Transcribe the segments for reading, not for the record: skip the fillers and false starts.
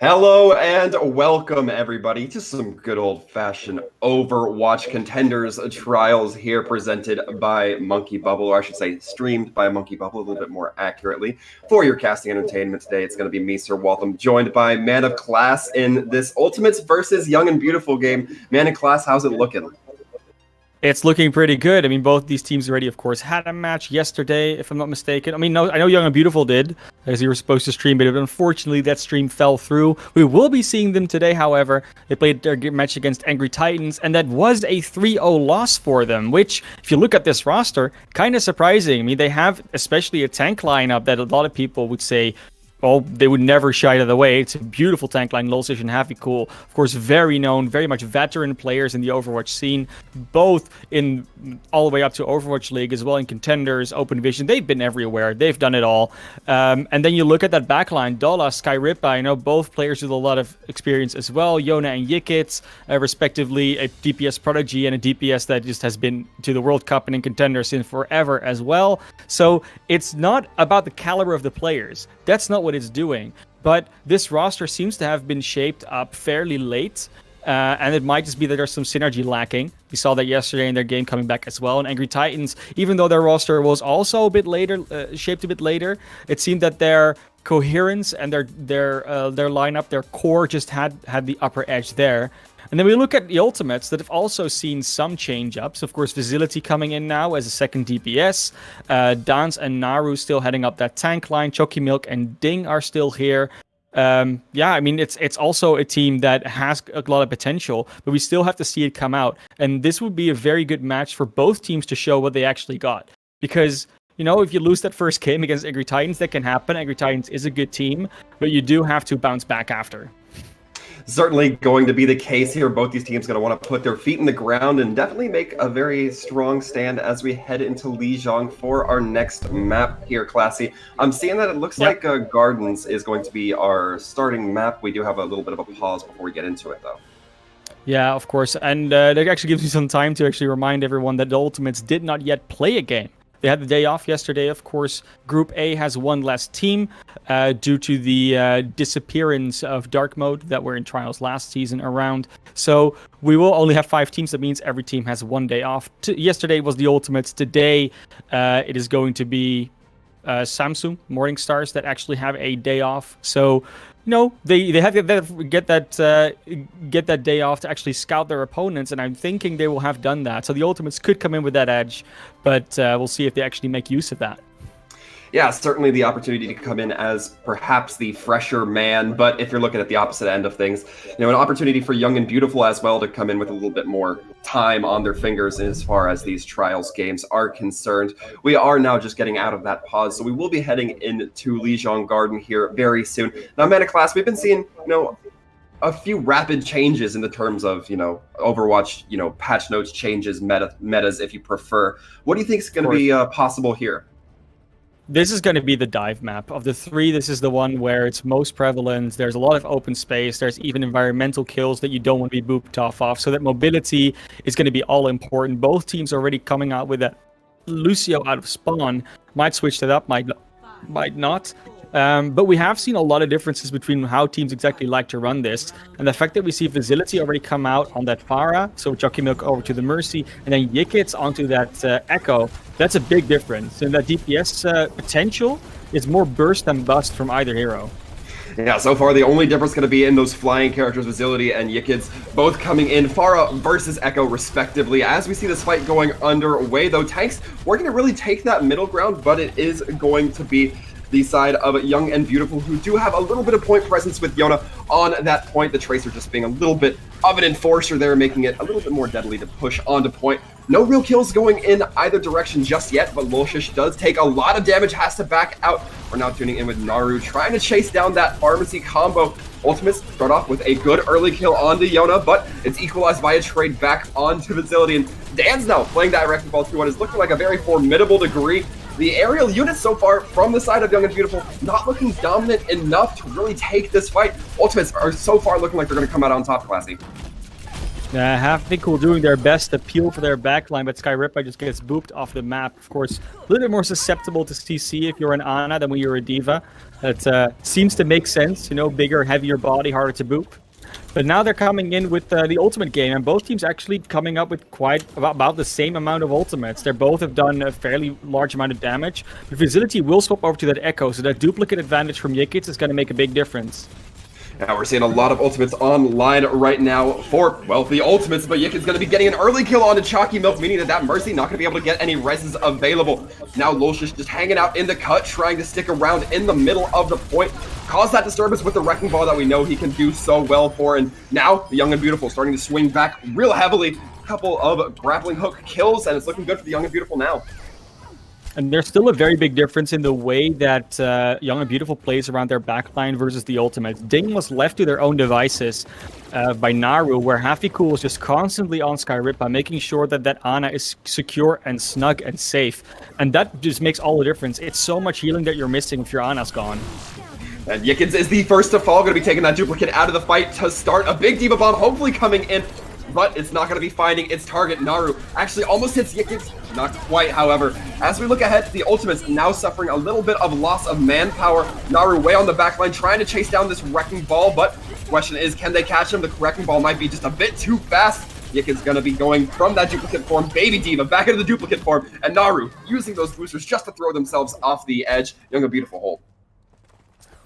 Hello and welcome everybody to some good old-fashioned Overwatch Contenders trials here, presented by Monkey Bubble, or I should say streamed by Monkey Bubble a little bit more accurately. For your casting entertainment today, it's going to be me, Sir Waltham, joined by Man of Class in this Ultimates versus Young and Beautiful game. Man of Class, how's it looking? It's looking pretty good. I mean, both these teams already, of course, had a match yesterday, if I'm not mistaken. I mean, no, I know Young and Beautiful did, as you were supposed to stream, but unfortunately that stream fell through. We will be seeing them today, however. They played their match against Angry Titans, and that was a 3-0 loss for them, which, if you look at this roster, kind of surprising. I mean, they have especially a tank lineup that a lot of people would say, well, they would never shy out of the way. It's a beautiful tank line, Lulsish and Happy Cool. Of course, very known, very much veteran players in the Overwatch scene, both in all the way up to Overwatch League as well in Contenders, Open Vision. They've been everywhere. They've done it all. And then you look at that backline, Dola, Skyripa, I know both players with a lot of experience as well. Yona and Yikits, respectively, a DPS prodigy and a DPS that just has been to the World Cup and in Contenders since forever as well. So it's not about the caliber of the players. That's not what it's doing, but this roster seems to have been shaped up fairly late, and it might just be that there's some synergy lacking. We saw that yesterday in their game coming back as well. And Angry Titans, even though their roster was also a bit later, shaped a bit later, it seemed that their coherence and their lineup, their core, just had the upper edge there. And then we look at the Ultimates that have also seen some change-ups. Of course, Facility coming in now as a second DPS. Dance and Naru still heading up that tank line. Choki Milk and Ding are still here. Yeah, I mean, it's also a team that has a lot of potential, but we still have to see it come out. And this would be a very good match for both teams to show what they actually got. Because, you know, if you lose that first game against Angry Titans, that can happen. Angry Titans is a good team, but you do have to bounce back after. Certainly going to be the case here. Both these teams going to want to put their feet in the ground and definitely make a very strong stand as we head into Lijiang for our next map here, Classy. I'm seeing that it looks like Gardens is going to be our starting map. We do have a little bit of a pause before we get into it, though. Yeah, of course. And that actually gives me some time to actually remind everyone that the Ultimates did not yet play a game. They had the day off yesterday, of course. Group A has one less team due to the disappearance of Dark Mode that were in Trials last season around. So we will only have 5 teams. That means every team has one day off. Yesterday was the Ultimates. Today it is going to be Samsung, Morning Stars, that actually have a day off. So, you know, they have to get that day off to actually scout their opponents, and I'm thinking they will have done that. So the Ultimates could come in with that edge, but we'll see if they actually make use of that. Yeah, certainly the opportunity to come in as perhaps the fresher man, but if you're looking at the opposite end of things, you know, an opportunity for Young and Beautiful as well to come in with a little bit more time on their fingers as far as these trials games are concerned. We are now just getting out of that pause, so we will be heading into Lijiang Garden here very soon. Now, Man of Class, we've been seeing, you know, a few rapid changes in the terms of, you know, Overwatch, you know, patch notes changes, metas if you prefer. What do you think is going to be possible here? This is going to be the dive map. Of the 3, this is the one where it's most prevalent. There's a lot of open space. There's even environmental kills that you don't want to be booped off. So that mobility is going to be all important. Both teams are already coming out with that Lucio out of spawn. Might switch that up, might not. But we have seen a lot of differences between how teams exactly like to run this. And the fact that we see Facility already come out on that Pharah, so Jockey Milk over to the Mercy, and then Yikits onto that Echo, that's a big difference. And that DPS potential is more burst than bust from either hero. Yeah, so far the only difference going to be in those flying characters, Facility and Yikits, both coming in, Pharah versus Echo respectively. As we see this fight going underway, though, Tanks working to really take that middle ground, but it is going to be the side of Young and Beautiful, who do have a little bit of point presence with Yona on that point. The Tracer just being a little bit of an enforcer there, making it a little bit more deadly to push onto point. No real kills going in either direction just yet, but Lulsish does take a lot of damage, has to back out. We're now tuning in with Naru, trying to chase down that pharmacy combo. Ultimates start off with a good early kill onto Yona, but it's equalized by a trade back onto Facility. And Dan's now playing that Wrecking Ball 2-1. Is looking like a very formidable degree. The aerial units so far from the side of Young and Beautiful not looking dominant enough to really take this fight. Ultimates are so far looking like they're going to come out on top, Classy. Happy Cool doing their best to peel for their backline, but Skyripa just gets booped off the map. Of course, a little bit more susceptible to CC if you're an Ana than when you're a D.Va. That seems to make sense, you know, bigger, heavier body, harder to boop. But now they're coming in with the ultimate game, and both teams actually coming up with quite about the same amount of ultimates. They both have done a fairly large amount of damage. But Facility will swap over to that Echo, so that duplicate advantage from Yikits is going to make a big difference. Now we're seeing a lot of ultimates online right now for, well, the ultimates, but Yik is going to be getting an early kill onto Chalky Milk, meaning that Mercy not going to be able to get any reses available. Now Lolshish just hanging out in the cut, trying to stick around in the middle of the point, cause that disturbance with the Wrecking Ball that we know he can do so well for, and now the Young and Beautiful starting to swing back real heavily. A couple of grappling hook kills, and it's looking good for the Young and Beautiful now. And there's still a very big difference in the way that Young and Beautiful plays around their backline versus the ultimates. Ding was left to their own devices by Naru, where Happy Cool is just constantly on Skyripa, making sure that that Ana is secure and snug and safe. And that just makes all the difference. It's so much healing that you're missing if your Ana's gone. And Yikins is the first to fall, going to be taking that duplicate out of the fight to start a big D.Va bomb, hopefully coming in. But it's not going to be finding its target. Naru actually almost hits Yikins. Not quite, however. As we look ahead to the ultimates, now suffering a little bit of loss of manpower. Naru way on the backline, trying to chase down this Wrecking Ball. But the question is, can they catch him? The Wrecking Ball might be just a bit too fast. Yikins going to be going from that duplicate form, Baby D.Va, back into the duplicate form. And Naru using those boosters just to throw themselves off the edge. Young and Beautiful hold.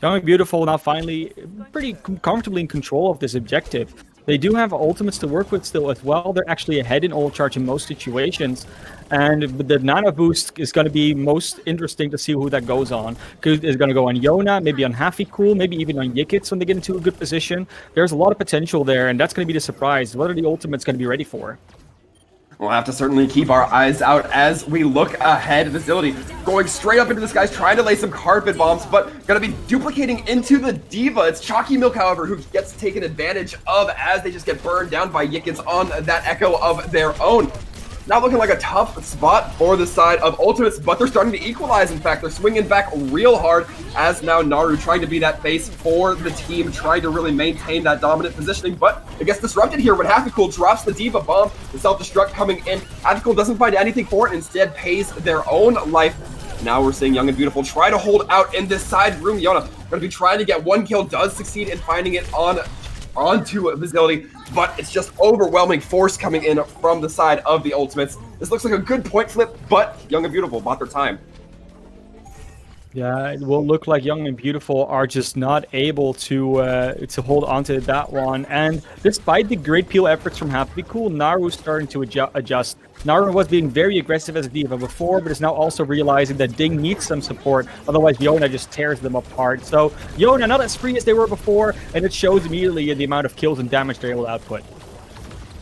Young and Beautiful now finally pretty comfortably in control of this objective. They do have ultimates to work with still as well. They're actually ahead in ult charge in most situations. And the Nano boost is going to be most interesting to see who that goes on. It's going to go on Yona, maybe on Happy Cool, maybe even on Yikits when they get into a good position. There's a lot of potential there, and that's going to be the surprise. What are the ultimates going to be ready for? We'll have to certainly keep our eyes out as we look ahead. Facility going straight up into the skies, trying to lay some carpet bombs, but going to be duplicating into the D.Va. It's Chalky Milk, however, who gets taken advantage of as they just get burned down by Yikins on that Echo of their own. Not looking like a tough spot for the side of ultimates, but they're starting to equalize. In fact, they're swinging back real hard as now Naru trying to be that face for the team, trying to really maintain that dominant positioning, but it gets disrupted here when Happy Cool drops the D.Va bomb. The self-destruct coming in. Happy Cool doesn't find anything for it, instead pays their own life. Now we're seeing Young and Beautiful try to hold out in this side room. Yona going to be trying to get one kill, does succeed in finding it onto Facility, but it's just overwhelming force coming in from the side of the ultimates. This looks like a good point flip, but Young and Beautiful bought their time. Yeah, it will look like Young and Beautiful are just not able to hold on to that one. And despite the great peel efforts from Happy Cool, Naru's starting to adjust. Naru was being very aggressive as a D.Va before, but is now also realizing that Ding needs some support. Otherwise, Yona just tears them apart. So Yona not as free as they were before, and it shows immediately in the amount of kills and damage they're able to output.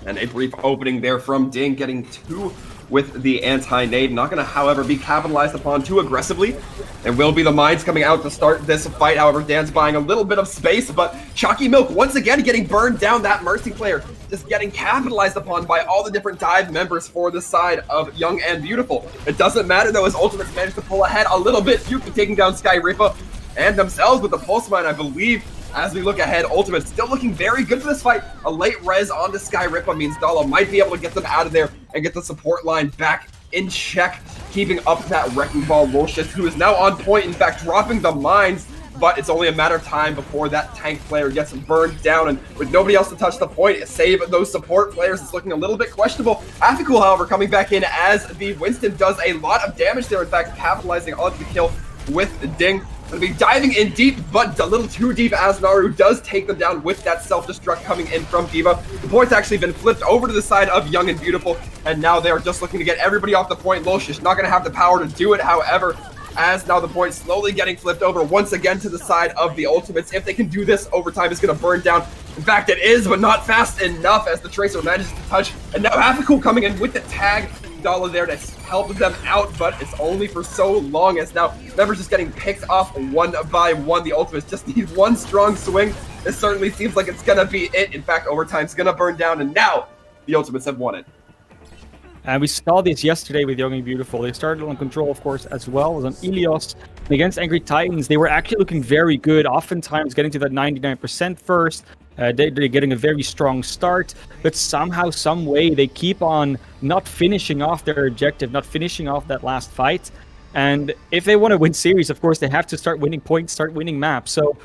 And a brief opening there from Ding, getting two with the anti-nade. Not going to, however, be capitalized upon too aggressively. There will be the mines coming out to start this fight. However, Dan's buying a little bit of space, but Chalky Milk once again getting burned down. That Mercy player just getting capitalized upon by all the different dive members for the side of Young and Beautiful. It doesn't matter, though, as Ultimates managed to pull ahead a little bit. Yuki taking down Skyripa and themselves with the pulse mine, I believe. As we look ahead, Ultimate still looking very good for this fight. A late res on the Skyripa means Dala might be able to get them out of there and get the support line back in check, keeping up that Wrecking Ball Lolshish, who is now on point, in fact, dropping the mines, but it's only a matter of time before that tank player gets burned down, and with nobody else to touch the point, save those support players, it's looking a little bit questionable. Afikul, however, coming back in as the Winston does a lot of damage there, in fact, capitalizing on the kill with Ding. Gonna be diving in deep, but a little too deep as Naru does take them down with that self-destruct coming in from D.Va. The point's actually been flipped over to the side of Young and Beautiful, and now they're just looking to get everybody off the point. Lolshish not gonna have the power to do it, however, as now the point slowly getting flipped over once again to the side of the Ultimates. If they can do this, overtime is gonna burn down. In fact, it is, but not fast enough as the Tracer manages to touch. And now Afikul coming in with the tag. Dala there to help them out, but it's only for so long as now members just getting picked off one by one. The Ultimates just need one strong swing. This certainly seems like it's gonna be it. In fact, overtime's gonna burn down, and now the Ultimates have won it. And we saw this yesterday with Young and Beautiful. They started on Control, of course, as well as on Ilios. And against Angry Titans, they were actually looking very good, oftentimes getting to that 99% first, They're getting a very strong start, but somehow, some way, they keep on not finishing off their objective, not finishing off that last fight. And if they want to win series, of course, they have to start winning points, start winning maps. So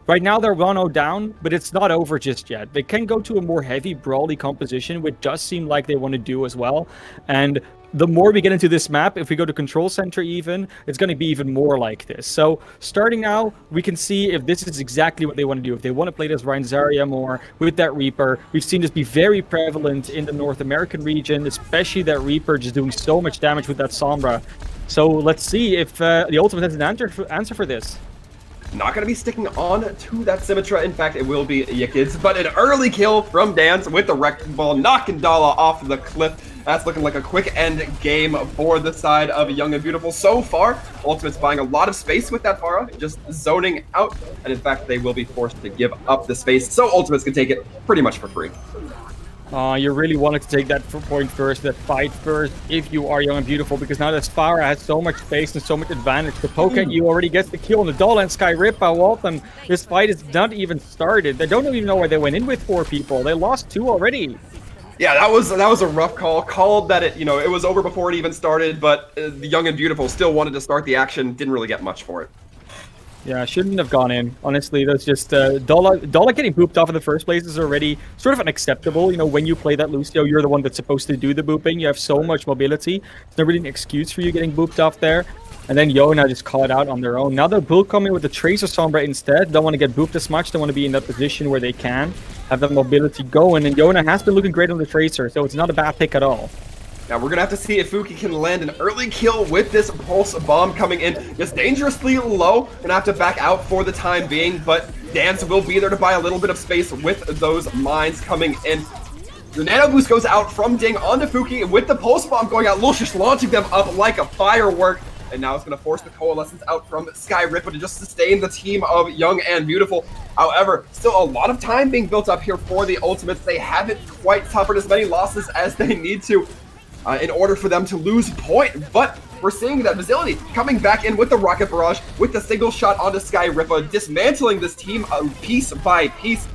right now they're 1-0 down, but it's not over just yet. They can go to a more heavy, brawly composition, which does seem like they want to do as well. And the more we get into this map, if we go to Control Center even, it's going to be even more like this. So starting now, we can see if this is exactly what they want to do. If they want to play this Ryan Zarya more with that Reaper, we've seen this be very prevalent in the North American region, especially that Reaper just doing so much damage with that Sombra. So let's see if the Ultimate has an answer for this. Not going to be sticking on to that Symmetra. In fact, it will be Yikids, but an early kill from Dance with the Wrecking Ball, knocking Dala off the cliff. That's looking like a quick end game for the side of Young and Beautiful so far. Ultimate's buying a lot of space with that Pharah, just zoning out, and in fact, they will be forced to give up the space, so Ultimates can take it pretty much for free. You really wanted to take that point first, that fight first, if you are Young and Beautiful, because now that Pharah has so much space and so much advantage. The poke at you already gets the kill on the Doll and Sky Rip by Waltham. This fight is not even started. They don't even know where they went in with 4 people. They lost 2 already. Yeah, that was a rough call. Called that it was over before it even started, but the Young and Beautiful still wanted to start the action. Didn't really get much for it. Yeah, shouldn't have gone in. Honestly, that's just Dola getting booped off in the first place is already sort of unacceptable. When you play that Lucio, you're the one that's supposed to do the booping. You have so much mobility. There's not really an excuse for you getting booped off there. And then Yona just caught out on their own. Now they're bull coming with the Tracer Sombra instead. Don't want to get booped as much. They want to be in that position where they can have that mobility going. And Yona has been looking great on the Tracer, so it's not a bad pick at all. Now we're gonna have to see if Fuki can land an early kill with this Pulse Bomb coming in. Just dangerously low, gonna have to back out for the time being, but Dance will be there to buy a little bit of space with those mines coming in. The Nano Boost goes out from Ding onto Fuki, and with the Pulse Bomb going out, Lucius launching them up like a firework. And now it's going to force the Coalescence out from Sky Ripper to just sustain the team of Young and Beautiful. However, still a lot of time being built up here for the Ultimates. They haven't quite suffered as many losses as they need to in order for them to lose point. But we're seeing that Facility coming back in with the Rocket Barrage, with the single shot onto Sky Ripper, dismantling this team piece by piece.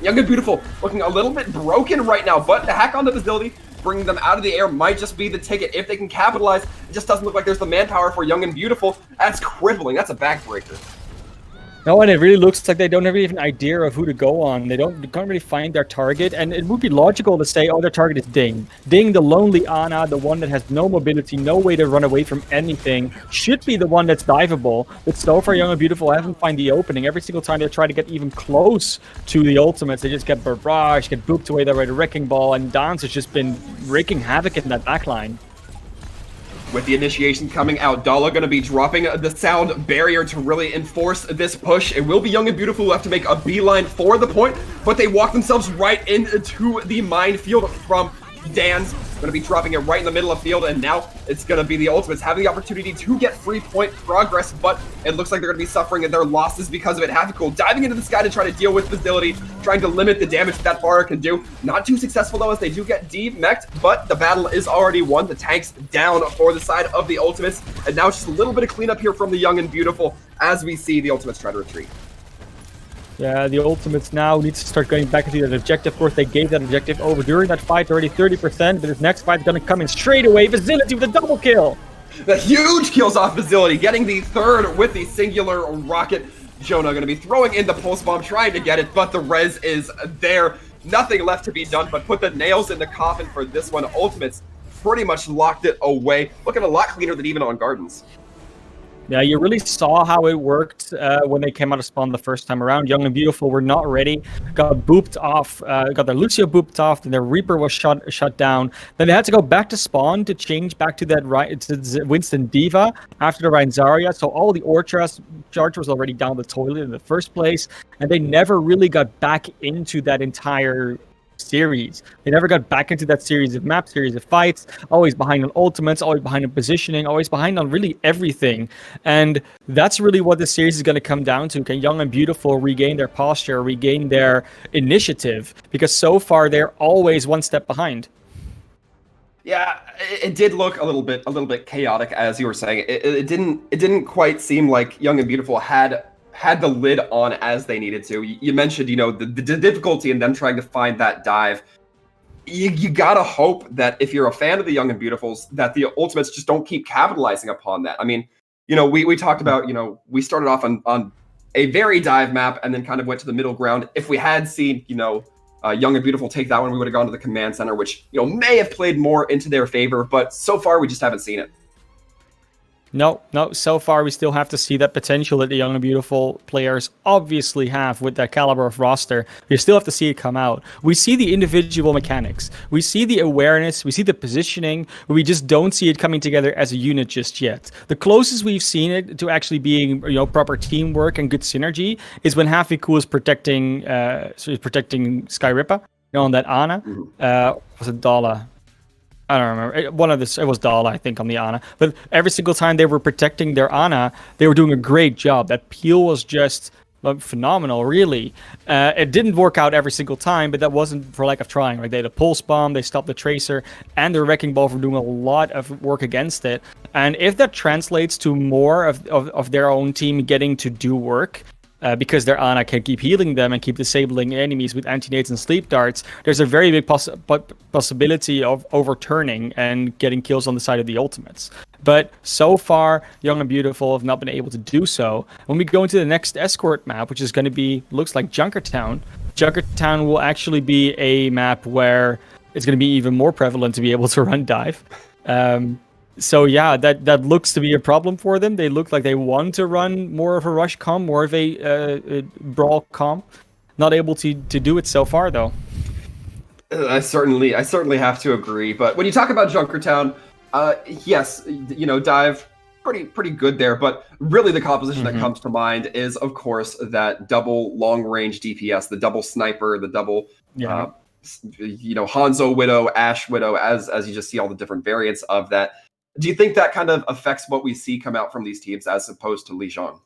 Young and Beautiful looking a little bit broken right now, but the hack on the Facility, bringing them out of the air, might just be the ticket if they can capitalize. It just doesn't look like there's the manpower for Young and Beautiful. That's crippling. That's a backbreaker. No, and it really looks like they don't have even an idea of who to go on. They can't really find their target, and it would be logical to say, oh, their target is Ding. Ding, the lonely Ana, the one that has no mobility, no way to run away from anything, should be the one that's diveable. But so far, Young and Beautiful haven't found the opening. Every single time they try to get even close to the Ultimates, they just get barrage, get booped away there by the Wrecking Ball, and Dance has just been wreaking havoc in that backline. With the initiation coming out, Dala going to be dropping the sound barrier to really enforce this push. It will be Young and Beautiful who have to make a beeline for the point, but they walk themselves right into the minefield from Dan's. Going to be dropping it right in the middle of field, and now it's going to be the Ultimates having the opportunity to get 3-point progress, but it looks like they're going to be suffering their losses because of it. Havcool diving into the sky to try to deal with Facility, trying to limit the damage that Pharah can do. Not too successful though, as they do get demech'd, but the battle is already won. The tank's down for the side of the Ultimates, and now it's just a little bit of cleanup here from the Young and Beautiful as we see the Ultimates try to retreat. Yeah, the Ultimates now need to start going back into that objective. Of course, they gave that objective over during that fight, already 30%, but this next fight is going to come in straight away. Facility with a double kill! The huge kills off Facility, getting the third with the singular rocket. Jonah going to be throwing in the Pulse Bomb, trying to get it, but the res is there. Nothing left to be done but put the nails in the coffin for this one. Ultimates pretty much locked it away. Looking a lot cleaner than even on Gardens. Yeah, you really saw how it worked when they came out of spawn the first time around. Young and Beautiful were not ready, got booped off, got their Lucio booped off, then their Reaper was shut down. Then they had to go back to spawn to change back to that to Winston Diva after the Ryan Zarya. So all the Orchard charge was already down the toilet in the first place, and they never really got back into that entire series. They never got back into that series of maps, series of fights, always behind on ultimates, always behind on positioning, always behind on really everything. And that's really what the series is going to come down to. Can Young and Beautiful regain their posture, regain their initiative? Because so far they're always one step behind. Yeah, it did look a little bit chaotic, as you were saying. It didn't quite seem like Young and Beautiful had had the lid on as they needed to. You mentioned, the difficulty in them trying to find that dive. You gotta hope that if you're a fan of the Young and Beautifuls, that the Ultimates just don't keep capitalizing upon that. I mean, we talked about, we started off on a very dive map and then kind of went to the middle ground. If we had seen, Young and Beautiful take that one, we would have gone to the command center, which, may have played more into their favor, but so far we just haven't seen it. No. So far, we still have to see that potential that the Young and Beautiful players obviously have with that caliber of roster. We still have to see it come out. We see the individual mechanics. We see the awareness. We see the positioning. But we just don't see it coming together as a unit just yet. The closest we've seen it to actually being, proper teamwork and good synergy is when Hafiku is protecting Skyrippa, on that Ana. Was it Dala? I don't remember. It was Dala, I think, on the Ana. But every single time they were protecting their Ana, they were doing a great job. That peel was just phenomenal, really. It didn't work out every single time, but that wasn't for lack of trying. Like, they had a pulse bomb, they stopped the tracer, and their wrecking ball for doing a lot of work against it. And if that translates to more of their own team getting to do work, because their Ana can keep healing them and keep disabling enemies with anti-nades and sleep darts, there's a very big possibility of overturning and getting kills on the side of the ultimates. But so far, Young and Beautiful have not been able to do so. When we go into the next escort map, which is going to be, looks like Junkertown, Junkertown will actually be a map where it's going to be even more prevalent to be able to run dive. So yeah, that looks to be a problem for them. They look like they want to run more of a rush comp, more of a brawl comp. Not able to do it so far, though. I certainly have to agree. But when you talk about Junkertown, yes, dive pretty good there. But really, the composition that comes to mind is, of course, that double long range DPS, the double sniper, the double. Hanzo Widow, Ash Widow, as you just see all the different variants of that. Do you think that kind of affects what we see come out from these teams as opposed to Lijiang?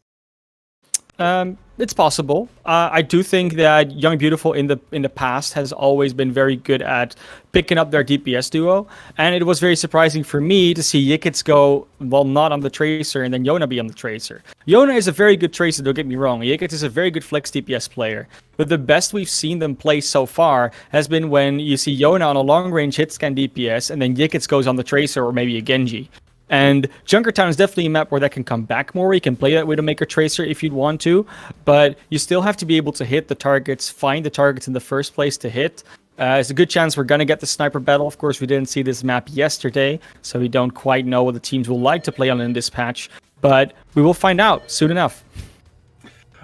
It's possible. I do think that Young and Beautiful in the past has always been very good at picking up their DPS duo, and it was very surprising for me to see Yikits go, well, not on the Tracer, and then Yona be on the Tracer. Yona is a very good Tracer, don't get me wrong. Yikits is a very good flex DPS player, but the best we've seen them play so far has been when you see Yona on a long-range hit-scan DPS, and then Yikits goes on the Tracer or maybe a Genji. And Junkertown is definitely a map where that can come back more. You can play that Widowmaker Tracer if you'd want to, but you still have to be able to hit the targets, find the targets in the first place to hit. There's a good chance we're going to get the sniper battle. Of course, we didn't see this map yesterday, so we don't quite know what the teams will like to play on in this patch, but we will find out soon enough.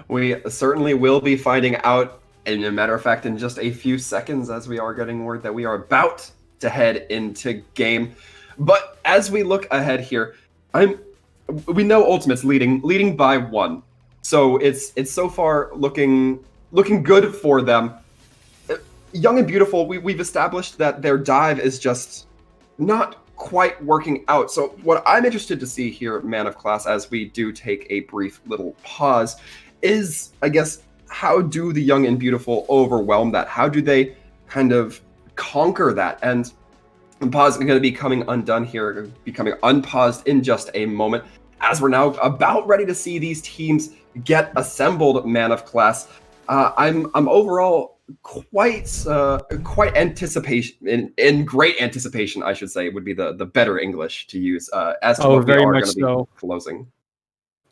We certainly will be finding out, and as a matter of fact, in just a few seconds, as we are getting word that we are about to head into game. But as we look ahead here, we know Ultimate's leading by 1. So it's so far looking good for them. Young and Beautiful, we've established that their dive is just not quite working out. So what I'm interested to see here, Man of Class, as we do take a brief little pause, is, I guess, how do the Young and Beautiful overwhelm that? How do they kind of conquer that? And pause is going to be coming undone here, becoming unpaused in just a moment, as we're now about ready to see these teams get assembled. Man of Class, I'm overall quite anticipation, in great anticipation, I should say, would be the better English to use, as to what we are going to be closing.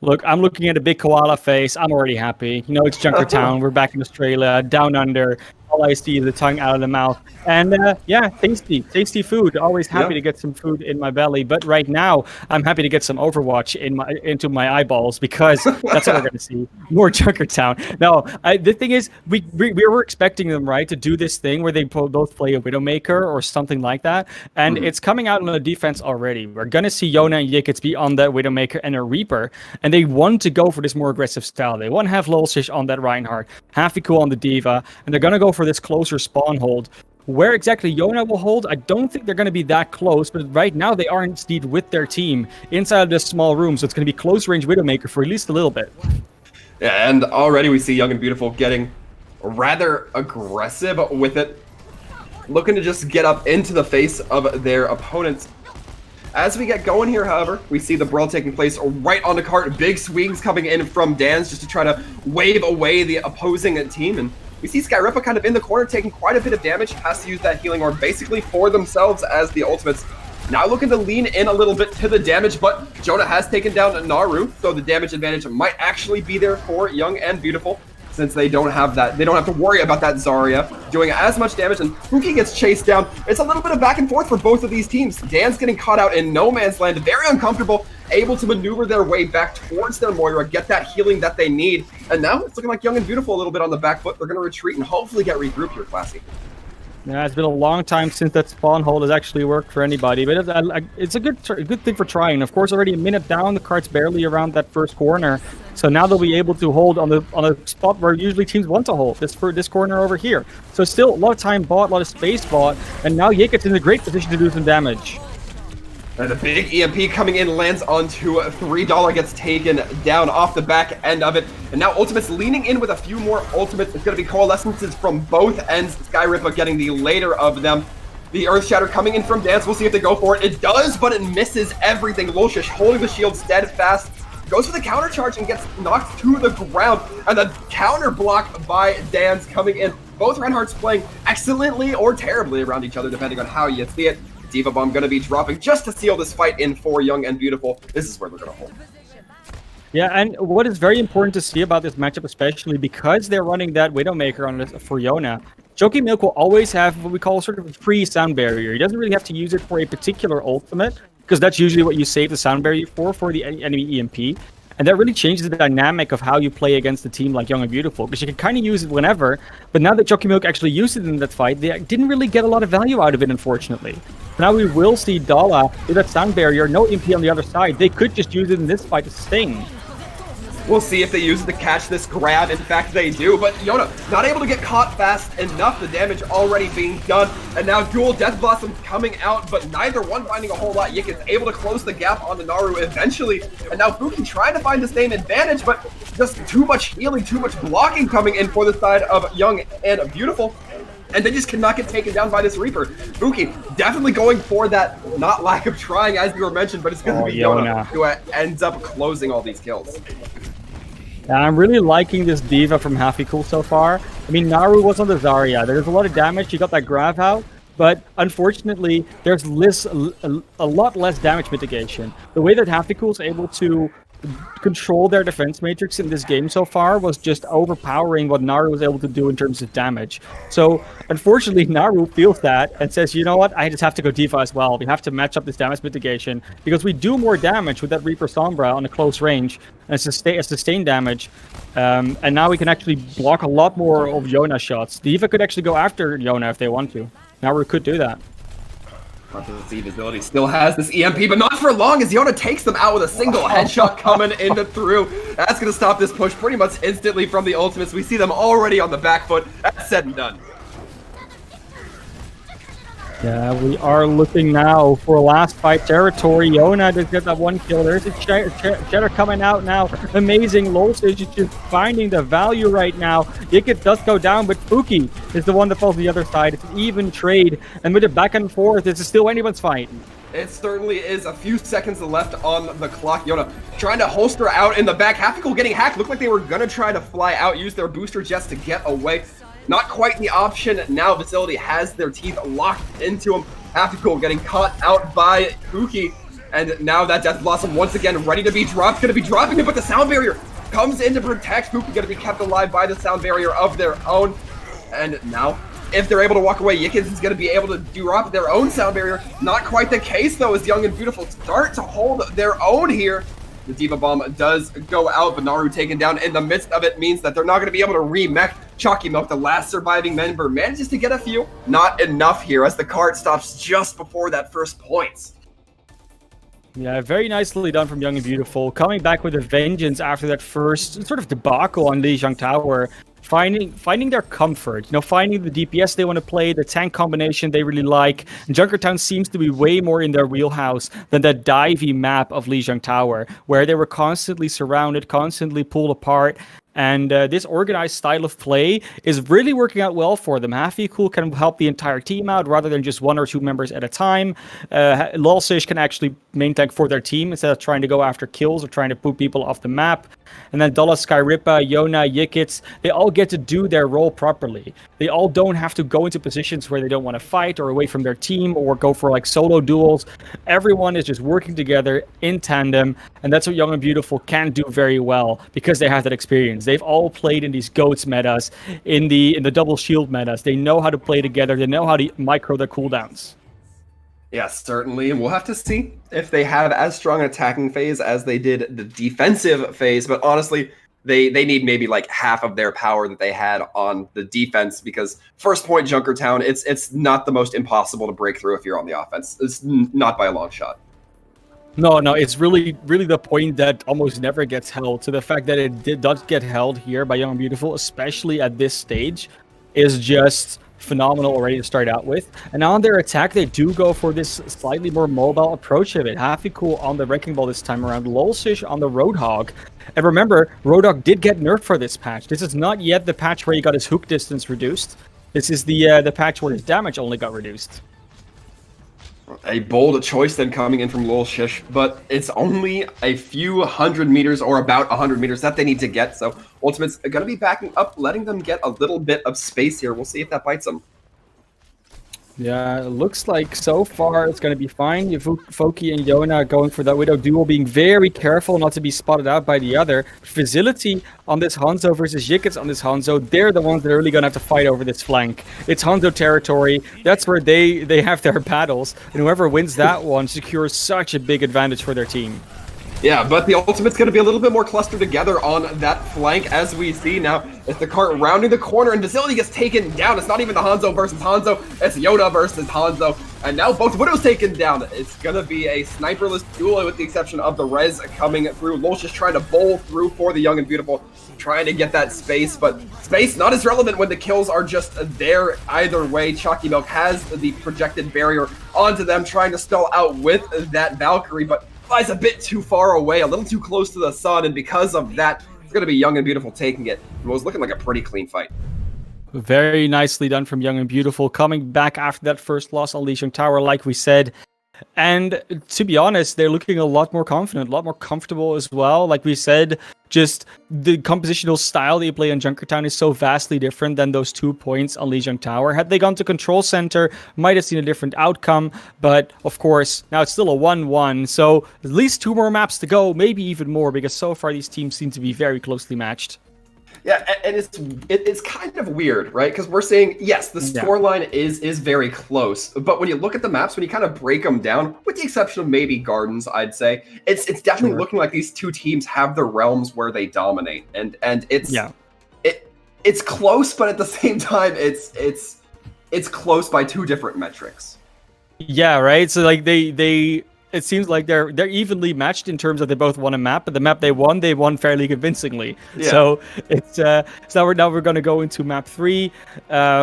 Look, I'm looking at a big koala face. I'm already happy. It's Junkertown. We're back in Australia, down under. All I see is the tongue out of the mouth. And yeah, tasty food. Always happy to get some food in my belly. But right now, I'm happy to get some Overwatch into my eyeballs, because that's what we're going to see. More Junkertown. No, the thing is, we were expecting them, right, to do this thing where they both play a Widowmaker or something like that. And it's coming out on the defense already. We're going to see Yona and Yikits be on that Widowmaker and a Reaper. And they want to go for this more aggressive style. They want to have Lolsish on that Reinhardt, Hafiku on the Diva, and they're going to go for this closer spawn hold. Where exactly Yona will hold, I don't think they're going to be that close, but right now they are indeed with their team inside of this small room, so it's going to be close range Widowmaker for at least a little bit. Yeah, and already we see Young and Beautiful getting rather aggressive with it, looking to just get up into the face of their opponents. As we get going here, however, we see the brawl taking place right on the cart. Big swings coming in from Dan's just to try to wave away the opposing team. And we see Skyripa kind of in the corner taking quite a bit of damage. Has to use that healing orb basically for themselves as the ultimates now looking to lean in a little bit to the damage, but Jonah has taken down Naru, so the damage advantage might actually be there for Young and Beautiful, since they don't have that. They don't have to worry about that Zarya doing as much damage, and Fuki gets chased down. It's a little bit of back and forth for both of these teams. Dan's getting caught out in no man's land, very uncomfortable, able to maneuver their way back towards their Moira, get that healing that they need, and now it's looking like Young and Beautiful a little bit on the back foot. They're going to retreat and hopefully get regrouped here, Classy. Yeah, it's been a long time since that spawn hold has actually worked for anybody, but it's a good thing for trying. Of course, already a minute down, the cart's barely around that first corner, so now they'll be able to hold on a spot where usually teams want to hold, this corner over here. So still a lot of time bought, a lot of space bought, and now Yiket's in a great position to do some damage. And a big EMP coming in lands onto $3, gets taken down off the back end of it. And now Ultimate's leaning in with a few more Ultimates. It's going to be coalescences from both ends. Skyripa getting the later of them. The Earth Shatter coming in from Dance. We'll see if they go for it. It does, but it misses everything. Loshish holding the shield steadfast. Goes for the counter charge and gets knocked to the ground. And the counter block by Dance coming in. Both Reinhardt's playing excellently or terribly around each other, depending on how you see it. Diva Bomb going to be dropping just to seal this fight in for Young and Beautiful. This is where they're going to hold. Yeah, and what is very important to see about this matchup, especially because they're running that Widowmaker on for Yona, Jockey Milk will always have what we call sort of a free sound barrier. He doesn't really have to use it for a particular ultimate, because that's usually what you save the sound barrier for the enemy EMP. And that really changes the dynamic of how you play against a team like Young and Beautiful, because you can kind of use it whenever, but now that Jockey Milk actually used it in that fight, they didn't really get a lot of value out of it, unfortunately. Now we will see Dala with that sound barrier, no EMP on the other side. They could just use it in this fight to sting. We'll see if they use it to catch this grab. In fact, they do, but Yona not able to get caught fast enough. The damage already being done, and now dual Death Blossoms coming out, but neither one finding a whole lot. Yik is able to close the gap on the Naru eventually, and now Fuki trying to find the same advantage, but just too much healing, too much blocking coming in for the side of Young and Beautiful. And they just cannot get taken down by this Reaper. Fuki definitely going for that, not lack of trying, as you were mentioned, but it's going to be Yona who ends up closing all these kills. And I'm really liking this Diva from Hafikul so far. I mean, Naru was on the Zarya. There's a lot of damage. He got that grab out. But unfortunately, there's a lot less damage mitigation. The way that Hafikul's able to control their defense matrix in this game so far was just overpowering what Naru was able to do in terms of damage. So unfortunately, Naru feels that and says, you know what, I just have to go Diva as well. We have to match up this damage mitigation because we do more damage with that Reaper Sombra on a close range and sustained damage. And now we can actually block a lot more of Yona shots. Diva could actually go after Yona if they want to. Naru could do that. Visibility still has this EMP, but not for long as Yona takes them out with a single headshot coming into through. That's going to stop this push pretty much instantly from the ultimates. We see them already on the back foot. That's said and done. Yeah, we are looking now for last fight territory. Yona just get that one kill. There's a Cheddar coming out now. Amazing. Lolstage is just finding the value right now. Yicket does go down, but Fuki is the one that falls to the other side. It's an even trade. And with it back and forth, this is still anyone's fight. It certainly is. A few seconds left on the clock. Yona trying to holster out in the back. Hafikul getting hacked. Looked like they were going to try to fly out, use their booster jets to get away. Not quite the option. Now Facility has their teeth locked into him. Hafikul getting caught out by Fuki. And now that Death Blossom once again ready to be dropped. Going to be dropping it, but the sound barrier comes in to protect. Fuki going to be kept alive by the sound barrier of their own. And now, if they're able to walk away, Yikins is going to be able to drop their own sound barrier. Not quite the case, though, as Young and Beautiful start to hold their own here. The Diva Bomb does go out, but Naru taken down in the midst of it means that they're not going to be able to re-mech. Chalky Milk, the last surviving member, manages to get a few. Not enough here as the cart stops just before that first point. Yeah, very nicely done from Young and Beautiful. Coming back with a vengeance after that first sort of debacle on Lijiang Tower. Finding their comfort, finding the DPS they want to play, the tank combination they really like. And Junkertown seems to be way more in their wheelhouse than that divey map of Lijiang Tower, where they were constantly surrounded, constantly pulled apart. And this organized style of play is really working out well for them. Cool can help the entire team out rather than just one or two members at a time. Lolsish can actually main tank for their team instead of trying to go after kills or trying to put people off the map. And then Dollar, Skyripa, Yona, Yikits, they all get to do their role properly. They all don't have to go into positions where they don't want to fight or away from their team or go for like solo duels. Everyone is just working together in tandem, and that's what Young and Beautiful can do very well because they have that experience. They've all played in these GOATS metas, in the double shield metas. They know how to play together. They know how to micro their cooldowns. Yes, certainly. And we'll have to see if they have as strong an attacking phase as they did the defensive phase. But honestly, they need maybe like half of their power that they had on the defense, because first point Junkertown, it's not the most impossible to break through if you're on the offense. It's not by a long shot. No, it's really the point that almost never gets held. So the fact that it does get held here by Young and Beautiful, especially at this stage, is just phenomenal already to start out with. And on their attack, they do go for this slightly more mobile approach of it. Cool on the Wrecking Ball this time around, Lolsish on the Roadhog. And remember, Roadhog did get nerfed for this patch. This is not yet the patch where he got his hook distance reduced. This is the patch where his damage only got reduced. A bold choice then coming in from Lolsish, but it's only a few 100 meters or about 100 meters that they need to get. So Ultimate's going to be backing up, letting them get a little bit of space here. We'll see if that bites them. Yeah, it looks like so far it's going to be fine. Foki and Yona going for that Widow duel, being very careful not to be spotted out by the other. Facility on this Hanzo versus Yikits on this Hanzo, they're the ones that are really going to have to fight over this flank. It's Hanzo territory. That's where they have their battles. And whoever wins that one secures such a big advantage for their team. Yeah, but the Ultimate's going to be a little bit more clustered together on that flank, as we see now. It's the cart rounding the corner, and Facility gets taken down. It's not even the Hanzo versus Hanzo, it's Yoda versus Hanzo. And now both Widows taken down. It's going to be a sniperless duel with the exception of the res coming through. Lolsish trying to bowl through for the Young and Beautiful, trying to get that space, but space not as relevant when the kills are just there either way. Chalky Milk has the projected barrier onto them, trying to stall out with that Valkyrie, but flies a bit too far away, a little too close to the sun, and because of that, it's going to be Young and Beautiful taking it. It was looking like a pretty clean fight. Very nicely done from Young and Beautiful, coming back after that first loss on Lijiang Tower, like we said. And to be honest, they're looking a lot more confident, a lot more comfortable as well. Like we said, just the compositional style they play on Junkertown is so vastly different than those 2 points on Lijiang Tower. Had they gone to Control Center, might have seen a different outcome. But of course, now it's still a 1-1. So at least 2 more maps to go, maybe even more, because so far these teams seem to be very closely matched. Yeah, and it's kind of weird, right? Because we're saying, yes, the scoreline is very close, but when you look at the maps, when you kind of break them down, with the exception of maybe Gardens, I'd say, it's definitely looking like these two teams have the realms where they dominate, and it's close, but at the same time, it's close by 2 different metrics. Yeah, right. So like they it seems like they're evenly matched in terms of they both won a map, but the map they won fairly convincingly. Yeah. So it's so now we're going to go into map 3,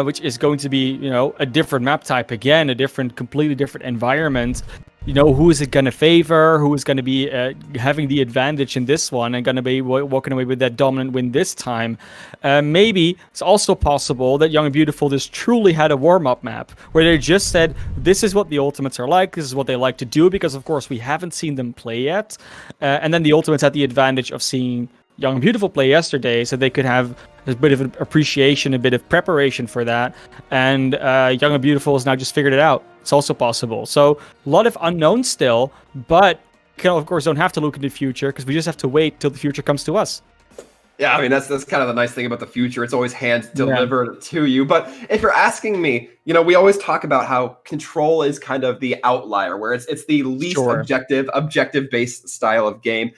which is going to be a different map type again, completely different environment. Who is it going to favor? Who is going to be having the advantage in this one and going to be walking away with that dominant win this time? Maybe it's also possible that Young and Beautiful just truly had a warm-up map where they just said, this is what the Ultimates are like, this is what they like to do, because of course we haven't seen them play yet. And then the Ultimates had the advantage of seeing Young and Beautiful play yesterday, so they could have a bit of an appreciation, a bit of preparation for that. And Young and Beautiful has now just figured it out. It's also possible. So a lot of unknowns still, but of course don't have to look in the future because we just have to wait till the future comes to us. Yeah, I mean, that's kind of the nice thing about the future. It's always hand delivered to you. But if you're asking me, we always talk about how Control is kind of the outlier, where it's the least objective-based style of game.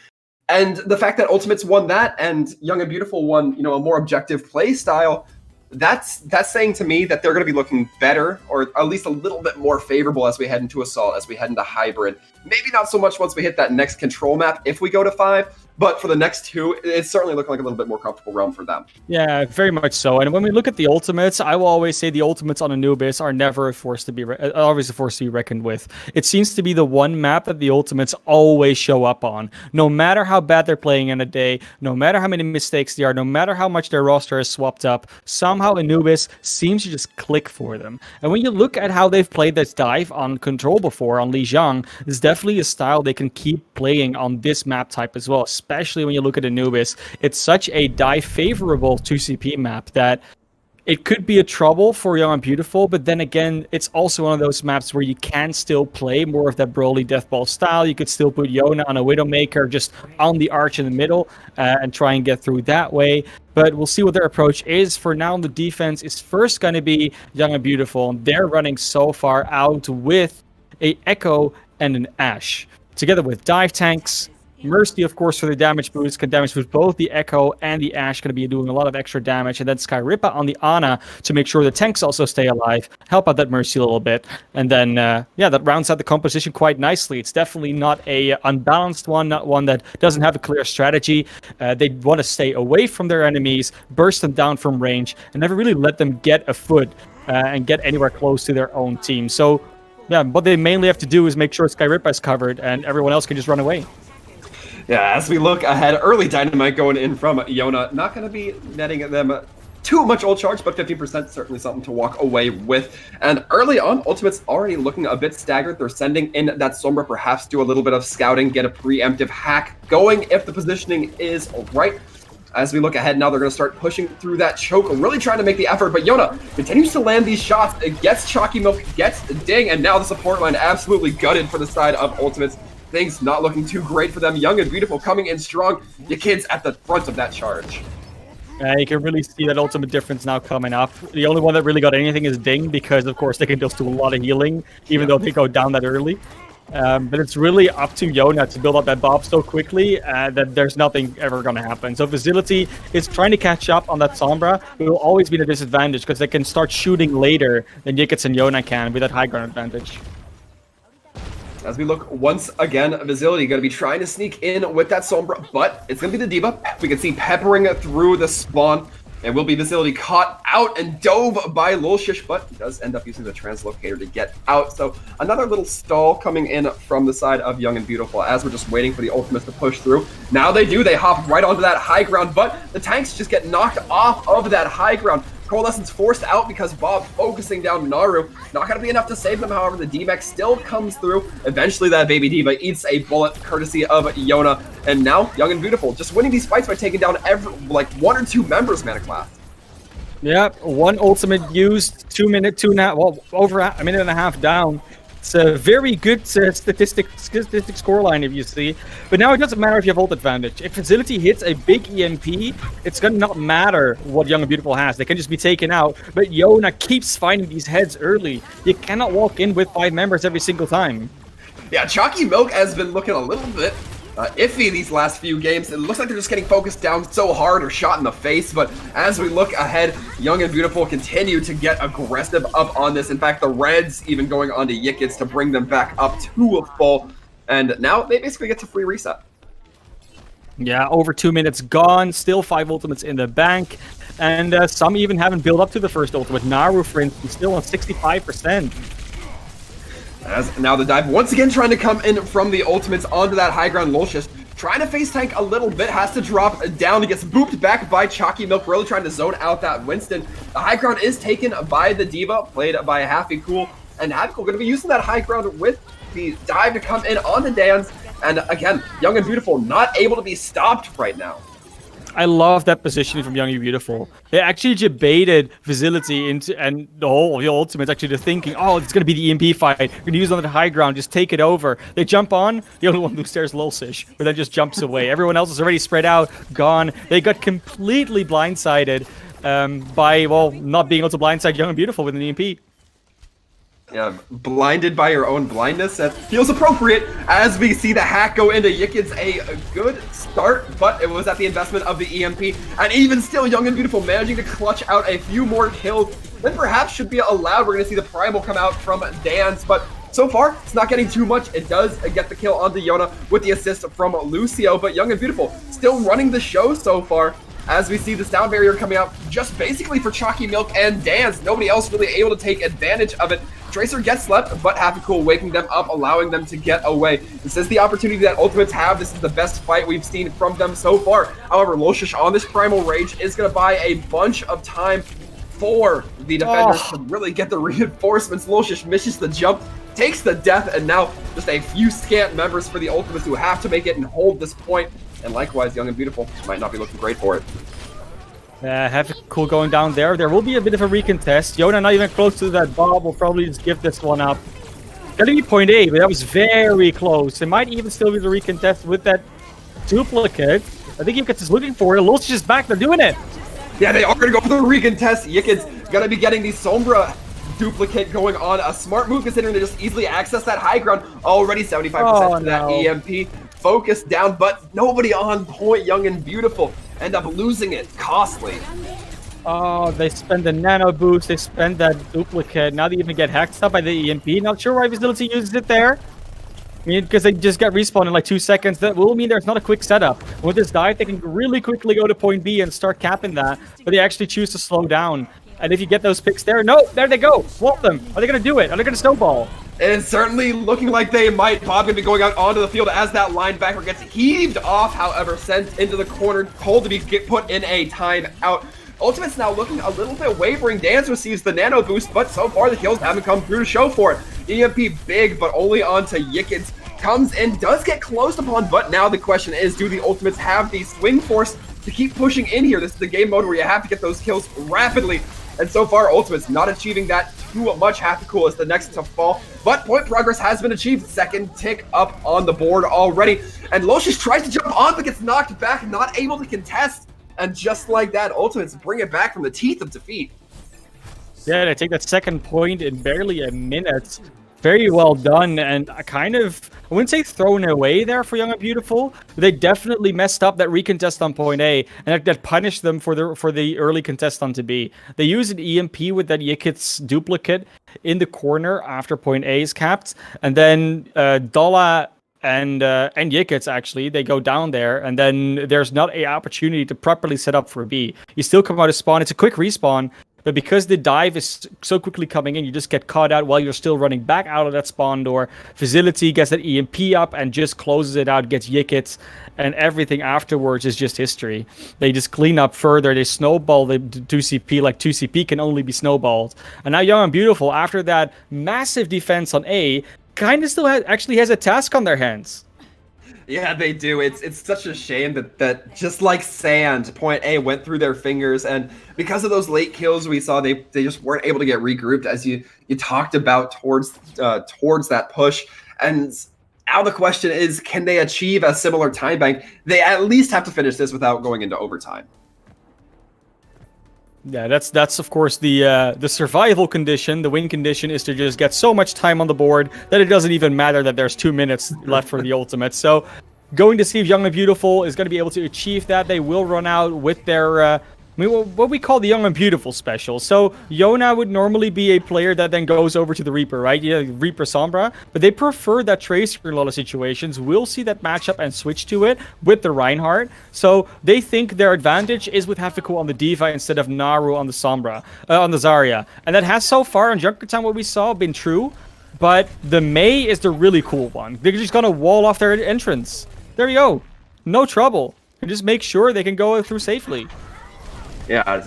And the fact that Ultimates won that and Young and Beautiful won, a more objective play style, that's saying to me that they're going to be looking better, or at least a little bit more favorable as we head into Assault, as we head into Hybrid. Maybe not so much once we hit that next Control map if we go to 5, but for the next two, it's certainly looking like a little bit more comfortable realm for them. Yeah, very much so. And when we look at the ultimates, I will always say the ultimates on Anubis are never a force to be always a force to be reckoned with. It seems to be the one map that the ultimates always show up on. No matter how bad they're playing in a day, no matter how many mistakes there are, no matter how much their roster is swapped up, somehow Anubis seems to just click for them. And when you look at how they've played this dive on Control before, on Lijiang, it's definitely a style they can keep playing on this map type as well, especially when you look at Anubis. It's such a dive favorable 2CP map that it could be a trouble for Young and Beautiful, but then again, it's also one of those maps where you can still play more of that Broly Deathball style. You could still put Yona on a Widowmaker just on the arch in the middle and try and get through that way. But we'll see what their approach is. For now, the defense is first going to be Young and Beautiful. They're running so far out with a Echo and an Ashe, together with dive tanks. Mercy, of course, for the damage boost, can damage boost both the Echo and the Ashe, going to be doing a lot of extra damage. And then Skyrippa on the Ana to make sure the tanks also stay alive, help out that Mercy a little bit. And then, yeah, that rounds out the composition quite nicely. It's definitely not a unbalanced one, not one that doesn't have a clear strategy. They want to stay away from their enemies, burst them down from range, and never really let them get a foot and get anywhere close to their own team. So, yeah, what they mainly have to do is make sure Skyrippa is covered and everyone else can just run away. Yeah, as we look ahead, early Dynamite going in from Yona. Not going to be netting them too much ult charge, but 50% certainly something to walk away with. And early on, Ultimate's already looking a bit staggered. They're sending in that Sombra, perhaps do a little bit of scouting, get a preemptive hack going if the positioning is right. As we look ahead now, they're going to start pushing through that choke, really trying to make the effort. But Yona continues to land these shots. It gets Chalky Milk, gets Ding, and now the support line absolutely gutted for the side of Ultimates. Things not looking too great for them. Young and Beautiful coming in strong. The kids at the front of that charge. Yeah, you can really see that ultimate difference now coming up. The only one that really got anything is Ding, because of course they can just do a lot of healing, even though they go down that early. But it's really up to Yona to build up that Bob so quickly that there's nothing ever going to happen. So Facility is trying to catch up on that Sombra. It will always be a disadvantage because they can start shooting later than Yickets and Yona can with that high ground advantage. As we look once again, Facility going to be trying to sneak in with that Sombra, but it's going to be the Diva. We can see peppering through the spawn. And will be Facility caught out and dove by Lulshish, but he does end up using the translocator to get out. So another little stall coming in from the side of Young and Beautiful as we're just waiting for the ultimates to push through. Now they do. They hop right onto that high ground, but the tanks just get knocked off of that high ground. Coalescence forced out because Bob focusing down Naru. Not going to be enough to save them, however. The D-Mech still comes through. Eventually, that baby Diva eats a bullet courtesy of Yona. And now, Young and Beautiful just winning these fights by taking down one or two members, Mana Class. Yep, one ultimate used, over a minute and a half down. It's a very good statistic scoreline if you see. But now it doesn't matter if you have ult advantage. If Facility hits a big EMP, it's going to not matter what Young and Beautiful has. They can just be taken out. But Yona keeps finding these heads early. You cannot walk in with 5 members every single time. Yeah, Chalky Milk has been looking a little bit iffy these last few games. It looks like they're just getting focused down so hard or shot in the face, but as we look ahead, Young and Beautiful continue to get aggressive up on this. In fact, the Reds even going on to Yickets to bring them back up to a full, and now they basically get to free reset. Yeah, over 2 minutes gone, still 5 ultimates in the bank, and some even haven't built up to the first ultimate. Naru, for instance, still on 65%. As now the dive once again trying to come in from the ultimates onto that high ground. Lulshish trying to face tank a little bit, has to drop down. He gets booped back by Chalky Milk, really trying to zone out that Winston. The high ground is taken by the Diva, played by Happy Cool, and Happy Cool going to be using that high ground with the dive to come in on the dance. And again, Young and Beautiful not able to be stopped right now. I love that positioning from Young and Beautiful. They actually debated Facility into, and the ultimates actually to thinking, oh, it's going to be the EMP fight. We're going to use it on the high ground, just take it over. They jump on, the only one who stares Lulsish, but then just jumps away. Everyone else is already spread out, gone. They got completely blindsided by, well, not being able to blindside Young and Beautiful with an EMP. Yeah, blinded by your own blindness. That feels appropriate as we see the hack go into Yickets. A good start, but it was at the investment of the EMP. And even still, Young and Beautiful managing to clutch out a few more kills than perhaps should be allowed. We're going to see the Primal come out from Dance, but So far, it's not getting too much. It does get the kill onto Yona with the assist from Lucio, but Young and Beautiful still running the show so far. As we see the sound barrier coming out just basically for Chalky Milk and Dance. Nobody else really able to take advantage of it. Tracer gets slept, but Happy Cool waking them up, allowing them to get away. This is the opportunity that Ultimates have. This is the best fight we've seen from them so far. However, Loshish on this Primal Rage is going to buy a bunch of time for the defenders to really get the reinforcements. Loshish misses the jump, takes the death, and now just a few scant members for the Ultimates who have to make it and hold this point. And likewise, Young and Beautiful might not be looking great for it. Have Cool going down there. There will be a bit of a recontest. Yona not even close to that Bob. Will probably just give this one up. Gonna be point A, but that was very close. It might even still be the recontest with that duplicate. I think Yikits is looking for it. Lulch is back. They're doing it. Yeah, they are gonna go for the recontest. Yikits gonna be getting the Sombra duplicate going on. A smart move considering they just easily access that high ground. Already 75% to that EMP. Focus down, but nobody on point. Young and Beautiful end up losing it costly. Oh, they spend the nano boost, they spend that duplicate. Now they even get hacked up by the EMP. Not sure why Facility uses it there. I mean, because they just get respawned in like 2 seconds. That will mean there's not a quick setup. With this dive, they can really quickly go to point B and start capping that. But they actually choose to slow down. And if you get those picks there, no, there they go. Walt them. Are they going to do it? Are they going to snowball? It's certainly looking like they might. Bob gonna be going out onto the field as that linebacker gets heaved off, however, sent into the corner, told to be put in a timeout. Ultimate's now looking a little bit wavering. Dance receives the nano boost, but so far the kills haven't come through to show for it. EMP big, but only onto Yikits. Comes in, does get closed upon, but now the question is, do the Ultimates have the swing force to keep pushing in here? This is the game mode where you have to get those kills rapidly. And so far, Ultimates not achieving that too much. Happy Cool is the next to fall. But point progress has been achieved. Second tick up on the board already. And Loshish tries to jump on, but gets knocked back, not able to contest. And just like that, Ultimates bring it back from the teeth of defeat. Yeah, they take that second point in barely a minute. Very well done, and I wouldn't say thrown away there for Young and Beautiful. They definitely messed up that recontest on point A, and that punished them for the early contest on to B. They use an EMP with that Yikits duplicate in the corner after point A is capped, and then Dolla and Yikits actually, they go down there, and then there's not an opportunity to properly set up for B. You still come out of spawn, it's a quick respawn, but because the dive is so quickly coming in, you just get caught out while you're still running back out of that spawn door. Facility gets that EMP up and just closes it out, gets Yikits, and everything afterwards is just history. They just clean up further, they snowball the 2CP like 2CP can only be snowballed. And now Young and Beautiful, after that massive defense on A, kind of still actually has a task on their hands. Yeah, they do. It's such a shame that just like sand, point A went through their fingers, and because of those late kills we saw, they just weren't able to get regrouped, as you talked about towards that push. And now the question is, can they achieve a similar time bank? They at least have to finish this without going into overtime. Yeah, that's of course the survival condition. The win condition is to just get so much time on the board that it doesn't even matter that there's 2 minutes left for the ultimate. So going to see if Young and Beautiful is going to be able to achieve that. They will run out with their what we call the Young and Beautiful special. So Yona would normally be a player that then goes over to the Reaper, right? Yeah, Reaper Sombra. But they prefer that Tracer in a lot of situations. We'll see that matchup and switch to it with the Reinhardt. So they think their advantage is with Hafiko on the Diva instead of Naru on the Sombra, on the Zarya. And that has so far on Junkertown, what we saw, been true. But the Mei is the really cool one. They're just going to wall off their entrance. There you go. No trouble. And just make sure they can go through safely. Yeah,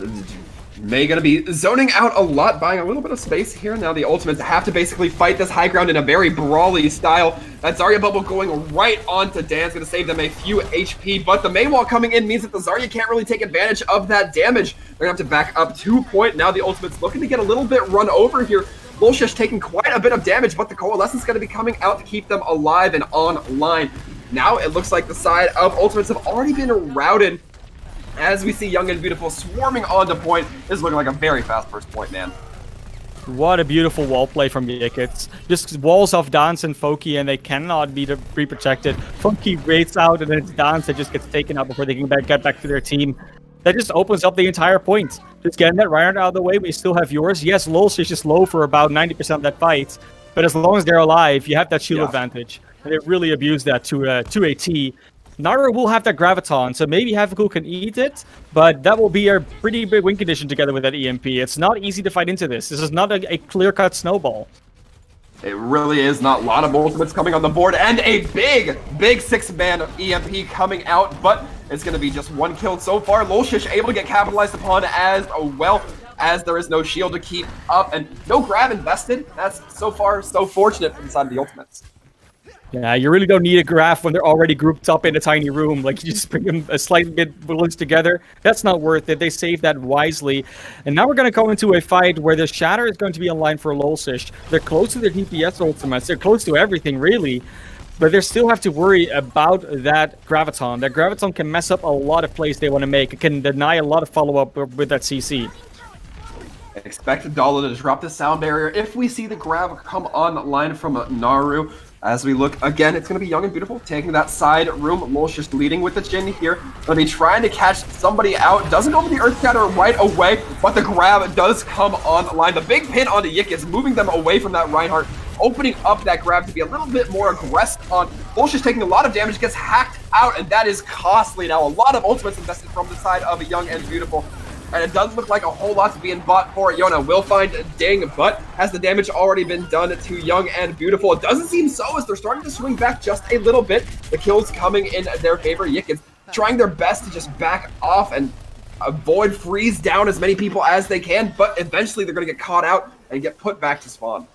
Mei gonna be zoning out a lot, buying a little bit of space here. Now the Ultimates have to basically fight this high ground in a very brawly style. That Zarya bubble going right onto Dan's gonna save them a few HP, but the Mei wall coming in means that the Zarya can't really take advantage of that damage. They're gonna have to back up 2 point. Now the Ultimates looking to get a little bit run over here. Loshish taking quite a bit of damage, but the Coalescence gonna be coming out to keep them alive and online. Now it looks like the side of Ultimates have already been routed. As we see Young and Beautiful swarming onto point. This is looking like a very fast first point, man. What a beautiful wall play from Yikits. Just walls off Dance and Foki, and they cannot be protected. Foki rates out, and then it's Dance that just gets taken out before they can get back to their team. That just opens up the entire point. Just getting that Reinhardt out of the way, we still have yours. Yes, Lulz is just low for about 90% of that fight. But as long as they're alive, you have that shield Yeah. advantage. And they really abuse that to a T. Naru will have that Graviton, so maybe Havoc can eat it, but that will be a pretty big win condition together with that EMP. It's not easy to fight into this. This is not a clear-cut snowball. It really is not. A lot of ultimates coming on the board, and a big 6-man EMP coming out, but it's going to be just one kill so far. Lulshish able to get capitalized upon as well, as there is no shield to keep up, and no grab invested. That's so far so fortunate inside the ultimates. Yeah, you really don't need a graph when they're already grouped up in a tiny room. Like, you just bring them a slight bit close together. That's not worth it. They saved that wisely. And now we're going to go into a fight where the Shatter is going to be online for Lulsish. They're close to their DPS ultimates. They're close to everything, really. But they still have to worry about that Graviton. That Graviton can mess up a lot of plays they want to make. It can deny a lot of follow-up with that CC. Expect Dala to drop the sound barrier if we see the grab come online from Naru. As we look again, it's going to be Young and Beautiful taking that side room. Lulsh just leading with the Jin here. Going to be trying to catch somebody out. Doesn't go for the Earth Shatter right away, but the grab does come online. The big pin onto Yik is moving them away from that Reinhardt, opening up that grab to be a little bit more aggressive on. Lulsh is taking a lot of damage, gets hacked out, and that is costly now. A lot of ultimates invested from the side of Young and Beautiful. And it doesn't look like a whole lot being bought for Yona. Will find Ding, but has the damage already been done to Young and Beautiful? It doesn't seem so, as they're starting to swing back just a little bit. The kills coming in their favor. Yickens trying their best to just back off and avoid freeze down as many people as they can, but eventually they're going to get caught out and get put back to spawn.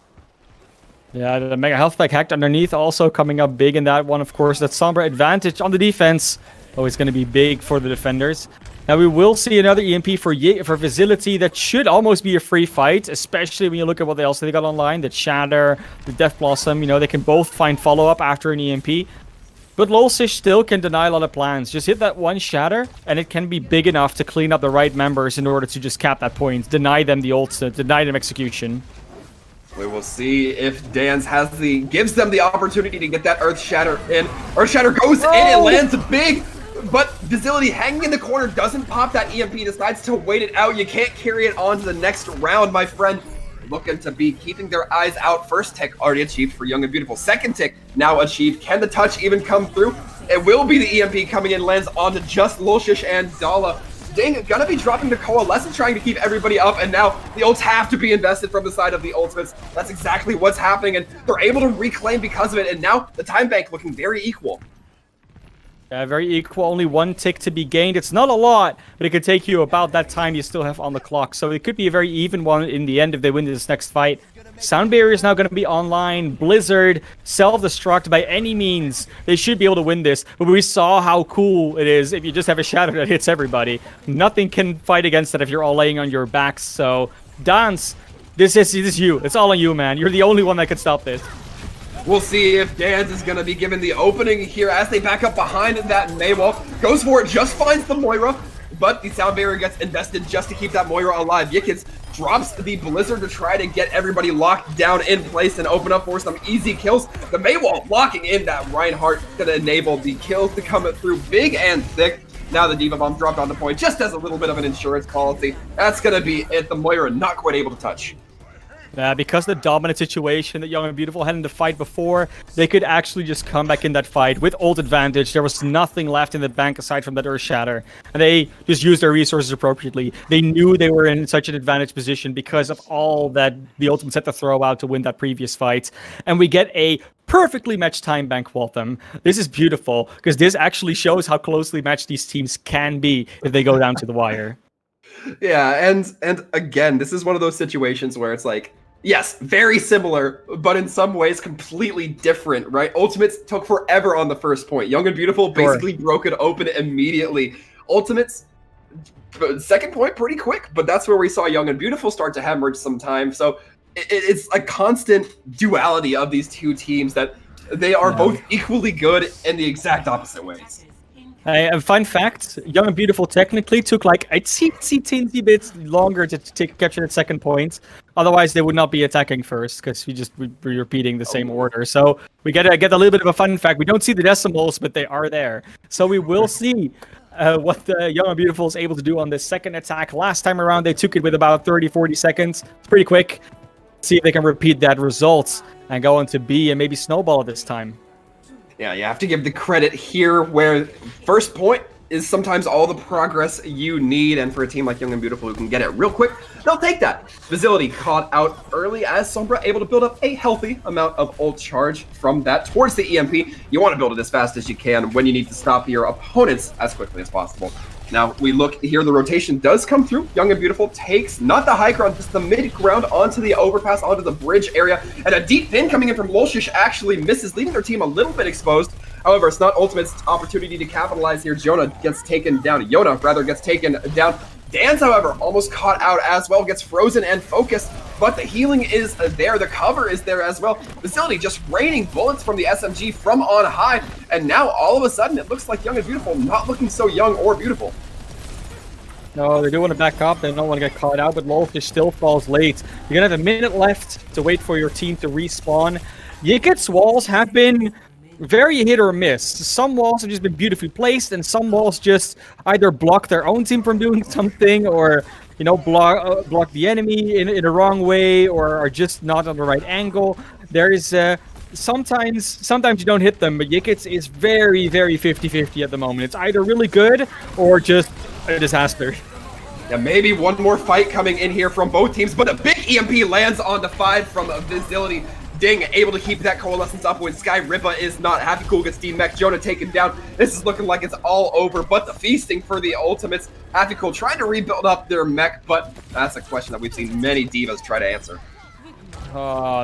Yeah, the Mega Health Pack hacked underneath also coming up big in that one, of course. That Sombra advantage on the defense. Always going to be big for the defenders. Now we will see another EMP for Facility. That should almost be a free fight, especially when you look at what else they got online. The Shatter, the Death Blossom, you know, they can both find follow-up after an EMP. But Lulsish still can deny a lot of plans. Just hit that one Shatter, and it can be big enough to clean up the right members in order to just cap that point. Deny them the ult, deny them execution. We will see if Dan's gives them the opportunity to get that Earth Shatter in. Earth Shatter goes in, it lands big, but Facility hanging in the corner doesn't pop that EMP, decides to wait it out. You can't carry it on to the next round, my friend. Looking to be keeping their eyes out. First tick already achieved for Young and Beautiful. Second tick now achieved. Can the touch even come through? It will be the EMP coming in, lands onto just Lulshish and Dala. Ding, gonna be dropping the Coalescent, trying to keep everybody up, and now the ults have to be invested from the side of the ultimates. That's exactly what's happening, and they're able to reclaim because of it, and now the time bank looking very equal. Yeah, very equal. Only one tick to be gained. It's not a lot, but it could take you about that time you still have on the clock. So it could be a very even one in the end if they win this next fight. Sound Barrier is now going to be online. Blizzard, self-destruct by any means. They should be able to win this. But we saw how cool it is if you just have a Shadow that hits everybody. Nothing can fight against that if you're all laying on your backs. So, Dance, this is you. It's all on you, man. You're the only one that can stop this. We'll see if Dan's is going to be given the opening here as they back up behind that Mei wall. Goes for it, just finds the Moira, but the Sound Barrier gets invested just to keep that Moira alive. Yickens drops the Blizzard to try to get everybody locked down in place and open up for some easy kills. The Mei wall blocking in that Reinhardt, going to enable the kills to come through big and thick. Now the Diva Bomb dropped on the point just as a little bit of an insurance policy. That's going to be it. The Moira not quite able to touch. Because the dominant situation that Young and Beautiful had in the fight before, they could actually just come back in that fight with ult advantage. There was nothing left in the bank aside from that Earth Shatter, and they just used their resources appropriately. They knew they were in such an advantage position because of all that the Ultimates had to throw out to win that previous fight, and we get a perfectly matched time bank, Waltham. This is beautiful, because this actually shows how closely matched these teams can be if they go down to the wire. Yeah, and again, this is one of those situations where it's like, yes, very similar, but in some ways completely different, right? Ultimates took forever on the first point. Young and Beautiful basically broke it open immediately. Ultimates, second point, pretty quick, but that's where we saw Young and Beautiful start to hemorrhage some time. So it's a constant duality of these two teams that they are both equally good in the exact opposite ways. A fun fact, Young and Beautiful technically took like a teensy bit longer to capture that second point. Otherwise, they would not be attacking first because we're repeating the same order. So we get a little bit of a fun fact. We don't see the decimals, but they are there. So we will see what the Young and Beautiful is able to do on this second attack. Last time around, they took it with about 30-40 seconds. It's pretty quick. see if they can repeat that result and go into B and maybe snowball this time. Yeah, you have to give the credit here where first point is sometimes all the progress you need, and for a team like Young and Beautiful who can get it real quick, they'll take that. Facility caught out early as Sombra able to build up a healthy amount of ult charge from that towards the EMP. You want to build it as fast as you can when you need to stop your opponents as quickly as possible. Now we look here, the rotation does come through. Young and Beautiful takes not the high ground, just the mid ground onto the overpass, onto the bridge area, and a deep pin coming in from Lolshish actually misses, leaving their team a little bit exposed. However, it's not Ultimate's opportunity to capitalize here. Yona gets taken down. Gets taken down. Dan's, however, almost caught out as well, gets frozen and focused, but the healing is there, the cover is there as well. Facility just raining bullets from the SMG from on high, and now all of a sudden it looks like Young and Beautiful not looking so young or beautiful. No, they do want to back up, they don't want to get caught out, but Lolfish still falls late. You're going to have a minute left to wait for your team to respawn. Yikit's walls have been very hit or miss. Some walls have just been beautifully placed, and some walls just either block their own team from doing something, or block the enemy in a wrong way, or are just not on the right angle. There is sometimes you don't hit them, but Yikits is very, very 50-50 at the moment. It's either really good or just a disaster. Yeah, maybe one more fight coming in here from both teams, but a big EMP lands on the 5 from Facility. Ding, able to keep that coalescence up when Sky Rippa is not. Happy Cool gets D-Mech, Jonah taken down. This is looking like it's all over, but the feasting for the ultimates. Happy Cool trying to rebuild up their mech, but that's a question that we've seen many divas try to answer.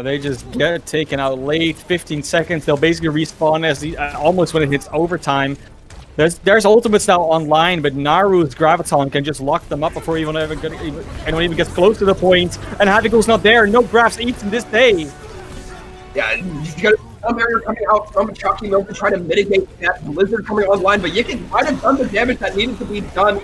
They just get taken out late, 15 seconds. They'll basically respawn as almost when it hits overtime. There's ultimates now online, but Naru's Graviton can just lock them up before anyone even gets close to the point. And Happy Cool's not there. No Grafs eats in this day. Yeah, he's got a barrier coming out from Chucky Milk to try to mitigate that blizzard coming online, but Yikin might have done the damage that needed to be done.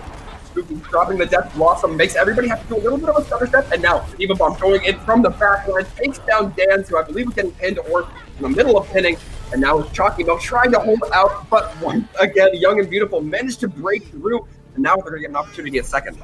Dropping the Death Blossom makes everybody have to do a little bit of a stutter step, and now Diva Bomb going in from the back line, takes down Dan, who I believe was getting pinned or in the middle of pinning, and now it's Chalky Milk trying to hold out, but once again, Young and Beautiful managed to break through, and now they're going to get an opportunity at second.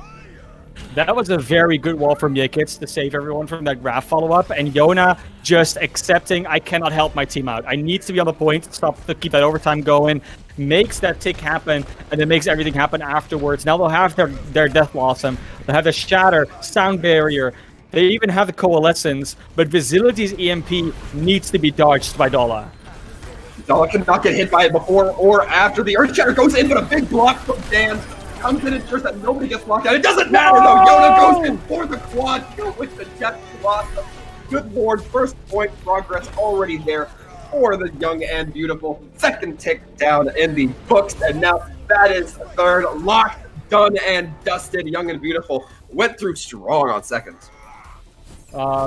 That was a very good wall from Yikits to save everyone from that Graph follow-up, and Yona just accepting, I cannot help my team out. I need to be on the point, to keep that overtime going, makes that tick happen, and then makes everything happen afterwards. Now they'll have their Death Blossom, they'll have the Shatter, Sound Barrier, they even have the Coalescence, but Facility's EMP needs to be dodged by Dolla. Dolla cannot get hit by it before or after. The Earth Shatter goes in, but a big block from Dan. Comes in, ensures that nobody gets locked out. It doesn't matter though. Yona goes in for the quad kill with the Death Blossom. Good lord, first point progress already there for the Young and Beautiful. Second tick down in the books, and now that is third. Locked, done, and dusted. Young and Beautiful went through strong on second.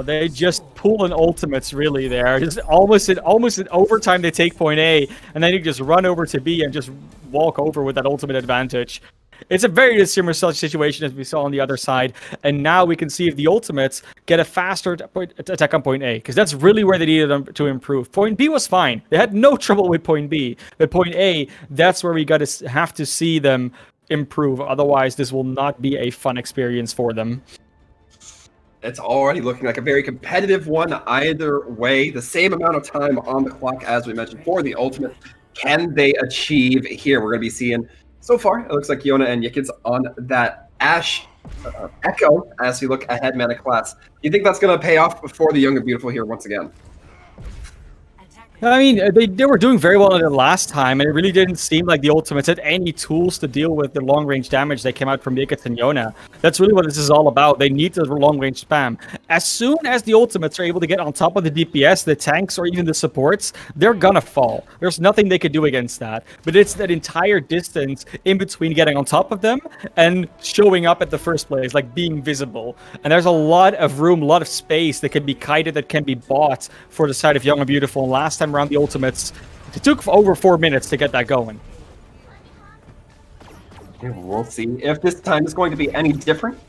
They just pull in ultimates really there. Just almost in overtime they take point A, and then you just run over to B and just walk over with that ultimate advantage. It's a very similar situation as we saw on the other side, and now we can see if the ultimates get a faster attack on point A, because that's really where they needed them to improve. Point B was fine. They had no trouble with point B, but point A, that's where we have to see them improve. Otherwise, this will not be a fun experience for them. It's already looking like a very competitive one either way. The same amount of time on the clock as we mentioned for the ultimate. Can they achieve here? We're going to be seeing, so far, it looks like Yona and Yikits on that Ash Echo as we look ahead mana class. Do you think that's going to pay off for the Young and Beautiful here once again? I mean, they were doing very well in it last time, and it really didn't seem like the Ultimates had any tools to deal with the long-range damage that came out from Yikits and Yona. That's really what this is all about. They need the long-range spam. As soon as the Ultimates are able to get on top of the DPS, the tanks, or even the supports, they're gonna fall. There's nothing they could do against that. But it's that entire distance in between getting on top of them and showing up at the first place, like being visible. And there's a lot of room, a lot of space that can be kited, that can be bought for the side of Young and Beautiful. And last time around the Ultimates, it took over 4 minutes to get that going. We'll see if this time is going to be any different,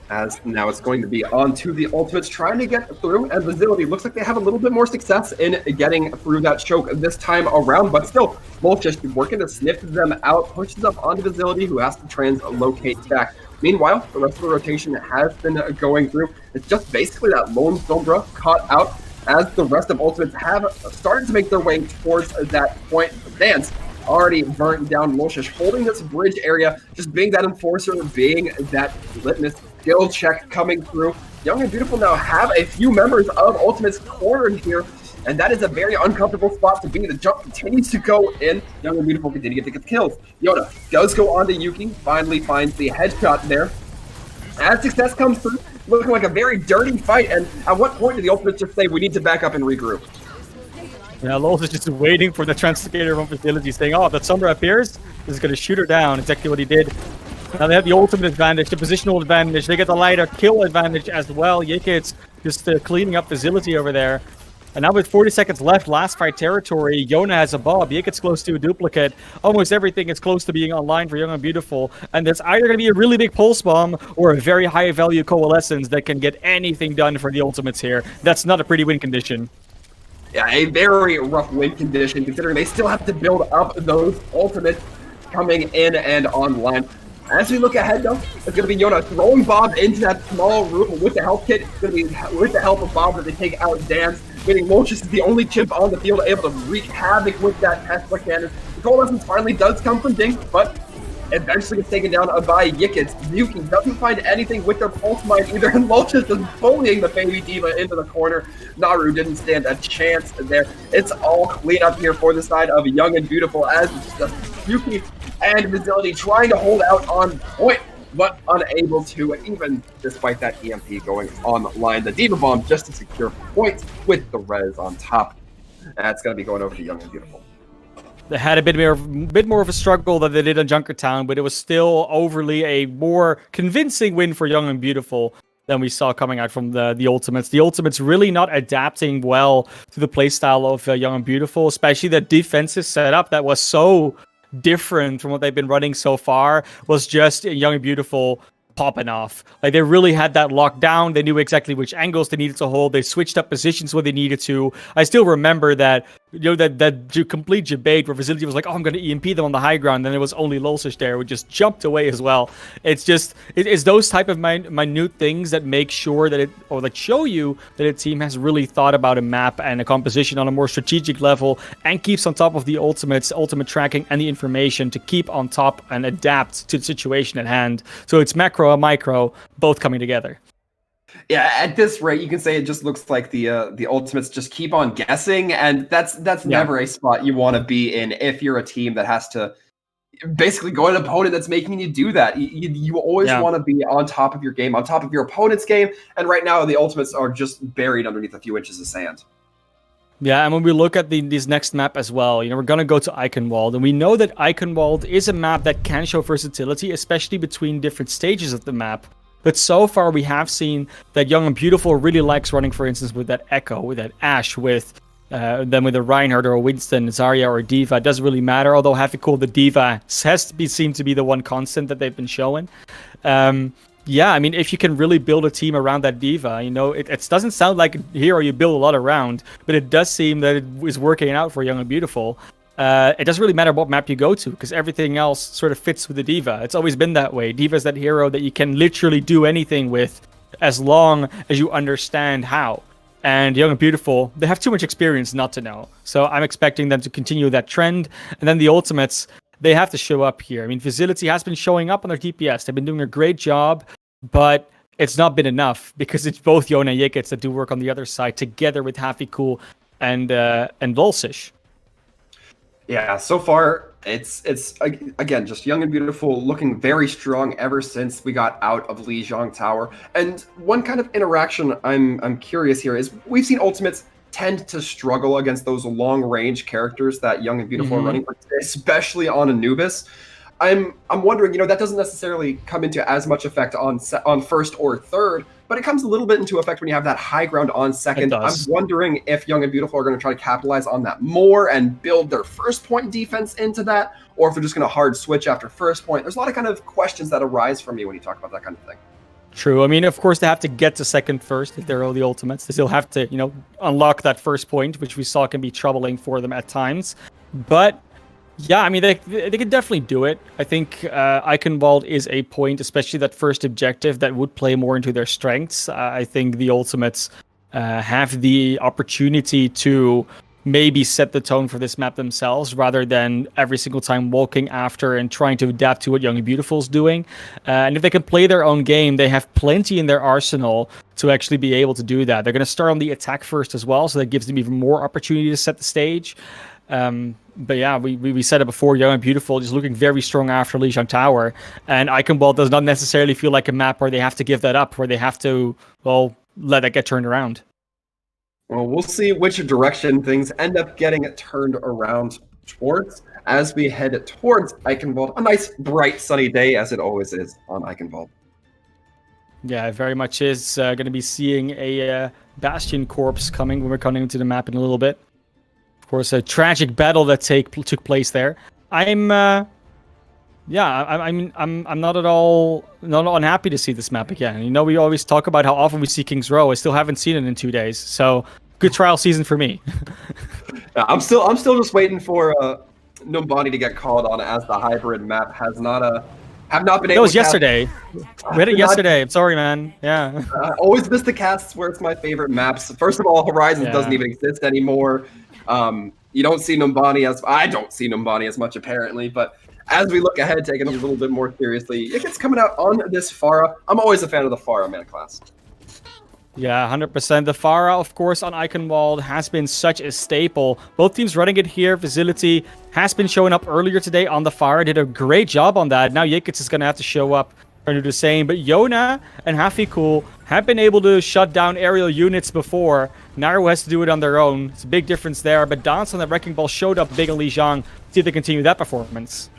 as now it's going to be on to the Ultimates trying to get through, and Facility looks like they have a little bit more success in getting through that choke this time around, but still, Wolf just working to sniff them out, pushes up onto Facility, who has to translocate back Meanwhile, the rest of the rotation has been going through. It's just basically that lone Sombra caught out as the rest of Ultimates have started to make their way towards that point. Dance already burnt down Loshish, holding this bridge area, just being that enforcer, being that litmus skill check coming through. Young and Beautiful now have a few members of Ultimates cornered here, and that is a very uncomfortable spot to be. The jump continues to go in. Young and Beautiful continue to get the kills. Yoda does go on to Yuki, finally finds the headshot there. As success comes through, looking like a very dirty fight, and at what point do the Ultimates just say, we need to back up and regroup? Yeah, Lols is just waiting for the Translator from Facility, saying, oh, that Sombra appears, this is going to shoot her down. Exactly what he did. Now they have the ultimate advantage, the positional advantage. They get the lighter kill advantage as well. Yikits just cleaning up Facility over there. And now with 40 seconds left, last fight territory, Yona has a Bob. Yikits close to a duplicate. Almost everything is close to being online for Young and Beautiful. And there's either going to be a really big pulse bomb or a very high value coalescence that can get anything done for the Ultimates here. That's not a pretty win condition. Yeah, a very rough win condition, considering they still have to build up those Ultimates coming in and online. As we look ahead, though, it's going to be Yona throwing Bob into that small room with the health kit. It's going to be with the help of Bob that they take out Dance. Meaning Molchus is the only chimp on the field able to wreak havoc with that Tesla cannon. The coalescence finally does come from Dink, but eventually gets taken down by Yikits. Yuki doesn't find anything with their pulse mine either, and Molchus is bullying the baby diva into the corner. Naru didn't stand a chance there. It's all clean up here for the side of Young and Beautiful as it's just Yuki and Facility trying to hold out on point, but unable to, even despite that EMP going online. The Diva Bomb just to secure points with the res on top. That's going to be going over to Young and Beautiful. They had a bit more of a struggle than they did on Junkertown, but it was still overly a more convincing win for Young and Beautiful than we saw coming out from the Ultimates. The Ultimates really not adapting well to the playstyle of Young and Beautiful, especially the defensive setup that was so different from what they've been running so far was just Young and Beautiful popping off. Like, they really had that locked down. They knew exactly which angles they needed to hold. They switched up positions where they needed to. I still remember that, you know, that complete debate where Facility was like, oh, I'm going to EMP them on the high ground. Then it was only Lolsish there who just jumped away as well. It's just, it's those type of minute things that make sure that or that show you that a team has really thought about a map and a composition on a more strategic level and keeps on top of the ultimate tracking and the information to keep on top and adapt to the situation at hand. So it's macro and micro both coming together. Yeah, at this rate, you can say it just looks like the Ultimates just keep on guessing, and that's never a spot you want to be in if you're a team that has to basically go at an opponent that's making you do that. You always want to be on top of your game, on top of your opponent's game, and right now the Ultimates are just buried underneath a few inches of sand. Yeah, and when we look at this next map as well, you know, we're going to go to Eichenwald, and we know that Eichenwald is a map that can show versatility, especially between different stages of the map. But so far, we have seen that Young and Beautiful really likes running, for instance, with that Echo, with that Ashe, with then with a Reinhardt or a Winston, Zarya or a Diva. It doesn't really matter, although Happy Cool, the Diva seemed to be the one constant that they've been showing. Yeah, I mean, if you can really build a team around that Diva, you know, it doesn't sound like a hero you build a lot around, but it does seem that it is working out for Young and Beautiful. It doesn't really matter what map you go to, because everything else sort of fits with the Diva. It's always been that way. Diva is that hero that you can literally do anything with as long as you understand how. And Young and Beautiful, they have too much experience not to know. So I'm expecting them to continue that trend. And then the Ultimates, they have to show up here. I mean, Facility has been showing up on their DPS. They've been doing a great job, but it's not been enough because it's both Yona and Yikits that do work on the other side together with Happy Cool and Volsish. Yeah, so far it's again just Young and Beautiful looking very strong ever since we got out of Lijiang Tower. And one kind of interaction I'm curious here is we've seen Ultimates tend to struggle against those long range characters that Young and Beautiful are running, especially on Anubis. I'm wondering, you know, that doesn't necessarily come into as much effect on first or third, but it comes a little bit into effect when you have that high ground on second. I'm wondering if Young and Beautiful are going to try to capitalize on that more and build their first point defense into that, or if they're just going to hard switch after first point. There's a lot of kind of questions that arise for me when you talk about that kind of thing. True. I mean, of course, they have to get to second first if they're all the Ultimates. They still have to, you know, unlock that first point, which we saw can be troubling for them at times. But Yeah, I mean, they could definitely do it. I think Eichenwald is a point, especially that first objective, that would play more into their strengths. I think the Ultimates have the opportunity to maybe set the tone for this map themselves rather than every single time walking after and trying to adapt to what Young and Beautiful's doing. And if they can play their own game, they have plenty in their arsenal to actually be able to do that. They're going to start on the attack first as well, so that gives them even more opportunity to set the stage. But yeah, we said it before, Young and Beautiful just looking very strong after Lijiang Tower, and Eichenwald does not necessarily feel like a map where they have to give that up, where they have to, well, let that get turned around. Well, we'll see which direction things end up getting turned around towards as we head towards Eichenwald. A nice, bright, sunny day, as it always is on Eichenwald. Yeah, it very much is going to be seeing a Bastion corpse coming when we're coming into the map in a little bit. Of course, a tragic battle that took place there. I'm not at all not unhappy to see this map again. You know, we always talk about how often we see King's Row. I still haven't seen it in 2 days, so good trial season for me. Yeah, I'm still just waiting for Numbani to get called on, as the hybrid map have not been able. That was yesterday. We had it yesterday. I'm sorry, man. Yeah. Always miss the casts where it's my favorite maps. First of all, Horizon doesn't even exist anymore. You don't see Numbani I don't see Numbani as much, apparently, but as we look ahead, taking it a little bit more seriously, it gets coming out on this Pharah. I'm always a fan of the Pharah mana class. Yeah, 100%. The Pharah, of course, on Eichenwald has been such a staple. Both teams running it here. Facility has been showing up earlier today on the Pharah. Did a great job on that. Now Yikits is going to have to show up and do the same. But Yona and Hafikul have been able to shut down aerial units before. Naru has to do it on their own. It's a big difference there. But Dance on the Wrecking Ball showed up big on Lijiang. See if they continue that performance.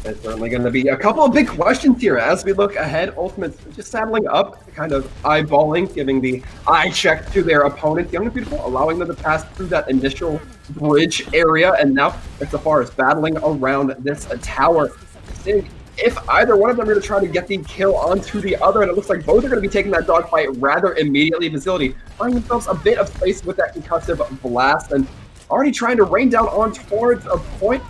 There's certainly going to be a couple of big questions here as we look ahead. Ultimates just saddling up, kind of eyeballing, giving the eye check to their opponent. Young and Beautiful allowing them to pass through that initial bridge area, and now as far as battling around this tower. Seeing if either one of them are going to try to get the kill onto the other, and it looks like both are going to be taking that dogfight rather immediately. Facility finding themselves a bit of space with that concussive blast, and already trying to rain down on towards a point.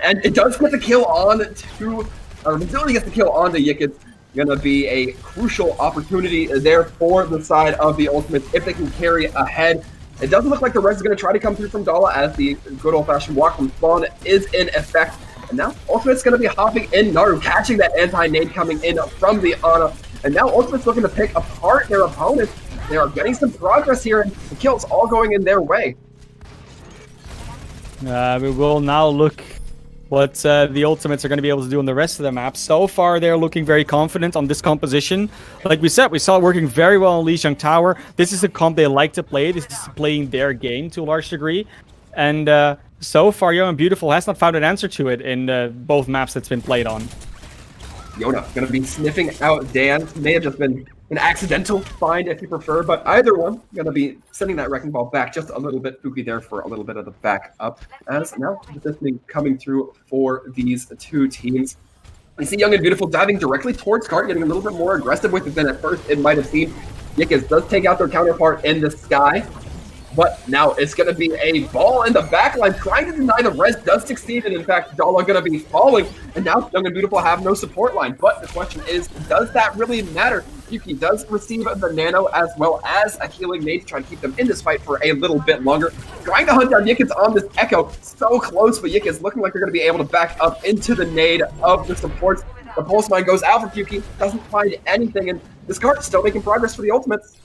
And it does get the kill on to, Facility gets the kill on to Yikits. Gonna be a crucial opportunity there for the side of the Ultimates if they can carry ahead. It doesn't look like the res is gonna try to come through from Dala, as the good old-fashioned walk from spawn is in effect. And now Ultimate's gonna be hopping in Naru, catching that anti-nade coming in from the Ana. And now Ultimate's looking to pick apart their opponents. They are getting some progress here, and the kills all going in their way. We will now look what the Ultimates are going to be able to do on the rest of the map. So far, they're looking very confident on this composition. Like we said, we saw it working very well on Lijiang Tower. This is the comp they like to play. This is playing their game to a large degree. And so far, Young and Beautiful has not found an answer to it in both maps that's been played on. Yona going to be sniffing out Dan. May have just been an accidental find, if you prefer, but either one going to be sending that Wrecking Ball back just a little bit. Fuki there for a little bit of the back up, as now this thing coming through for these two teams. We see Young and Beautiful diving directly towards Cart, getting a little bit more aggressive with it than at first it might have seemed. Yikas does take out their counterpart in the sky, but now it's going to be a ball in the backline, trying to deny the res does succeed, and in fact, Dala going to be falling, and now Young and Beautiful have no support line. But the question is, does that really matter? Yuki does receive the nano as well as a healing nade to try to keep them in this fight for a little bit longer. Trying to hunt down Yikis on this Echo, so close, but Yikis looking like they're going to be able to back up into the nade of the supports. The pulse mine goes out for Yuki, doesn't find anything, and this card is still making progress for the Ultimates.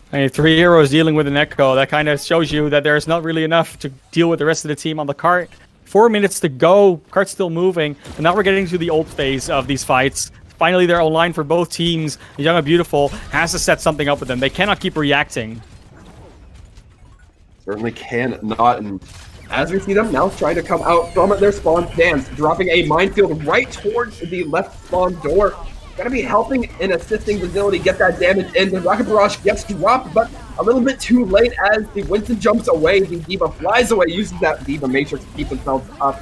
Hey, 3 heroes dealing with an Echo. That kind of shows you that there's not really enough to deal with the rest of the team on the cart. 4 minutes to go. Cart's still moving. And now we're getting to the ult phase of these fights. Finally, they're online for both teams. Young and Beautiful has to set something up with them. They cannot keep reacting. Certainly cannot. And as we see them now trying to come out from their spawn stance, dropping a minefield right towards the left spawn door. Gonna be helping and assisting Facility get that damage in. The Rocket Barrage gets dropped, but a little bit too late as the Winston jumps away. The D.Va flies away, uses that D.Va Matrix to keep themselves up.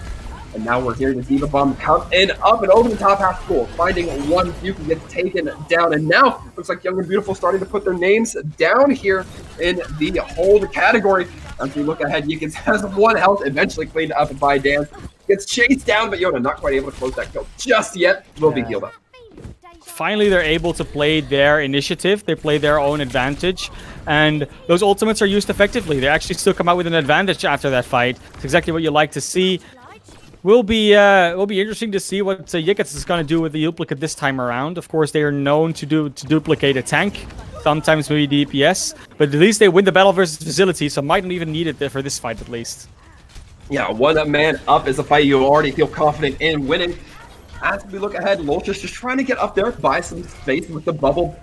And now we're hearing the D.Va Bomb come in, up and over the top half pool, finding one Fuki gets taken down. And now looks like Young and Beautiful starting to put their names down here in the hold category. As we look ahead, Yikins has 1 health, eventually cleaned up by Dan. Gets chased down, but Yona not quite able to close that kill just yet. Will be healed up. Finally, they're able to play their initiative. They play their own advantage. And those ultimates are used effectively. They actually still come out with an advantage after that fight. It's exactly what you like to see. Will be interesting to see what Yikits is going to do with the duplicate this time around. Of course, they are known to duplicate a tank. Sometimes maybe DPS. But at least they win the battle versus facility, so might not even need it for this fight at least. Yeah, 1 man up is a fight you already feel confident in winning. As we look ahead, Lolchus just trying to get up there, buy some space with the bubble.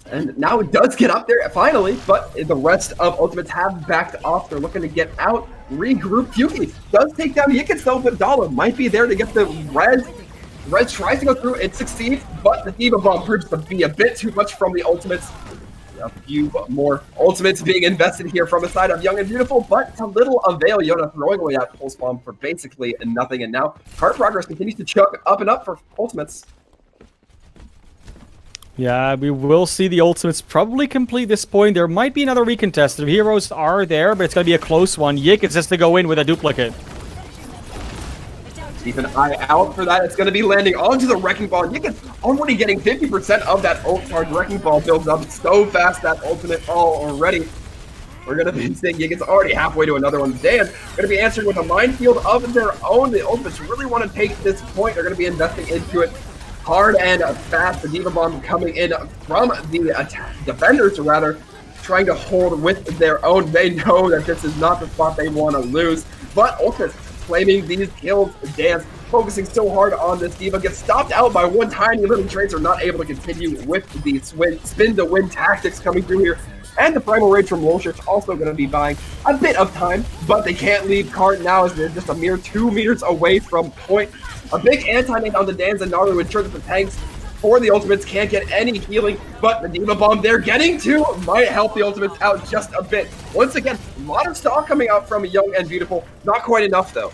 And now it does get up there finally, but the rest of Ultimates have backed off. They're looking to get out, regroup. Yuki does take down Yikins though, but Dala might be there to get the res. Res tries to go through, it succeeds, but the Diva Bomb proves to be a bit too much from the Ultimates. A few more ultimates being invested here from the side of Young and Beautiful, but to little avail. Yona throwing away that pulse bomb for basically nothing, and now card progress continues to chug up and up for ultimates. Yeah, we will see the ultimates probably complete this point. There might be another recontest. The heroes are there, but it's going to be a close one. Yikins has to go in with a duplicate. Keep an eye out for that. It's going to be landing onto the Wrecking Ball. Yikins already getting 50% of that ult charge. Wrecking Ball builds up so fast, that ultimate already. We're going to be seeing Yikins already halfway to another one. Dan going to be answering with a minefield of their own. The ultimates really want to take this point. They're going to be investing into it hard and fast. The Diva Bomb coming in from the defenders, rather, trying to hold with their own. They know that this is not the spot they want to lose, but ultimates claiming these kills. Dance focusing so hard on this Diva, gets stopped out by 1 tiny little tracer, not able to continue with the spin to win tactics coming through here. And the Primal Rage from Lolchus also going to be buying a bit of time, but they can't leave cart now as they're just a mere 2 meters away from point. A big anti-nade on the Dans and Naru to ensure that the tanks for the Ultimates can't get any healing, but the Diva Bomb they're getting to might help the Ultimates out just a bit. Once again, a lot of stock coming out from Young and Beautiful. Not quite enough, though.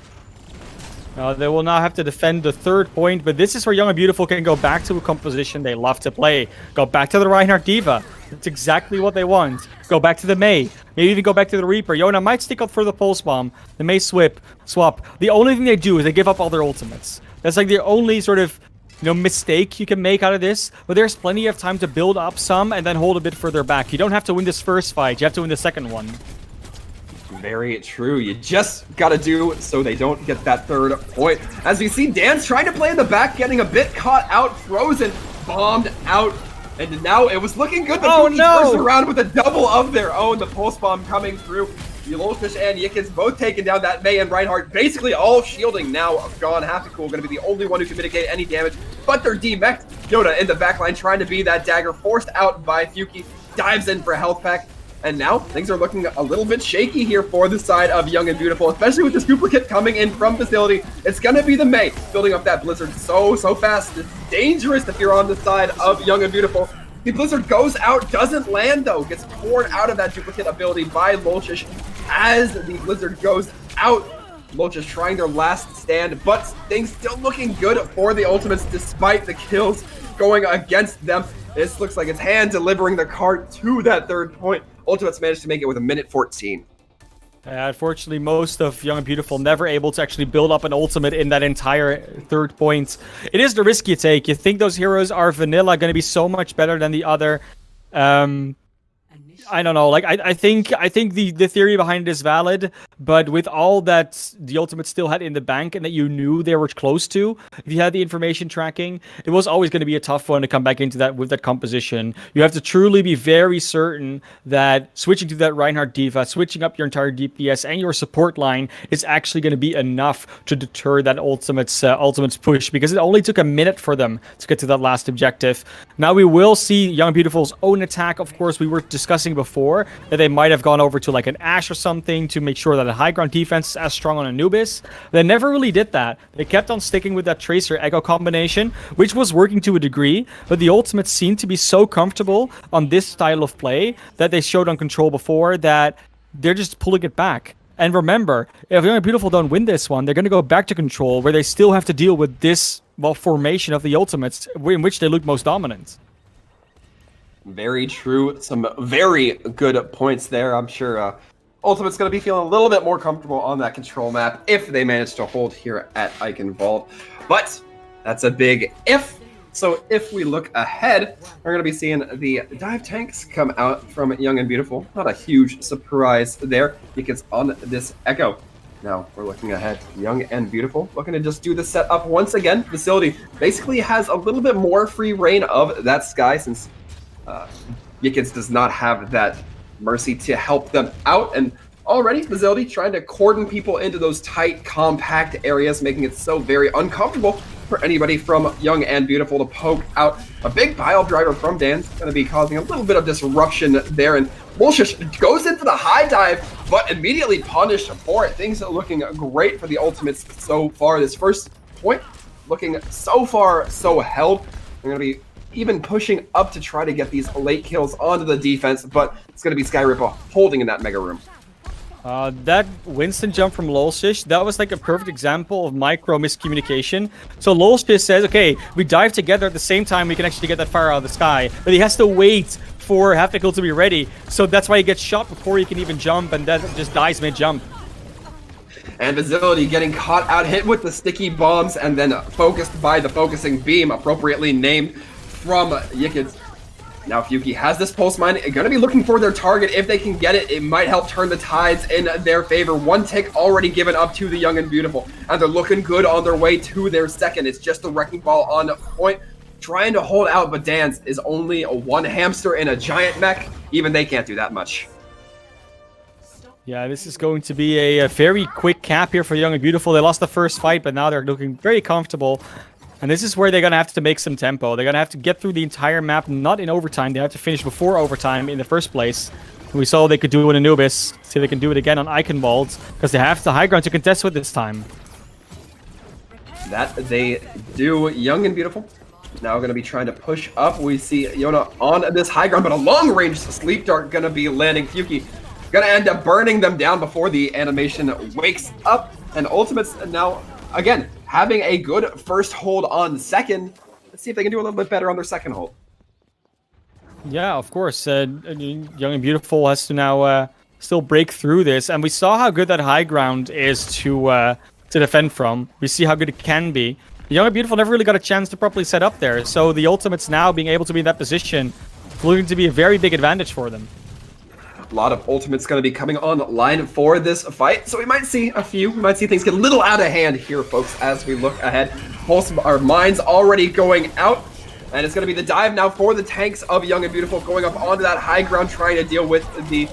They will now have to defend the 3rd point, but this is where Young and Beautiful can go back to a composition they love to play. Go back to the Reinhardt Diva. That's exactly what they want. Go back to the Mei. Maybe even go back to the Reaper. Yona might stick up for the Pulse Bomb. The Mei swap. The only thing they do is they give up all their ultimates. That's like the only sort of mistake you can make out of this, but there's plenty of time to build up some and then hold a bit further back. You don't have to win this first fight, you have to win the second one. Very true. You just gotta do so they don't get that 3rd point. As we see Dan's trying to play in the back, getting a bit caught out, frozen, bombed out, and now it was looking good. The turns around with a double of their own. The pulse bomb coming through. Yolfish and Yikins both taking down that Mei and Reinhardt. Basically all shielding now gone. Happy-Cool going to be the only one who can mitigate any damage, but they're demeched. Yoda in the backline trying to be that dagger, forced out by Fuki. Dives in for a health pack. And now things are looking a little bit shaky here for the side of Young and Beautiful, especially with this duplicate coming in from facility. It's going to be the Mei building up that Blizzard so fast. It's dangerous if you're on the side of Young and Beautiful. The Blizzard goes out, doesn't land though, gets poured out of that duplicate ability by Lolchus as the Blizzard goes out. Lolchus trying their last stand, but things still looking good for the Ultimates despite the kills going against them. This looks like it's hand delivering the cart to that 3rd point. Ultimates managed to make it with a minute 14. Unfortunately, most of Young and Beautiful never able to actually build up an ultimate in that entire 3rd point. It is the risk you take. You think those heroes are vanilla, going to be so much better than the other. I don't know. Like I think the theory behind it is valid, but with all that the Ultimate still had in the bank and that you knew they were close to, if you had the information tracking, it was always going to be a tough one to come back into that with that composition. You have to truly be very certain that switching to that Reinhardt Diva, switching up your entire DPS and your support line is actually going to be enough to deter that Ultimate's push, because it only took a minute for them to get to that last objective. Now we will see Young and Beautiful's own attack. Of course, we were discussing before that they might have gone over to like an Ashe or something to make sure that the high ground defense is as strong on Anubis. They never really did that. They kept on sticking with that Tracer Echo combination, which was working to a degree, but the Ultimates seemed to be so comfortable on this style of play that they showed on Control before that they're just pulling it back. And remember, if Young and Beautiful don't win this one, they're going to go back to Control, where they still have to deal with this, well, formation of the Ultimates, in which they look most dominant. Very true. Some very good points there. I'm sure Ultimate's going to be feeling a little bit more comfortable on that control map if they manage to hold here at Eichenwald. But that's a big if. So if we look ahead, we're going to be seeing the dive tanks come out from Young and Beautiful. Not a huge surprise there. He gets on this Echo. Now we're looking ahead. Young and Beautiful looking to just do the setup once again. Facility basically has a little bit more free reign of that sky since Yickens does not have that mercy to help them out. And already Facility trying to cordon people into those tight, compact areas, making it so very uncomfortable for anybody from Young and Beautiful to poke out. A big pile driver from Dan's going to be causing a little bit of disruption there, and Bullshish goes into the high dive, but immediately punished for it. Things are looking great for the Ultimates so far. This first point looking so far so held. They're going to be even pushing up to try to get these late kills onto the defense, but it's going to be Sky Ripper holding in that mega room. That Winston jump from Lolshish, that was like a perfect example of micro miscommunication. So Lolshish says, okay, we dive together at the same time, we can actually get that fire out of the sky. But he has to wait for Hafnical to be ready. So that's why he gets shot before he can even jump, and then just dies mid-jump. And Facility getting caught out, hit with the sticky bombs, and then focused by the focusing beam, appropriately named from Yickens. Now Fuki has this pulse mine, going to be looking for their target. If they can get it, it might help turn the tides in their favor. One tick already given up to the Young and Beautiful, and they're looking good on their way to their second. It's just the Wrecking Ball on point, trying to hold out, but Dan's is only a one hamster in a giant mech. Even they can't do that much. Yeah, this is going to be a very quick cap here for Young and Beautiful. They lost the first fight, but now they're looking very comfortable. And this is where they're going to have to make some tempo. They're going to have to get through the entire map, not in overtime. They have to finish before overtime in the first place. We saw they could do it in Anubis. See, they can do it again on Eichenwald, because they have the high ground to contest with this time. That they do. Young and Beautiful now going to be trying to push up. We see Yona on this high ground, but a long-range sleep dart going to be landing. Fuki going to end up burning them down before the animation wakes up. And Ultimates now, again, having a good first hold on second. Let's see if they can do a little bit better on their second hold. Yeah, of course. Young and Beautiful has to now still break through this. And we saw how good that high ground is to defend from. We see how good it can be. Young and Beautiful never really got a chance to properly set up there. So the Ultimates now being able to be in that position is looking to be a very big advantage for them. A lot of Ultimates going to be coming online for this fight, so we might see a few. We might see things get a little out of hand here, folks, as we look ahead. Pulse, our mines already going out, and it's going to be the dive now for the tanks of Young and Beautiful, going up onto that high ground, trying to deal with the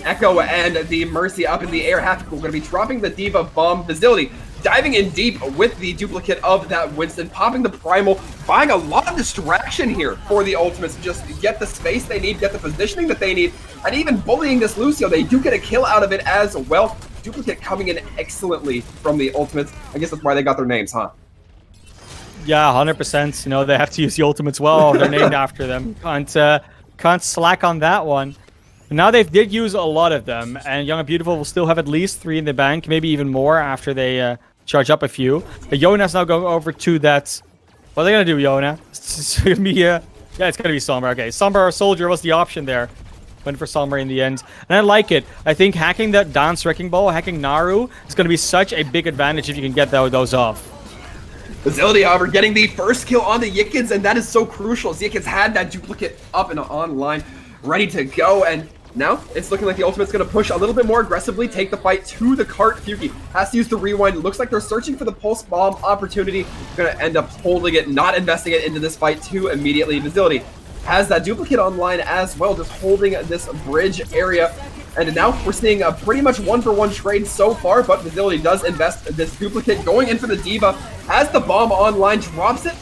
Echo and the Mercy up in the air. We're going to be dropping the Diva Bomb. Facility diving in deep with the duplicate of that Winston, popping the Primal, buying a lot of distraction here for the Ultimates to just get the space they need, get the positioning that they need, and even bullying this Lucio. They do get a kill out of it as well. Duplicate coming in excellently from the Ultimates. I guess that's why they got their names, huh? Yeah, 100%. You know, they have to use the Ultimates well. They're named after them. Can't slack on that one. Now they did use a lot of them, and Young and Beautiful will still have at least 3 in the bank, maybe even more after they charge up a few. But Yona's now going over to that. What are they going to do, Yona? It's going to be, yeah, it's going to be Sombra. Okay, Sombra or Soldier was the option there. Went for Sombra in the end. And I like it. I think hacking that Dance Wrecking Ball, hacking Naru, is going to be such a big advantage if you can get those off. Facility, however, getting the first kill on the Yickens, and that is so crucial. Yickens had that duplicate up and online, ready to go, and now it's looking like the Ultimate's going to push a little bit more aggressively, take the fight to the cart. Fuki has to use the rewind. It looks like they're searching for the pulse bomb opportunity. Going to end up holding it, not investing it into this fight too immediately. Facility has that duplicate online as well, just holding this bridge area. And now we're seeing a pretty much one-for-one trade so far, but Facility does invest this duplicate, going in for the Diva. As the bomb online, drops it.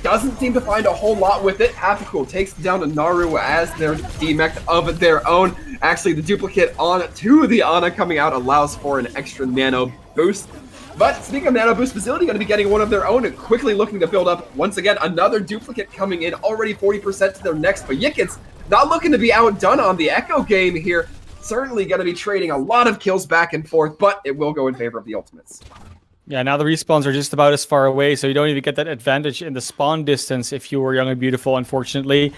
Doesn't seem to find a whole lot with it. Hafnical takes down a Naru as their demech of their own. Actually, the duplicate on to the Ana coming out allows for an extra nano boost. But speaking of nano boost, Facility going to be getting one of their own and quickly looking to build up. Once again, another duplicate coming in, already 40% to their next. But Yickens not looking to be outdone on the Echo game here. Certainly going to be trading a lot of kills back and forth, but it will go in favor of the Ultimates. Yeah, now the respawns are just about as far away, so you don't even get that advantage in the spawn distance if you were Young and Beautiful, unfortunately.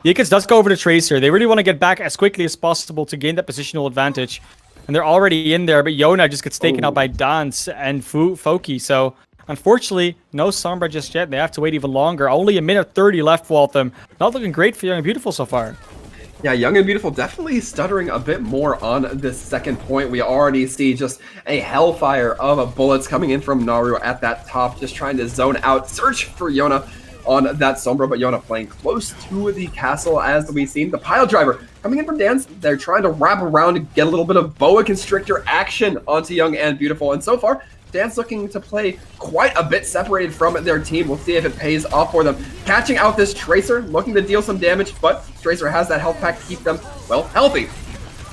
Yickens does go over the Tracer. They really want to get back as quickly as possible to gain that positional advantage. And they're already in there, but Yona just gets taken out by Dance and Foki. So, unfortunately, no Sombra just yet. They have to wait even longer. Only a minute 30 left, Waltham. Not looking great for Young and Beautiful so far. Yeah, Young and Beautiful definitely stuttering a bit more on this second point. We already see just a hellfire of bullets coming in from Naru at that top, just trying to zone out, search for Yona on that Sombra, but Yona playing close to the castle as we've seen. The pile driver coming in from Dance. They're trying to wrap around and get a little bit of boa constrictor action onto Young and Beautiful, and so far Dance looking to play quite a bit separated from their team. We'll see if it pays off for them. Catching out this Tracer, looking to deal some damage, but Tracer has that health pack to keep them, well, healthy.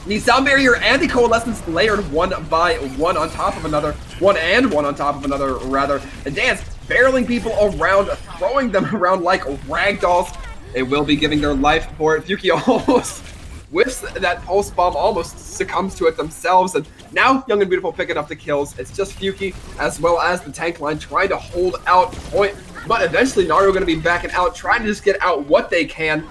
The Sound Barrier and the Coalescence layered one by one on top of another. One on top of another, rather. And Dance barreling people around, throwing them around like rag dolls. They will be giving their life for it. Fuki almost whiffs that pulse bomb, almost succumbs to it themselves, and now Young and Beautiful picking up the kills. It's just Fuki as well as the tank line trying to hold out point, but eventually Naru going to be backing out, trying to just get out what they can.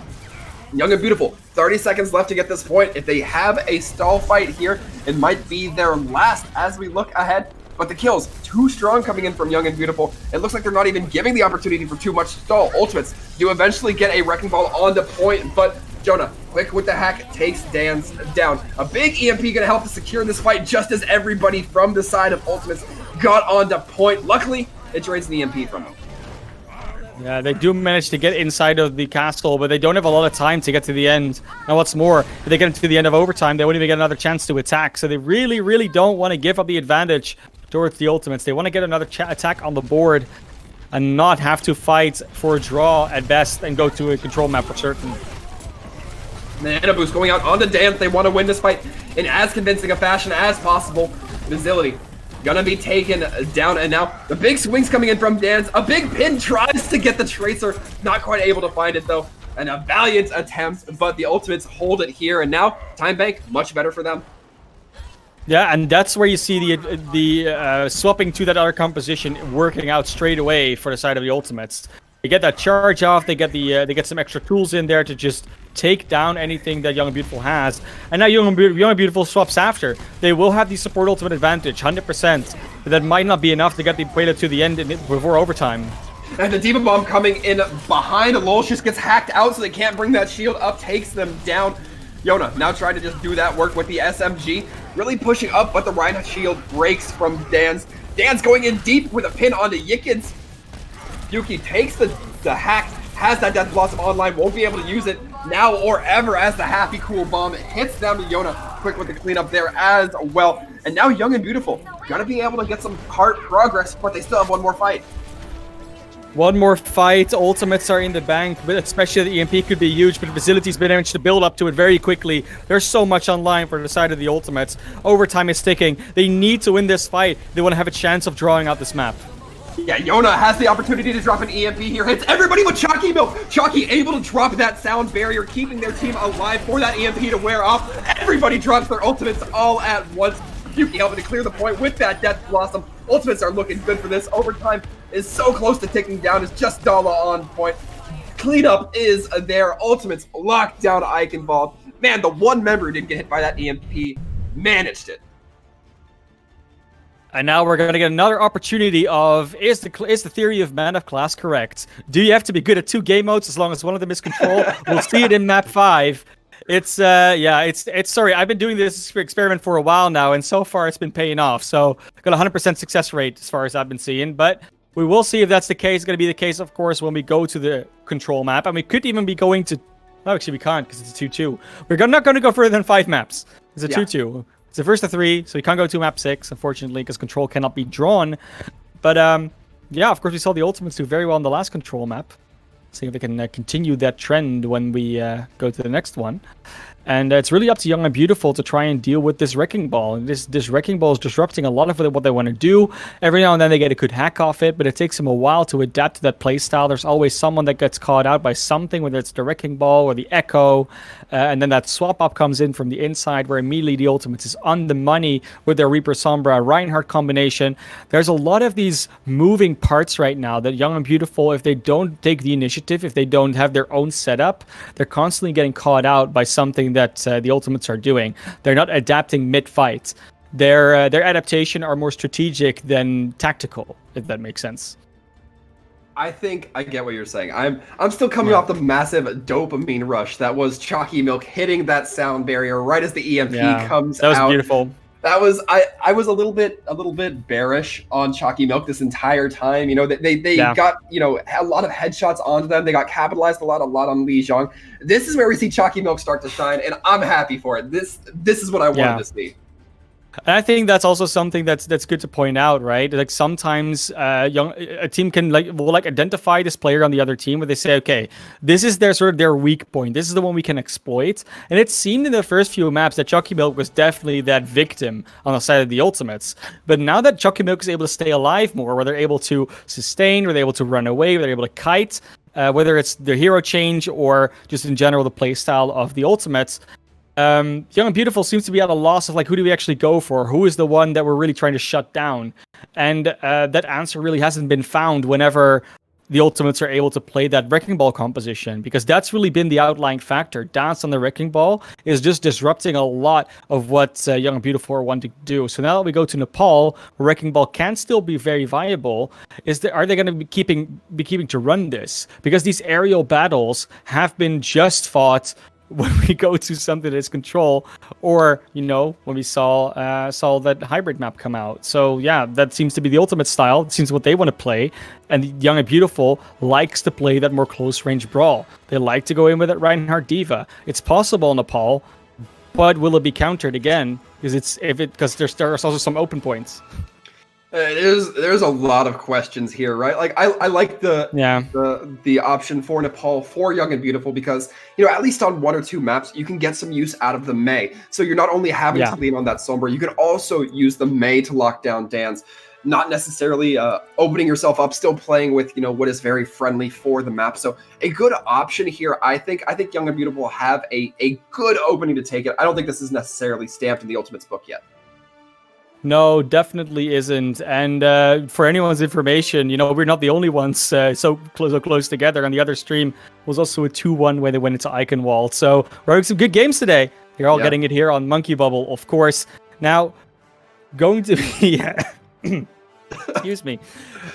Young and Beautiful, 30 seconds left to get this point. If they have a stall fight here, it might be their last as we look ahead. But the kills, too strong coming in from Young and Beautiful. It looks like they're not even giving the opportunity for too much stall. Ultimates do eventually get a Wrecking Ball on the point, but Jonah, quick with the hack, takes Dance down. A big EMP gonna help to secure this fight just as everybody from the side of Ultimates got on the point. Luckily, it drains the EMP from them. Yeah, they do manage to get inside of the castle, but they don't have a lot of time to get to the end. And what's more, if they get to the end of overtime, they won't even get another chance to attack. So they really, really don't want to give up the advantage towards the Ultimates. They want to get another attack on the board and not have to fight for a draw at best and go to a control map for certain. The Anubis going out on the Dance. They want to win this fight in as convincing a fashion as possible. Visibility gonna be taken down, and now the big swings coming in from Dance. A big pin tries to get the Tracer, not quite able to find it though. And a valiant attempt, but the Ultimates hold it here, and now Time Bank, much better for them. Yeah, and that's where you see the swapping to that other composition working out straight away for the side of the Ultimates. They get that charge off, they get some extra tools in there to just take down anything that Young and Beautiful has. And now Young and Beautiful swaps after. They will have the support ultimate advantage, 100%. But that might not be enough to get the Puebla to the end before overtime. And the Diva Bomb coming in behind. Lolsh just gets hacked out so they can't bring that shield up, takes them down. Yona now trying to just do that work with the SMG. Really pushing up, but the Rhino shield breaks from Dance. Dance going in deep with a pin onto Yickens. Yuki takes the hack, has that Death Blossom online, won't be able to use it now or ever as the Happy Cool Bomb hits down to Yona. Quick with the cleanup there as well. And now Young and Beautiful gonna be able to get some hard progress, but they still have one more fight. One more fight, ultimates are in the bank, but especially the EMP could be huge, but Facility's been managed to build up to it very quickly. There's so much online for the side of the ultimates. Overtime is ticking. They need to win this fight. They want to have a chance of drawing out this map. Yeah, Yona has the opportunity to drop an EMP here. Hits everybody with Chalky Milk. Chalky able to drop that sound barrier, keeping their team alive for that EMP to wear off. Everybody drops their ultimates all at once. Yuki helping to clear the point with that Death Blossom. Ultimates are looking good for this. Overtime is so close to ticking down. It's just Dala on point. Cleanup is there. Ultimates locked down Eichenwald. Man, the one member who didn't get hit by that EMP managed it. And now we're going to get another opportunity of, is the theory of man of class correct? Do you have to be good at 2 game modes as long as one of them is control? We'll see it in map 5. It's sorry, I've been doing this experiment for a while now, and so far it's been paying off. So, got a 100% success rate as far as I've been seeing, but we will see if that's the case. It's going to be the case, of course, when we go to the control map, and we could even be going to, no, actually we can't because it's a 2-2. We're not going to go further than 5 maps. It's a 2-2. It's the first of 3, so we can't go to map 6, unfortunately, because control cannot be drawn. But, yeah, of course, we saw the ultimates do very well on the last control map. See if we can continue that trend when we go to the next one. And it's really up to Young and Beautiful to try and deal with this Wrecking Ball. And this Wrecking Ball is disrupting a lot of what they want to do. Every now and then they get a good hack off it, but it takes them a while to adapt to that playstyle. There's always someone that gets caught out by something, whether it's the Wrecking Ball or the Echo. And then that swap up comes in from the inside, where immediately the Ultimates is on the money with their Reaper Sombra Reinhardt combination. There's a lot of these moving parts right now that Young and Beautiful, if they don't take the initiative initiative if they don't have their own setup. They're constantly getting caught out by something that the Ultimates are doing. They're not adapting mid-fight. Their adaptation are more strategic than tactical, if that makes sense. I think I get what you're saying. I'm still coming off the massive dopamine rush that was Chalky Milk hitting that sound barrier right as the EMP comes out. That was beautiful. That was I was a little bit bearish on Chalky Milk this entire time. You know, they got, you know, a lot of headshots onto them. They got capitalized a lot on Lijiang. This is where we see Chalky Milk start to shine, and I'm happy for it. This is what I wanted to see. And I think that's also something that's good to point out, right? Like sometimes a team can will identify this player on the other team where they say, okay, this is their weak point. This is the one we can exploit. And it seemed in the first few maps that Chalky Milk was definitely that victim on the side of the Ultimates. But now that Chalky Milk is able to stay alive more, where they're able to sustain, where they're able to run away, where they're able to kite, whether it's the hero change or just in general the playstyle of the Ultimates, Young and Beautiful seems to be at a loss of who do we actually go for? Who is the one that we're really trying to shut down? And that answer really hasn't been found whenever the Ultimates are able to play that Wrecking Ball composition, because that's really been the outlying factor. Dance on the Wrecking Ball is just disrupting a lot of what Young and Beautiful are wanting to do. So now that we go to Nepal, where Wrecking Ball can still be very viable, are they going to be keeping to run this? Because these aerial battles have been just fought when we go to something that's control, or when we saw that hybrid map come out. So yeah, that seems to be the Ultimate style. It seems what they want to play, and Young and Beautiful likes to play that more close range brawl. They like to go in with that Reinhardt Diva. It's possible in Nepal, but will it be countered again? Because there's also some open points. There's a lot of questions here, right? I like the option for Nepal for Young and Beautiful because at least on one or two maps you can get some use out of the Mei. So you're not only having to lean on that Sombra, you can also use the Mei to lock down Dans, not necessarily opening yourself up, still playing with what is very friendly for the map. So a good option here, I think Young and Beautiful have a good opening to take it. I don't think this is necessarily stamped in the Ultimates book yet. No, definitely isn't. And for anyone's information, we're not the only ones so close together. On the other stream was also a 2-1 where they went into Icon Wall. So we're having some good games today. You're all getting it here on Monkey Bubble, of course. Now, going to be... Excuse me.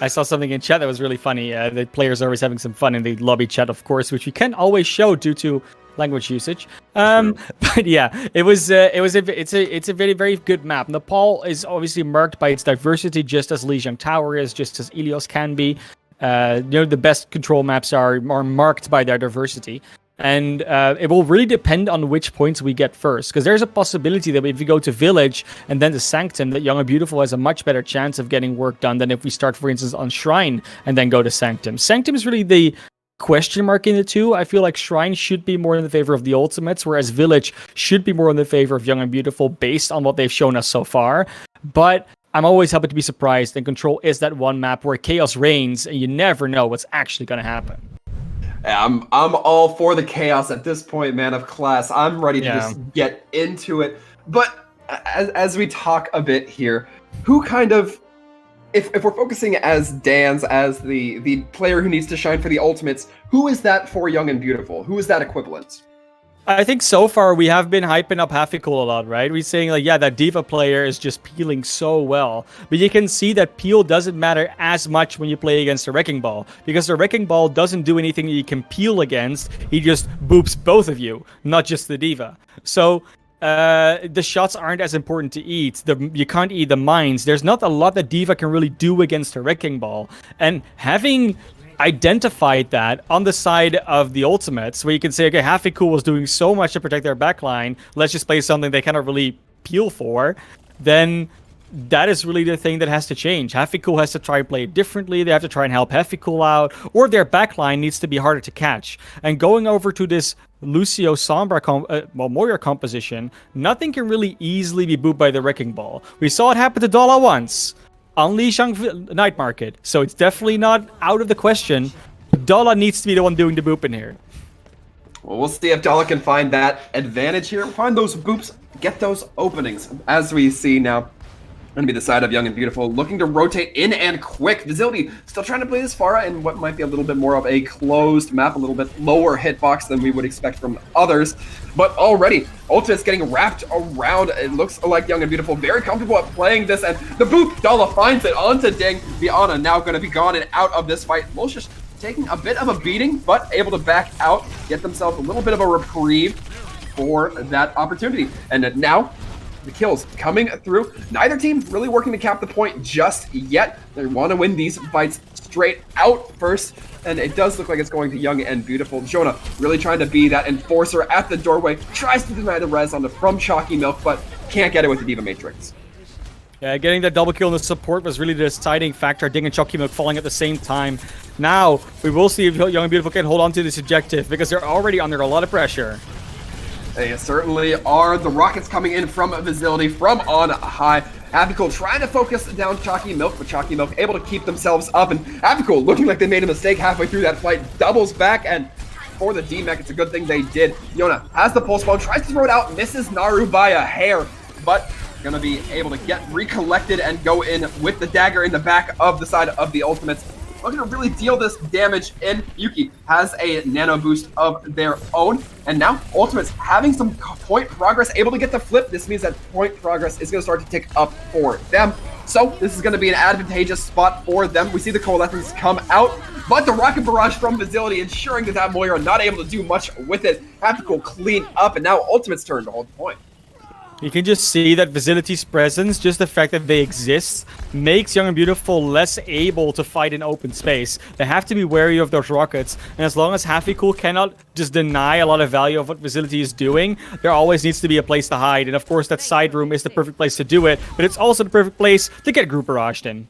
I saw something in chat that was really funny. The players are always having some fun in the lobby chat, of course, which we can't always show due to language usage. But yeah, it's a very, very good map. Nepal is obviously marked by its diversity, just as Lijiang Tower is, just as Ilios can be. The best control maps are marked by their diversity. And it will really depend on which points we get first, because there's a possibility that if we go to Village and then to Sanctum, that Young and Beautiful has a much better chance of getting work done than if we start, for instance, on Shrine and then go to Sanctum. Sanctum is really the question mark in the two. I feel like Shrine should be more in the favor of the Ultimates, whereas Village should be more in the favor of Young and Beautiful based on what they've shown us so far. But I'm always happy to be surprised, and Control is that one map where chaos reigns and you never know what's actually going to happen. I'm all for the chaos at this point, man of class. I'm ready to just get into it. But as we talk a bit here, who kind of, if we're focusing as Dans, as the player who needs to shine for the Ultimates, who is that for Young and Beautiful? Who is that equivalent? I think so far we have been hyping up Hafikul a lot, right? We're saying that Diva player is just peeling so well. But you can see that peel doesn't matter as much when you play against the Wrecking Ball, because the Wrecking Ball doesn't do anything that you can peel against. He just boops both of you, not just the Diva. So the shots aren't as important to eat. You can't eat the mines. There's not a lot that Diva can really do against the Wrecking Ball. And having identified that on the side of the Ultimates, where you can say, okay, Hafikul was doing so much to protect their backline, let's just play something they cannot really peel for, then that is really the thing that has to change. Hafikul has to try and play it differently. They have to try and help Hafikul out, or their backline needs to be harder to catch. And going over to this Lucio Sombra Moira composition, nothing can really easily be booped by the Wrecking Ball. We saw it happen to Dola once on Lijiang Night Market, so it's definitely not out of the question. Dola needs to be the one doing the booping here. Well, we'll see if Dola can find that advantage here, find those boops, get those openings, as we see now. Gonna be the side of Young and Beautiful, looking to rotate in and quick. Visibility still trying to play this Pharah in what might be a little bit more of a closed map, a little bit lower hitbox than we would expect from others. But already, Ultimate's getting wrapped around. It looks like Young and Beautiful very comfortable at playing this, and the boop, Dala finds it onto Ding. The Ana now gonna be gone and out of this fight. Loshish taking a bit of a beating, but able to back out, get themselves a little bit of a reprieve for that opportunity. And now, the kills coming through. Neither team really working to cap the point just yet. They want to win these fights straight out first, and it does look like it's going to Young and Beautiful. Jonah really trying to be that enforcer at the doorway, tries to deny the res on the from Chalky Milk, but can't get it with the Diva Matrix. Yeah, getting that double kill in the support was really the deciding factor. Ding and Chalky Milk falling at the same time. Now, we will see if Young and Beautiful can hold on to this objective, because they're already under a lot of pressure. They certainly are. The rockets coming in from Visibility from on high. Apical trying to focus down Chalky Milk, but Chalky Milk able to keep themselves up. And Apical looking like they made a mistake halfway through that fight, doubles back, and for the D-Mech, it's a good thing they did. Yona has the pulse bomb, tries to throw it out, misses Naru by a hair, but gonna be able to get recollected and go in with the dagger in the back of the side of the Ultimates. Looking to really deal this damage in. Yuki has a nano boost of their own. And now Ultimates having some point progress, able to get the flip. This means that point progress is going to start to tick up for them. So this is going to be an advantageous spot for them. We see the Coalescence come out, but the Rocket Barrage from Visibility ensuring that Moira not able to do much with it. Have to go clean up, and now Ultimate's turn to hold the point. You can just see that Visibility's presence, just the fact that they exist, makes Young and Beautiful less able to fight in open space. They have to be wary of those rockets, and as long as Happy Cool cannot just deny a lot of value of what Visibility is doing, there always needs to be a place to hide, and of course that side room is the perfect place to do it, but it's also the perfect place to get group barraged in.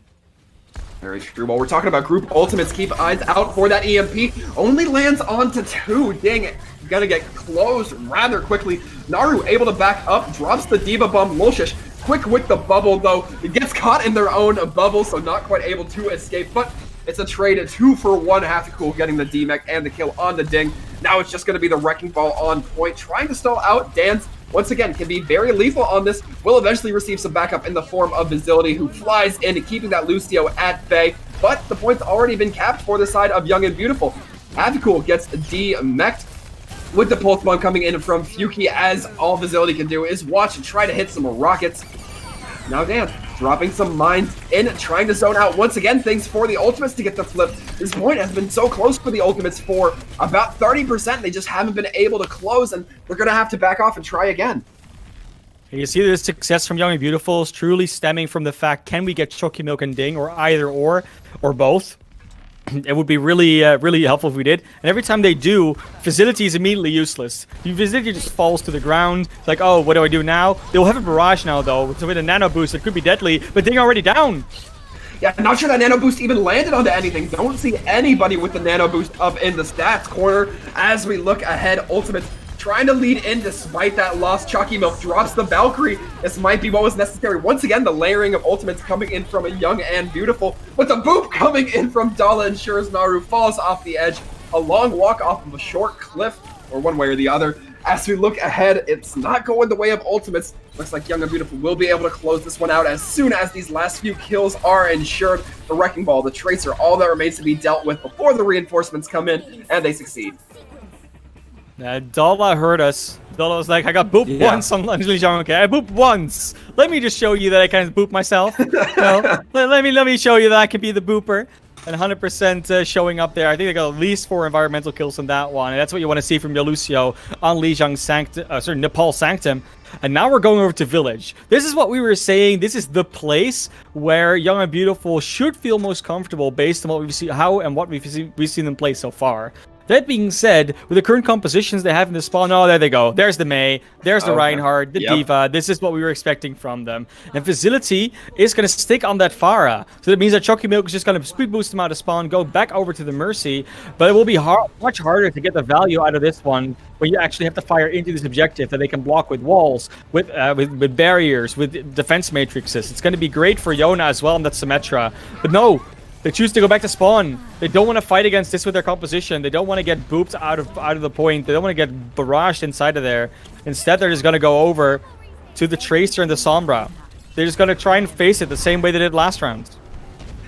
Very true. While we're talking about group ultimates, keep eyes out for that EMP. Only lands onto 2. Dang it. Gonna get closed rather quickly. Naru able to back up, drops the Diva Bomb. Loshish quick with the bubble though. It gets caught in their own bubble, so not quite able to escape. But it's a trade, 2-for-1. Happy Cool getting the D-Mech and the kill on the Ding. Now it's just gonna be the Wrecking Ball on point, trying to stall out. Dance, once again, can be very lethal on this. Will eventually receive some backup in the form of Visibility, who flies in, keeping that Lucio at bay. But the point's already been capped for the side of Young and Beautiful. Happy Cool gets D-Mech'd with the Pulse Bomb coming in from Fuki, as all Visibility can do is watch and try to hit some rockets. Now Dance dropping some mines in, trying to zone out once again things for the Ultimates to get the flip. This point has been so close for the Ultimates for about 30%. They just haven't been able to close, and they're going to have to back off and try again. You see the success from Young and Beautiful is truly stemming from the fact, can we get Chalky Milk and Ding, or either or both? It would be really, really helpful if we did. And every time they do, Facility is immediately useless. The Facility just falls to the ground. It's like, oh, what do I do now? They'll have a barrage now, though. So with a nano boost, it could be deadly, but Ding already down. Yeah, not sure that nano boost even landed onto anything. Don't see anybody with the nano boost up in the stats corner. As we look ahead, Ultimates trying to lead in despite that loss. Chalky Milk drops the Valkyrie. This might be what was necessary. Once again, the layering of Ultimates coming in from a Young and Beautiful. But the boop coming in from Dala ensures Naru falls off the edge. A long walk off of a short cliff, or one way or the other. As we look ahead, it's not going the way of Ultimates. Looks like Young and Beautiful will be able to close this one out as soon as these last few kills are ensured. The Wrecking Ball, the Tracer, all that remains to be dealt with before the reinforcements come in, and they succeed. Dala heard us. Dala was like, I got booped once on Lijiang. Okay, I booped once. Let me just show you that I can boop myself. Let me show you that I can be the booper. And 100% showing up there. I think they got at least 4 environmental kills on that one. And that's what you want to see from Lucio on Nepal Sanctum. And now we're going over to Village. This is what we were saying. This is the place where Young and Beautiful should feel most comfortable based on what we've seen, we've seen them play so far. That being said, with the current compositions they have in the spawn, oh, there they go. There's the Mei, there's the Reinhardt, the Diva. This is what we were expecting from them. And Facility is going to stick on that Pharah. So that means that Chalky Milk is just going to speed boost them out of spawn, go back over to the Mercy. But it will be much harder to get the value out of this one, where you actually have to fire into this objective that they can block with walls, with barriers, with defense matrices. It's going to be great for Yona as well, and that's Symmetra. But no, they choose to go back to spawn. They don't want to fight against this with their composition. They don't want to get booped out of the point. They don't want to get barraged inside of there. Instead, they're just going to go over to the Tracer and the Sombra. they're just going to try and face it the same way they did last round.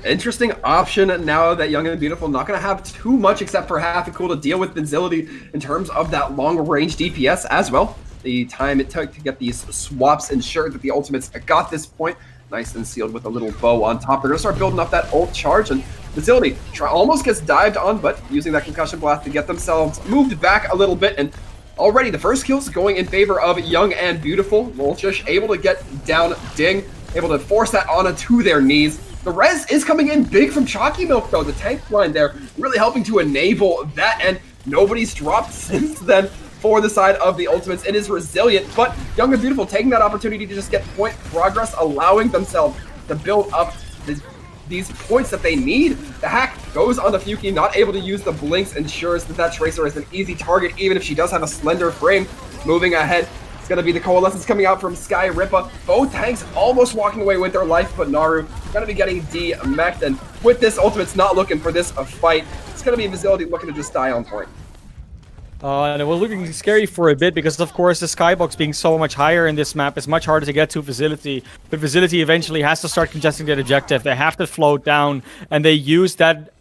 Interesting option now that Young and Beautiful not going to have too much except for half a cool to deal with Vincility in terms of that long-range DPS as well. The time it took to get these swaps ensured that the ultimates got this point nice and sealed with a little bow on top. They're going to start building up that ult charge, and Vincility almost gets dived on, but using that concussion blast to get themselves moved back a little bit, and already the first kills going in favor of Young and Beautiful. Lolchish able to get down Ding, able to force that Ana to their knees. The res is coming in big from Chalky Milk, though. The tank line there really helping to enable that, and nobody's dropped since then for the side of the Ultimates. It is resilient, but Young and Beautiful taking that opportunity to just get point progress, allowing themselves to build up these points that they need. The hack goes on the Fuki, not able to use the blinks, ensures that that Tracer is an easy target, even if she does have a slender frame. Moving ahead, it's going to be the Coalescence coming out from Sky Rippa. Both tanks almost walking away with their life, but Naru going to be getting de-mech'd, and with this Ultimate's not looking for this fight. It's going to be Vincility looking to just die on point. And it was looking scary for a bit because, of course, the skybox being so much higher in this map is much harder to get to Vincility. But Vincility eventually has to start congesting their objective. They have to float down, and they use that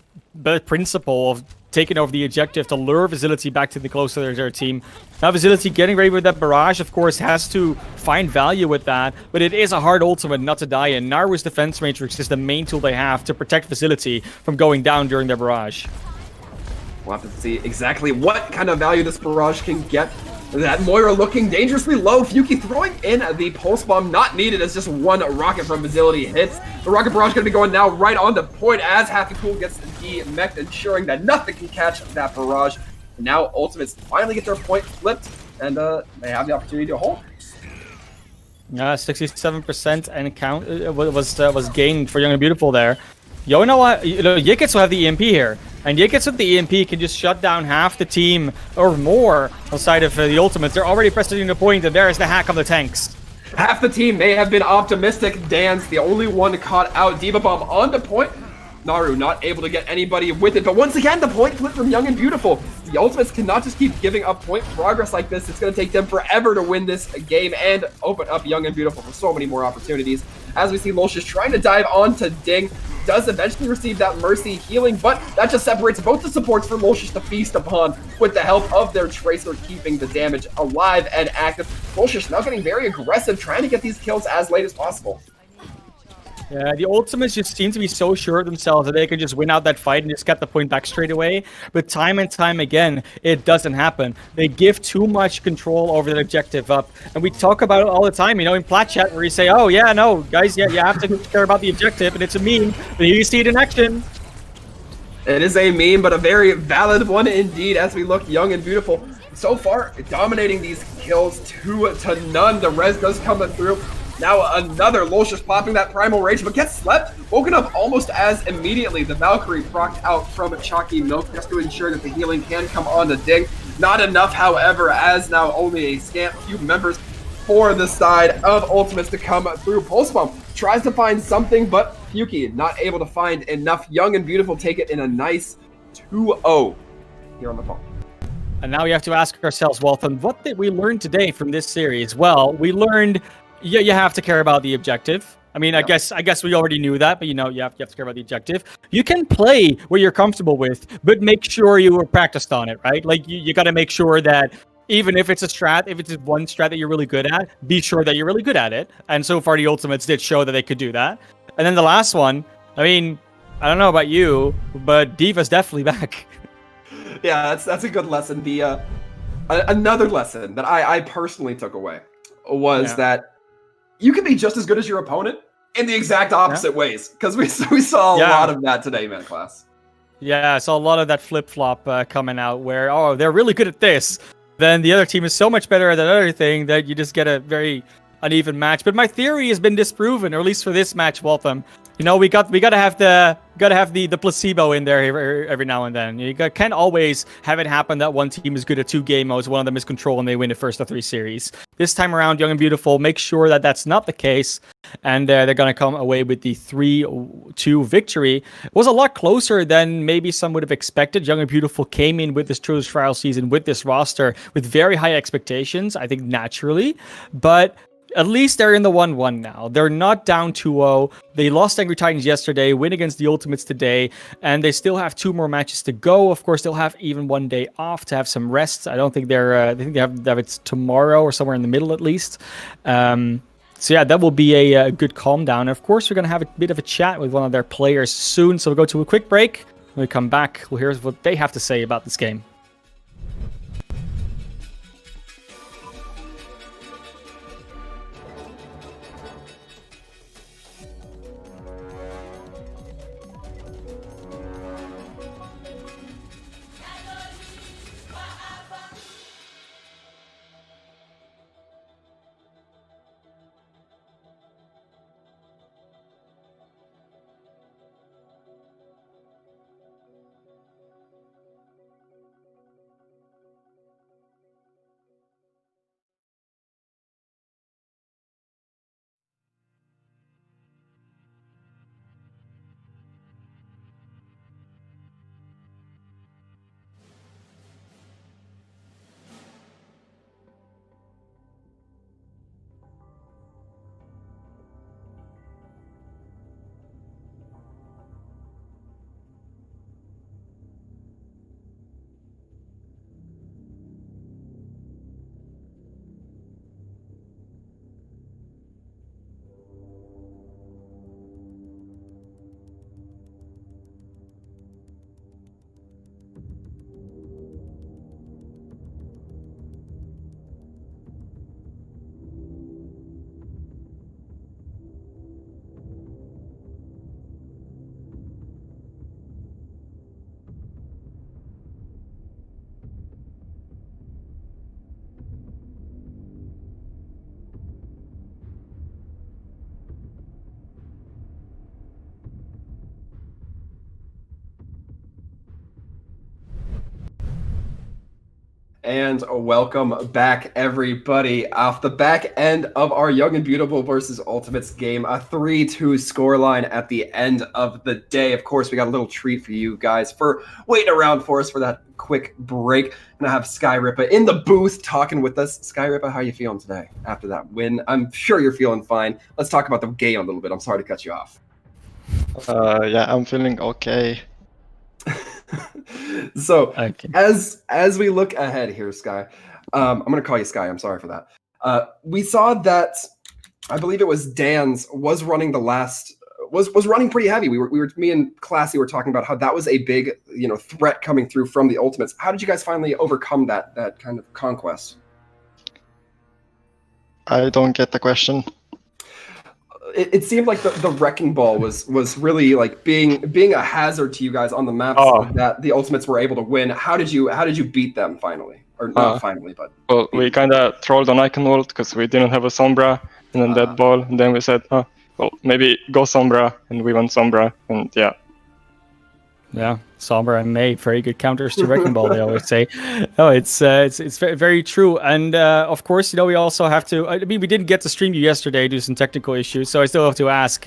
principle of taking over the objective to lure Vincility back to the closer to their team. Now Vincility getting ready with that barrage, of course, has to find value with that, but it is a hard ultimate not to die in. Naru's Defense Matrix is the main tool they have to protect Vincility from going down during their barrage. We'll have to see exactly what kind of value this barrage can get. That Moira looking dangerously low. Fuki throwing in the pulse bomb, not needed as just one rocket from Vincility hits. The rocket barrage going to be going now right on the point as Happy Cool gets de-mech'd, ensuring that nothing can catch that barrage. And now Ultimates finally get their point flipped, and they have the opportunity to hold. 67% and count was gained for Young and Beautiful there. You know what? Yikits will have the EMP here. And Yikits with the EMP can just shut down half the team or more outside of the Ultimates. They're already pressing the point, and there is the hack on the tanks. Half the team may have been optimistic. Dan's the only one caught out. Diva Bomb on the point. Naru not able to get anybody with it. But once again, the point flip from Young and Beautiful. The Ultimates cannot just keep giving up point progress like this. It's going to take them forever to win this game and open up Young and Beautiful for so many more opportunities. As we see Lolchish trying to dive onto Ding. Does eventually receive that Mercy healing, but that just separates both the supports for Lolchish to feast upon with the help of their Tracer keeping the damage alive and active. Lolchish now getting very aggressive, trying to get these kills as late as possible. Yeah, the Ultimates just seem to be so sure of themselves that they can just win out that fight and just get the point back straight away. But time and time again, it doesn't happen. They give too much control over their objective up. And we talk about it all the time, in Plat Chat, where you say, oh, yeah, no, guys, yeah, you have to care about the objective, and it's a meme. But here you see it in action. It is a meme, but a very valid one indeed as we look Young and Beautiful. So far, dominating these kills 2 to none. The res does come through. Now another Lolchish popping that Primal Rage, but gets slept, woken up almost as immediately. The Valkyrie procced out from Chalky Milk just to ensure that the healing can come on the Ding. Not enough, however, as now only a scant few members for the side of Ultimates to come through. Pulse Bomb tries to find something, but Fuki not able to find enough. Young and Beautiful take it in a nice 2-0 here on the phone. And now we have to ask ourselves, Walton, what did we learn today from this series? Well, we learned you have to care about the objective. I mean, yeah. I guess we already knew that, but you have to care about the objective. You can play what you're comfortable with, but make sure you were practiced on it, right? Like you got to make sure that even if it's a strat, if it's one strat that you're really good at, be sure that you're really good at it. And so far, the Ultimates did show that they could do that. And then the last one, I mean, I don't know about you, but D.Va's definitely back. Yeah, that's a good lesson. The another lesson that I personally took away was that you can be just as good as your opponent in the exact opposite ways, because we saw a lot of that today, man, class. Yeah, I saw a lot of that flip-flop coming out where, oh, they're really good at this. Then the other team is so much better at that other thing that you just get a very uneven match. But my theory has been disproven, or at least for this match, Waltham. We gotta have the placebo in there every now and then. You can't always have it happen that one team is good at 2 game modes, one of them is control, and they win the first of 3 series. This time around, Young and Beautiful make sure that that's not the case, and they're gonna come away with the 3-2 victory. It was a lot closer than maybe some would have expected. Young and Beautiful came in with this Truth Trial season with this roster with very high expectations, I think naturally, but At least they're in the 1-1 now. They're not down 2-0. They lost Angry Titans yesterday, win against the Ultimates today, and they still have 2 more matches to go. Of course, they'll have even 1 day off to have some rest. I don't think they're. I think they have it tomorrow or somewhere in the middle at least. So yeah, that will be a good calm down. And of course, we're gonna have a bit of a chat with one of their players soon. So we'll go to a quick break. When we come back, we'll hear what they have to say about this game. And welcome back, everybody. Off the back end of our Young and Beautiful versus Ultimates game, a 3-2 scoreline at the end of the day. Of course, we got a little treat for you guys for waiting around for us for that quick break. And I have Skyrippa in the booth talking with us. Skyrippa, how are you feeling today after that win? I'm sure you're feeling fine. Let's talk about the game a little bit. I'm sorry to cut you off. Yeah, I'm feeling okay. So Okay. as we look ahead here, Sky, I'm gonna call you Sky. I'm sorry for that. We saw that I believe it was Dan's was running the last was running pretty heavy. We were me and Classy were talking about how that was a big threat coming through from the Ultimates. How did you guys finally overcome that kind of conquest? I don't get the question. It seemed like the wrecking ball was really like being a hazard to you guys on the maps that the Ultimates were able to win. How did you beat them finally? Or not finally, but Well, we kind of trolled on Icon Vault because we didn't have a Sombra and then Dead Ball, and then we said, well, maybe go Sombra, and we went Sombra, and yeah. Yeah, Sombra and May, very good counters to Wrecking Ball, they always say. No, it's very, very true. And of course, we also have to, I mean, we didn't get to stream you yesterday due to some technical issues, so I still have to ask,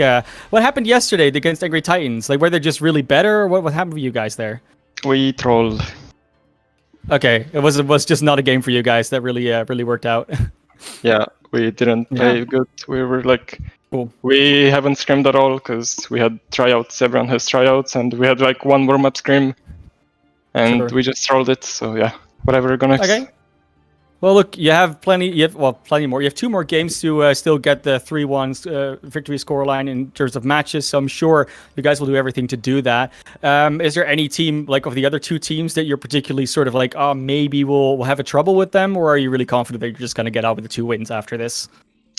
what happened yesterday against Angry Titans? Like, were they just really better, or what happened with you guys there? We trolled. Okay, it was just not a game for you guys that really worked out. Yeah, we didn't play good. We were like, cool. We haven't scrimmed at all because we had tryouts. Everyone has tryouts, and we had like one warm-up scrim, and we just trolled it. So yeah, whatever. Go next. Okay. Well, look, you have plenty. Plenty more. You have 2 more games to still get the 3-1 victory scoreline in terms of matches. So I'm sure you guys will do everything to do that. Is there any team, like of the other 2 teams, that you're particularly sort of like, oh, maybe we'll have a trouble with them, or are you really confident that you're just going to get out with the 2 wins after this?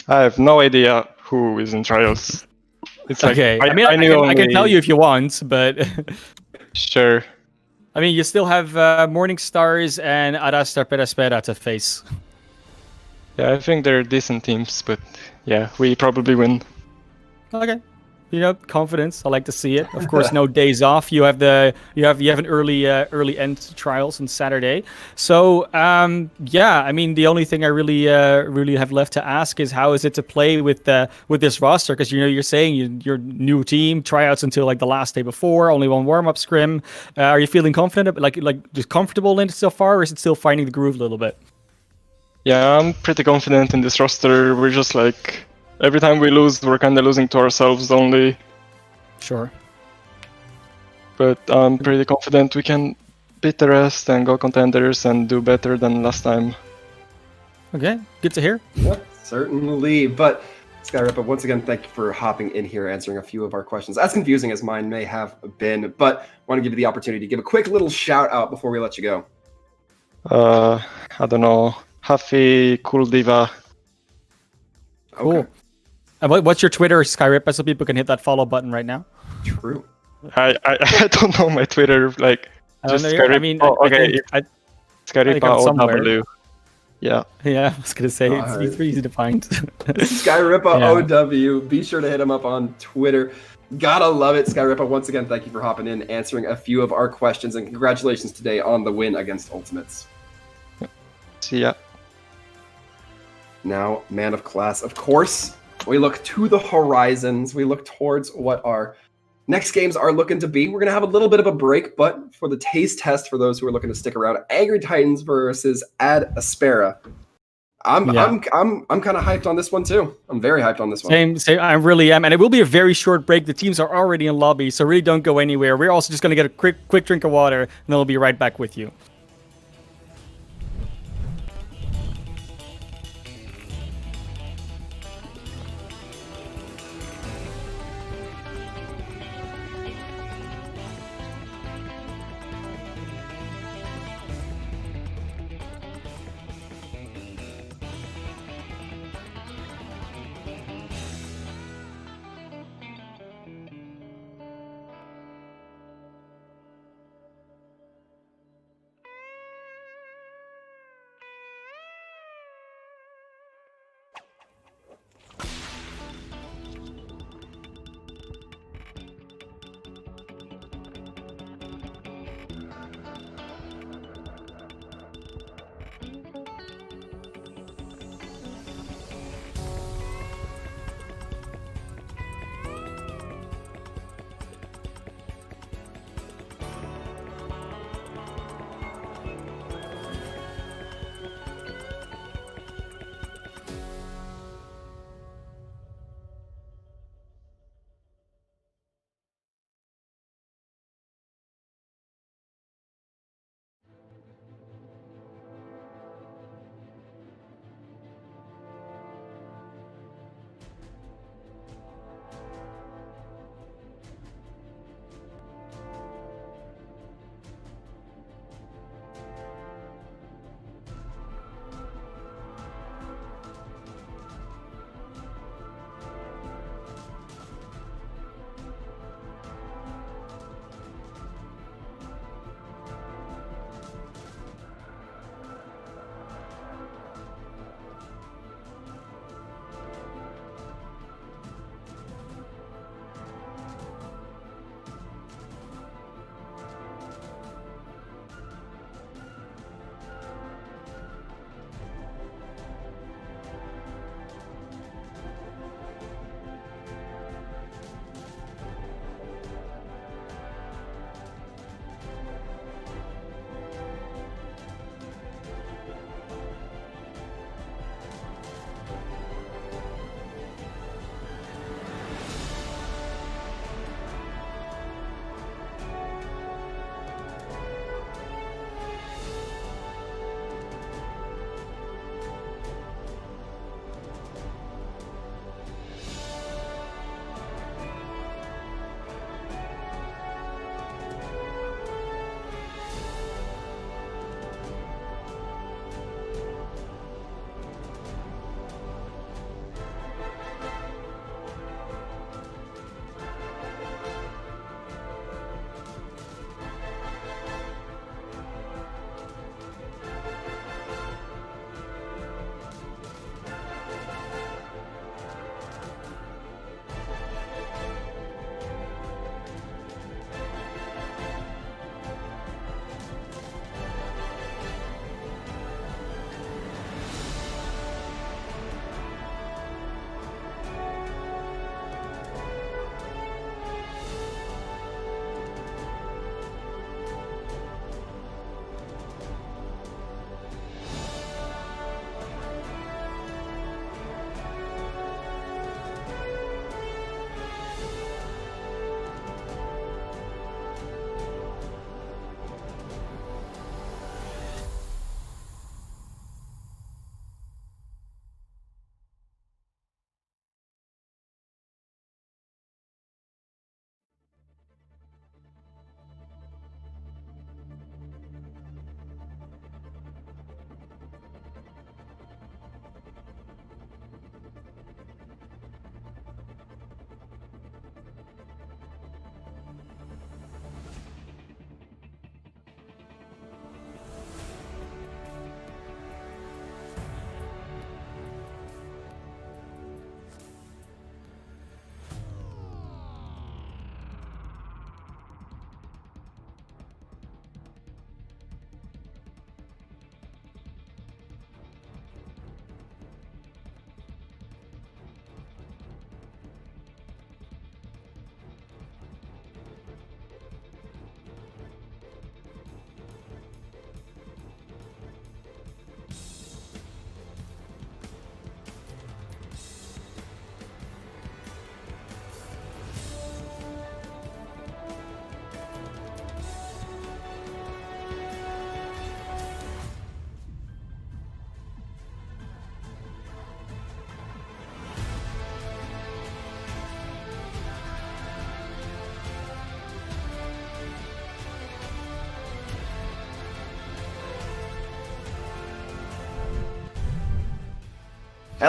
I have no idea who is in trials. It's like, okay. I can tell you if you want, but sure. I mean, you still have Morning Stars and Arastra Peraspera to face. Yeah, I think they're decent teams, but yeah, we probably win. Okay. Confidence. I like to see it. Of course, no days off. You have an early end trials on Saturday. So yeah, I mean, the only thing I really have left to ask is how is it to play with this roster? Because you're saying you're new team, tryouts until like the last day before, only one warm up scrim. Are you feeling confident, like just comfortable in it so far, or is it still finding the groove a little bit? Yeah, I'm pretty confident in this roster. We're just like, every time we lose, we're kind of losing to ourselves only. Sure. But I'm pretty confident we can beat the rest and go contenders and do better than last time. Okay, good to hear. Yep, certainly. But Skyripa, once again, thank you for hopping in here, answering a few of our questions, as confusing as mine may have been. But I want to give you the opportunity to give a quick little shout out before we let you go. I don't know, Happy Cool Diva. Cool. Okay. And what's your Twitter, Skyripa, so people can hit that follow button right now? True. I don't know my Twitter, like, I don't just know. Skyripa. I mean, okay, I think Skyripa it's somewhere. OW. Yeah. Yeah, I was gonna say it's Alright. pretty easy to find. Skyripa Yeah. OW. Be sure to hit him up on Twitter. Gotta love it, Skyripa. Once again, thank you for hopping in, answering a few of our questions, and congratulations today on the win against Ultimates. See ya. Now, man of class, of course, we look to the horizons. We look towards what our next games are looking to be. We're going to have a little bit of a break, but for the taste test, for those who are looking to stick around, Angry Titans versus Astra. I'm kind of hyped on this one too. I'm very hyped on this one. Same. I really am, and it will be a very short break. The teams are already in lobby, so really don't go anywhere. We're also just going to get a quick drink of water, and then we'll be right back with you.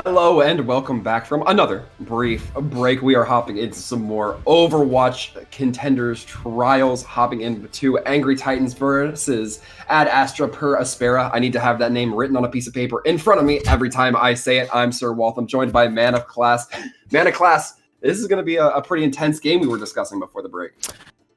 Hello and welcome back from another brief break. We are hopping into some more Overwatch Contenders trials, hopping into Angry Titans versus Astra per Aspera. I need to have that name written on a piece of paper in front of me every time I say it. I'm Sir Waltham, joined by Man of Class. Man of Class, this is going to be a pretty intense game we were discussing before the break.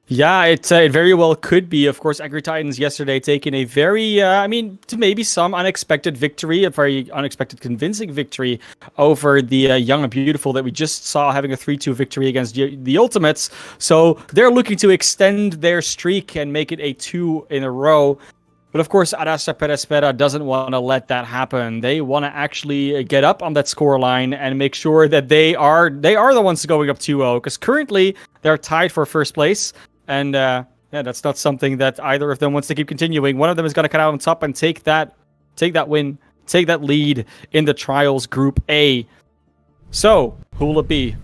Yeah, it very well could be. Of course, Angry Titans yesterday taking a very, to maybe some unexpected victory, a very unexpected convincing victory over the Young and Beautiful that we just saw having a 3-2 victory against the Ultimates. So they're looking to extend their streak and make it a 2 in a row. But of course, Astra per Aspera doesn't want to let that happen. They want to actually get up on that scoreline and make sure that they are the ones going up 2-0. Because currently, they're tied for first place. And that's not something that either of them wants to keep continuing. One of them is going to cut out on top and take that win, take that lead in the Trials Group A. So, who will it be?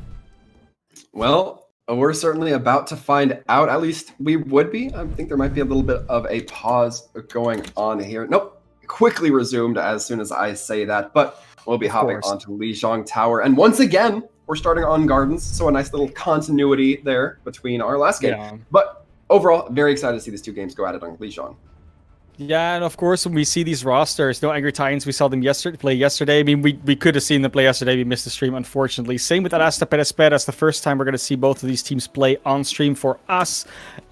Well, we're certainly about to find out. At least we would be. I think there might be a little bit of a pause going on here. Nope. Quickly resumed as soon as I say that. But we'll be hopping onto Lijiang Tower. And once again, we're starting on Gardens, so a nice little continuity there between our last game. Yeah. But overall, very excited to see these two games go at it on Lijiang. Yeah, and of course, when we see these rosters, no Angry Titans, we saw them play yesterday. I mean, we could have seen them play yesterday. We missed the stream, unfortunately. Same with Astra per Aspera. It's the first time we're going to see both of these teams play on stream for us.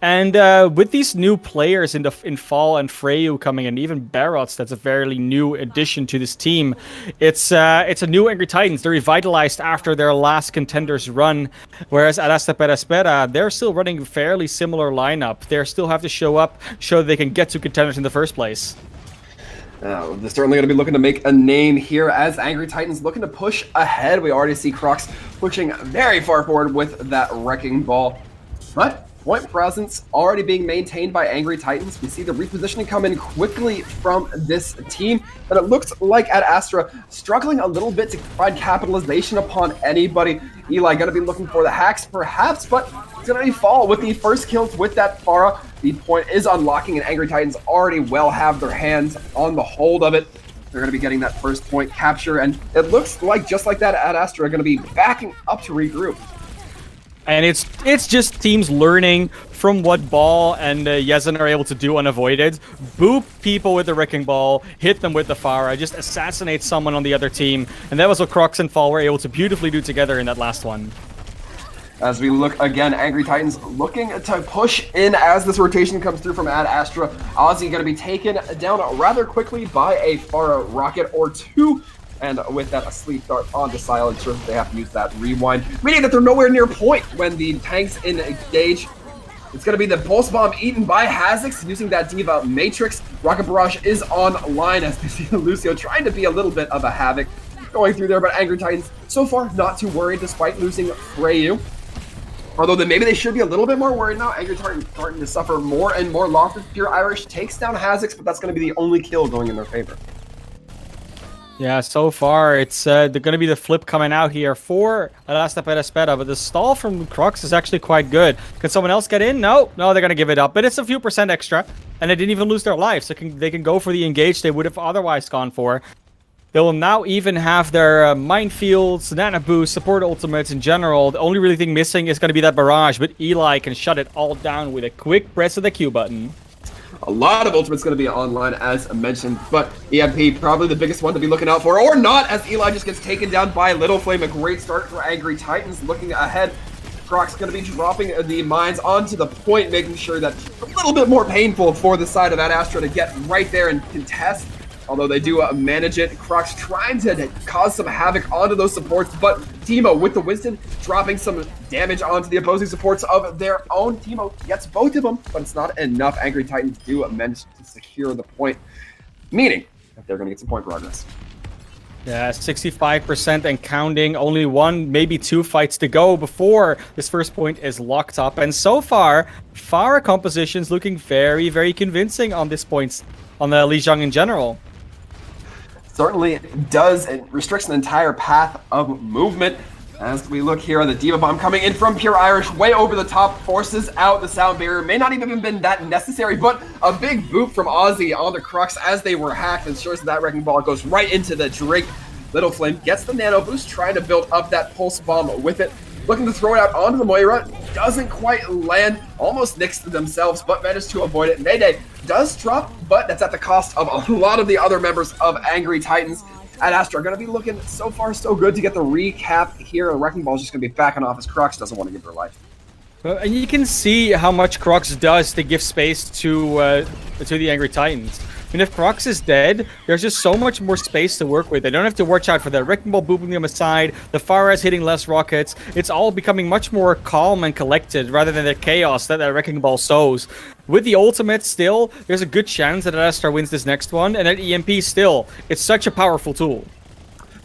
And with these new players in Fall and Freyu coming in, even Barots, that's a fairly new addition to this team. It's a new Angry Titans. They're revitalized after their last Contenders run, whereas at Astra per Aspera, they're still running a fairly similar lineup. They still have to show up, show that they can get to Contenders in the first place. They're certainly going to be looking to make a name here as Angry Titans looking to push ahead. We already see Crocs pushing very far forward with that Wrecking Ball. But point presence already being maintained by Angry Titans. We see the repositioning come in quickly from this team. And it looks like at Astra, struggling a little bit to find capitalization upon anybody. Eli going to be looking for the hacks perhaps, but it's going to be Fall with the first kills with that Pharah. The point is unlocking, and Angry Titans already well have their hands on the hold of it. They're going to be getting that first point capture, and it looks like just like that at Astra are going to be backing up to regroup. And it's just teams learning from what Ball and Yezen are able to do unavoided. Boop people with the Wrecking Ball, hit them with the Pharah, just assassinate someone on the other team. And that was what Crocs and Fall were able to beautifully do together in that last one. As we look again, Angry Titans looking to push in as this rotation comes through from Astra. Ozzy going to be taken down rather quickly by a Pharah rocket or two. And with that, a sleep dart onto Silencer, they have to use that rewind, meaning that they're nowhere near point when the tanks engage. It's going to be the Pulse Bomb eaten by Hazix using that Diva Matrix. Rocket Barrage is online as we see Lucio trying to be a little bit of a havoc going through there, but Angry Titans so far not too worried despite losing Freyu. Although maybe they should be a little bit more worried now. Angry Titans starting to suffer more and more losses. Pure Irish takes down Hazix, but that's going to be the only kill going in their favor. Yeah, so far it's going to be the flip coming out here for Astra per Aspera, but the stall from Crocs is actually quite good. Can someone else get in? No, they're going to give it up, but it's a few percent extra, and they didn't even lose their life, so they can go for the engage they would have otherwise gone for. They will now even have their minefields, nano boost, support ultimates in general. The only really thing missing is going to be that barrage, but Eli can shut it all down with a quick press of the Q button. A lot of ultimates going to be online, as mentioned, but EMP probably the biggest one to be looking out for, or not, as Eli just gets taken down by Little Flame. A great start for Angry Titans. Looking ahead, Croc's going to be dropping the mines onto the point, making sure that it's a little bit more painful for the side of that Astra to get right there and contest. Although they do manage it, Croc's trying to cause some havoc onto those supports, but Teemo with the Wisdom dropping some damage onto the opposing supports of their own. Teemo gets both of them, but it's not enough. Angry Titans do manage to secure the point, meaning that they're going to get some point progress. Yeah, 65% and counting. Only one, maybe two fights to go before this first point is locked up. And so far, Pharah composition's looking very, very convincing on this point, on the Lijiang in general. Certainly does. It restricts an entire path of movement. As we look here on the Diva Bomb coming in from Pure Irish, way over the top, forces out the sound barrier. May not even have been that necessary, but a big boot from Ozzy on the Crux as they were hacked ensures that Wrecking Ball goes right into the Drake. Little Flame gets the nano boost, trying to build up that pulse bomb with it. Looking to throw it out onto the Moira, doesn't quite land, almost nicks themselves, but managed to avoid it. Mayday does drop, but that's at the cost of a lot of the other members of Angry Titans. At Astra, going to be looking so far so good to get the recap here. Wrecking Ball's just going to be backing off as Crux doesn't want to give her life. And you can see how much Crux does to give space to the Angry Titans. I mean, if Crux is dead, there's just so much more space to work with. They don't have to watch out for that Wrecking Ball booping them aside, the Faraz hitting less rockets. It's all becoming much more calm and collected rather than the chaos that Wrecking Ball sows. With the ultimate still, there's a good chance that Astra wins this next one, and at EMP still, it's such a powerful tool.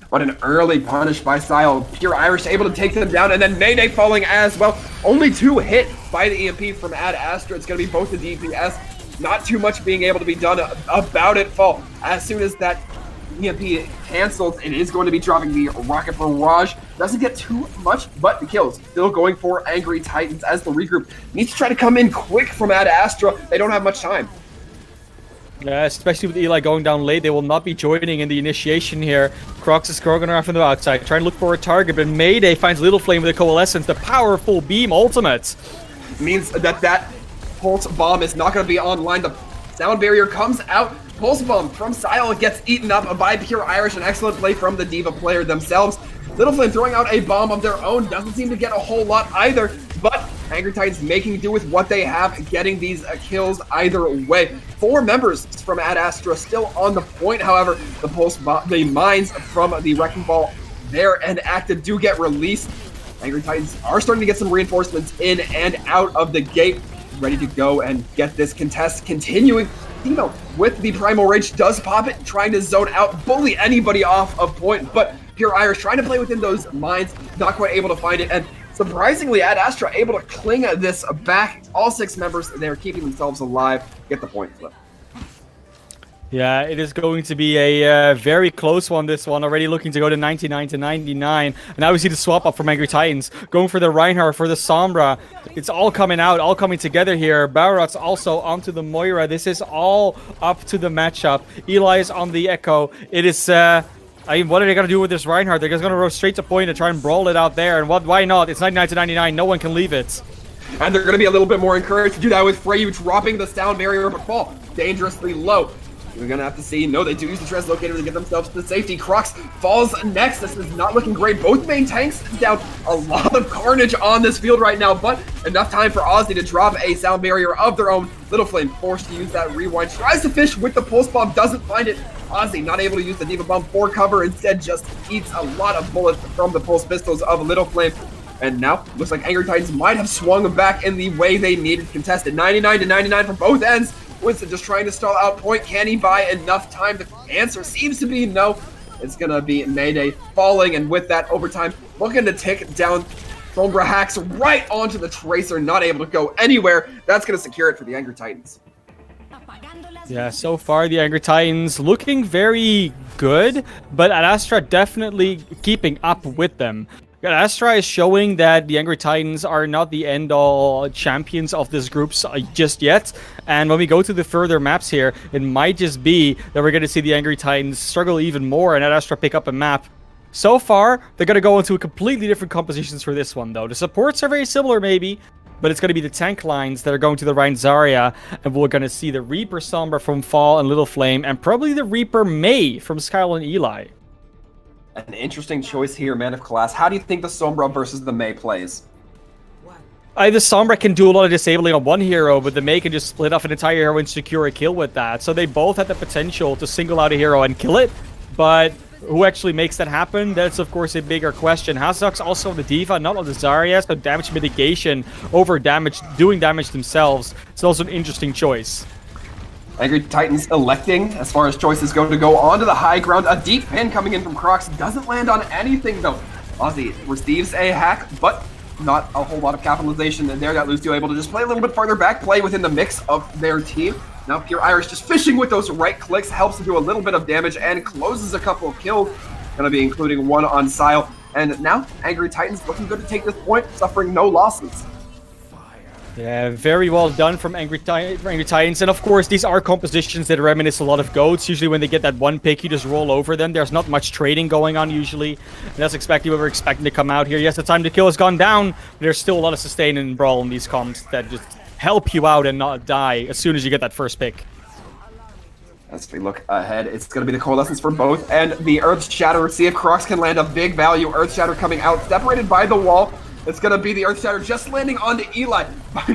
What an early punish by Sile. Pure Irish able to take them down, and then Mayday falling as well. Only 2 hit by the EMP from Ad Astra. It's going to be both the DPS. Not too much being able to be done about it. Fall. As soon as that EMP cancels, it is going to be dropping the Rocket Barrage. Doesn't get too much, but the kills still going for Angry Titans as the regroup needs to try to come in quick from Ad Astra. They don't have much time. Yeah, especially with Eli going down late, they will not be joining in the initiation here. Crocs is scrolling around from the outside, trying to look for a target, but Mayday finds Little Flame with a Coalescence, the powerful beam ultimate. Means that Pulse Bomb is not going to be online. The sound barrier comes out. Pulse Bomb from Sile gets eaten up by Pure Irish. An excellent play from the D.Va player themselves. Little Flame throwing out a bomb of their own. Doesn't seem to get a whole lot either, but Angry Titans making do with what they have, getting these kills either way. 4 members from Ad Astra still on the point, however. The mines from the Wrecking Ball there and active do get released. Angry Titans are starting to get some reinforcements in and out of the gate, ready to go and get this contest continuing. Timo with the Primal Rage does pop it, trying to zone out, bully anybody off of point, but Pure Irish trying to play within those mines, not quite able to find it, and surprisingly, Ad Astra able to cling this back. All 6 members, they're keeping themselves alive. Get the point flip. Yeah, it is going to be a very close one, this one. Already looking to go to 99 to 99. And now we see the swap up from Angry Titans. Going for the Reinhardt, for the Sombra. It's all coming out, all coming together here. Barot's also onto the Moira. This is all up to the matchup. Eli is on the Echo. It is... I mean, what are they going to do with this Reinhardt? They're just going to go straight to point and try and brawl it out there. And why not? It's 99 to 99. No one can leave it. And they're going to be a little bit more encouraged to do that with Freyu dropping the sound barrier, but fall dangerously low. We're going to have to see. No, they do use the translocator to get themselves to safety. Crux falls next. This is not looking great. Both main tanks down. A lot of carnage on this field right now, but enough time for Ozzy to drop a sound barrier of their own. Little Flame forced to use that rewind. Tries to fish with the pulse bomb. Doesn't find it. Ozzy not able to use the D.Va bomb for cover. Instead, just eats a lot of bullets from the pulse pistols of Little Flame. And now, looks like Angry Titans might have swung back in the way they needed. Contested 99 to 99 from both ends. Winston just trying to stall out point. Can he buy enough time? The answer seems to be no. It's going to be Mayday falling, and with that overtime, looking to tick down. Sombra hacks right onto the Tracer, not able to go anywhere. That's going to secure it for the Angry Titans. Yeah, so far the Angry Titans looking very good, but Ad Astra definitely keeping up with them. Ad Astra is showing that the Angry Titans are not the end-all champions of this group just yet. And when we go to the further maps here, it might just be that we're going to see the Angry Titans struggle even more and Ad Astra pick up a map. So far, they're going to go into completely different compositions for this one, though. The supports are very similar, maybe, but it's going to be the tank lines that are going to the Rhine Zarya, and we're going to see the Reaper Sombra from Fall and Little Flame, and probably the Reaper May from Skyle and Eli. An interesting choice here, Man of Class. How do you think the Sombra versus the May plays? The Sombra can do a lot of disabling on one hero, but the May can just split off an entire hero and secure a kill with that. So they both have the potential to single out a hero and kill it, but who actually makes that happen? That's, of course, a bigger question. Hazak's also on the D.Va, not on the Zarya, so damage mitigation over damage, doing damage themselves. It's also an interesting choice. Angry Titans electing, as far as choices go, to go onto the high ground. A deep pin coming in from Crocs. Doesn't land on anything, though. Ozzy receives a hack, but not a whole lot of capitalization there. That Lucio able to just play a little bit farther back, play within the mix of their team. Now Pure Irish just fishing with those right clicks, helps to do a little bit of damage and closes a couple of kills. Gonna be including one on Sile. And now Angry Titans looking good to take this point, suffering no losses. Yeah, very well done from Angry Titans. And of course, these are compositions that reminisce a lot of GOATs. Usually when they get that one pick, you just roll over them. There's not much trading going on usually. And that's exactly what we're expecting to come out here. Yes, the time to kill has gone down, but there's still a lot of sustain and brawl in these comps that just help you out and not die as soon as you get that first pick. As we look ahead, it's going to be the Coalescence for both, and the Earth Shatter. See if Crocs can land a big value. Earth Shatter coming out, separated by the wall. It's going to be the Earth Shatter just landing onto Eli,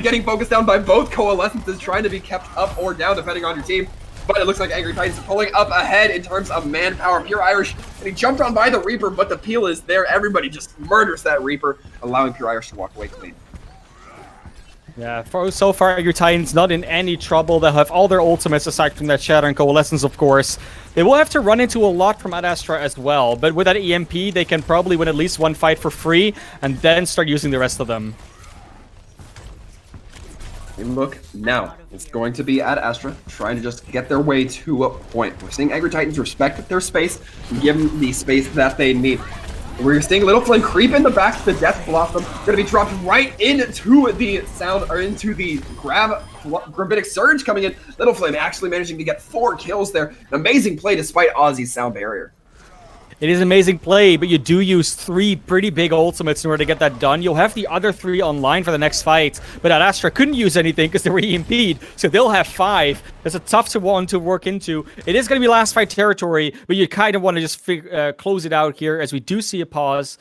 getting focused down by both Coalescences, trying to be kept up or down depending on your team. But it looks like Angry Titans pulling up ahead in terms of manpower. Pure Irish, and he jumped on by the Reaper, but the peel is there. Everybody just murders that Reaper, allowing Pure Irish to walk away clean. Yeah, so far your Titans not in any trouble. They'll have all their ultimates aside from that Shatter and Coalescence, of course. They will have to run into a lot from Astra as well, but with that EMP, they can probably win at least one fight for free and then start using the rest of them. And look now, it's going to be Astra trying to just get their way to a point. We're seeing Angry Titans respect their space and give them the space that they need. We're seeing Little Flame creep in the back to the Death Blossom. Gonna be dropped right into the sound, or into the Gravitic Surge coming in. Little Flame actually managing to get 4 kills there. An amazing play despite Ozzy's sound barrier. It is amazing play, but you do use 3 pretty big ultimates in order to get that done. You'll have the other 3 online for the next fight, but Astra couldn't use anything because they were EMP'd, so they'll have 5. That's a tough one to work into. It is going to be last fight territory, but you kind of want to just close it out here as we do see a pause.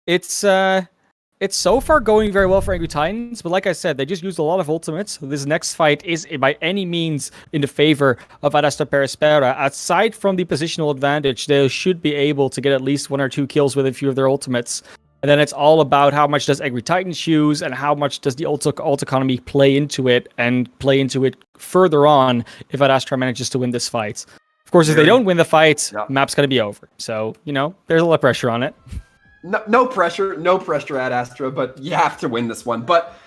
It's so far going very well for Angry Titans, but like I said, they just used a lot of ultimates. So this next fight is by any means in the favor of Astra Perispera. Aside from the positional advantage, they should be able to get at least 1 or 2 kills with a few of their ultimates. And then it's all about how much does Angry Titans use and how much does the ult economy play into it and play into it further on if Astra manages to win this fight. Of course, if they don't win the fight, map's going to be over. So, there's a lot of pressure on it. No pressure at Astra, but you have to win this one. But,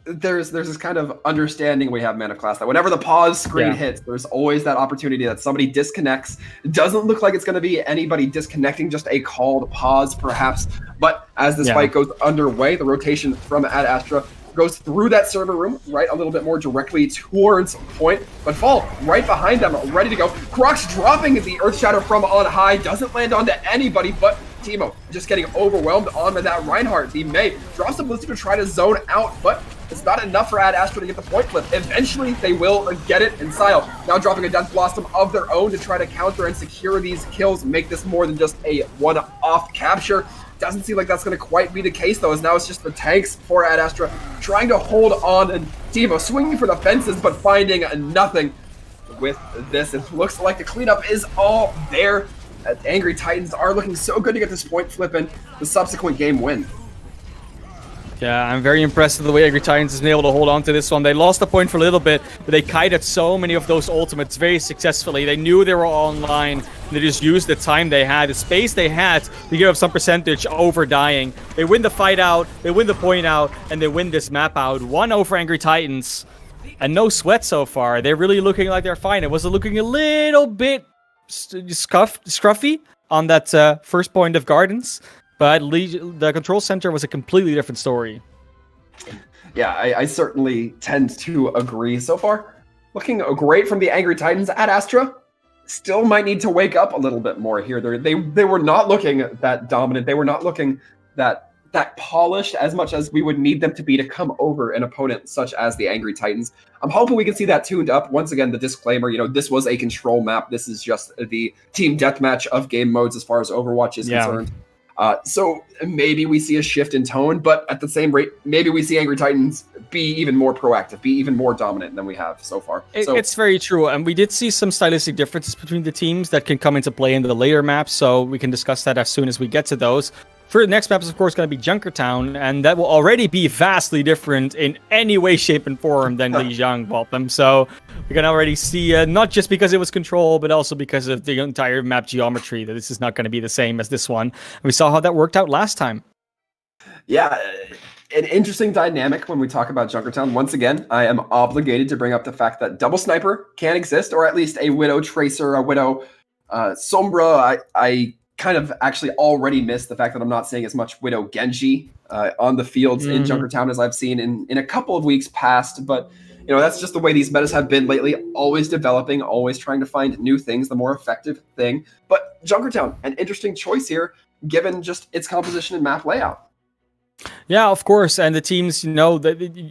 there's this kind of understanding we have Man of Class that whenever the pause screen hits, there's always that opportunity that somebody disconnects. It doesn't look like it's going to be anybody disconnecting, just a called pause perhaps. But as this fight goes underway, the rotation from Astra goes through that server room, right, a little bit more directly towards point, but Fall right behind them, ready to go. Crocs dropping the Earth Shatter from on high, doesn't land onto anybody, but Teemo just getting overwhelmed onto that Reinhardt. The May drops the Blizzard to try to zone out, but it's not enough for Astra to get the point flip. Eventually, they will get it, and Sile now dropping a Death Blossom of their own to try to counter and secure these kills, make this more than just a one-off capture. Doesn't seem like that's going to quite be the case, though, as now it's just the tanks for Astra trying to hold on, and Teemo swinging for the fences, but finding nothing with this. It looks like the cleanup is all there. Angry Titans are looking so good to get this point flip and the subsequent game win. Yeah, I'm very impressed with the way Angry Titans has been able to hold on to this one. They lost the point for a little bit, but they kited so many of those ultimates very successfully. They knew they were all online, and they just used the time they had, the space they had to give up some percentage over dying. They win the fight out, they win the point out, and they win this map out. 1-0 for Angry Titans, and no sweat so far. They're really looking like they're fine. It was looking a little bit scruffy on that first point of Gardens. But the control center was a completely different story. Yeah, I certainly tend to agree. So far, looking great from the Angry Titans at Astra. Still might need to wake up a little bit more here. They were not looking that dominant. They were not looking that polished as much as we would need them to be to come over an opponent such as the Angry Titans. I'm hoping we can see that tuned up. Once again, the disclaimer, this was a control map. This is just the team deathmatch of game modes as far as Overwatch is concerned. So maybe we see a shift in tone, but at the same rate, maybe we see Angry Titans be even more proactive, be even more dominant than we have so far. It's very true, and we did see some stylistic differences between the teams that can come into play into the later maps, so we can discuss that as soon as we get to those. For the next map is, of course, going to be Junkertown, and that will already be vastly different in any way, shape, and form than Lijiang Gardens. So we can already see, not just because it was control, but also because of the entire map geometry, that this is not going to be the same as this one. And we saw how that worked out last time. Yeah, an interesting dynamic when we talk about Junkertown. Once again, I am obligated to bring up the fact that double sniper can exist, or at least a Widow Tracer, a Widow Sombra. I kind of actually already missed the fact that I'm not seeing as much Widow Genji on the fields in Junkertown as I've seen in a couple of weeks past. But, you know, that's just the way these metas have been lately, always developing, always trying to find new things, the more effective thing. But Junkertown, an interesting choice here, given just its composition and map layout. Yeah, of course. And the teams, you know,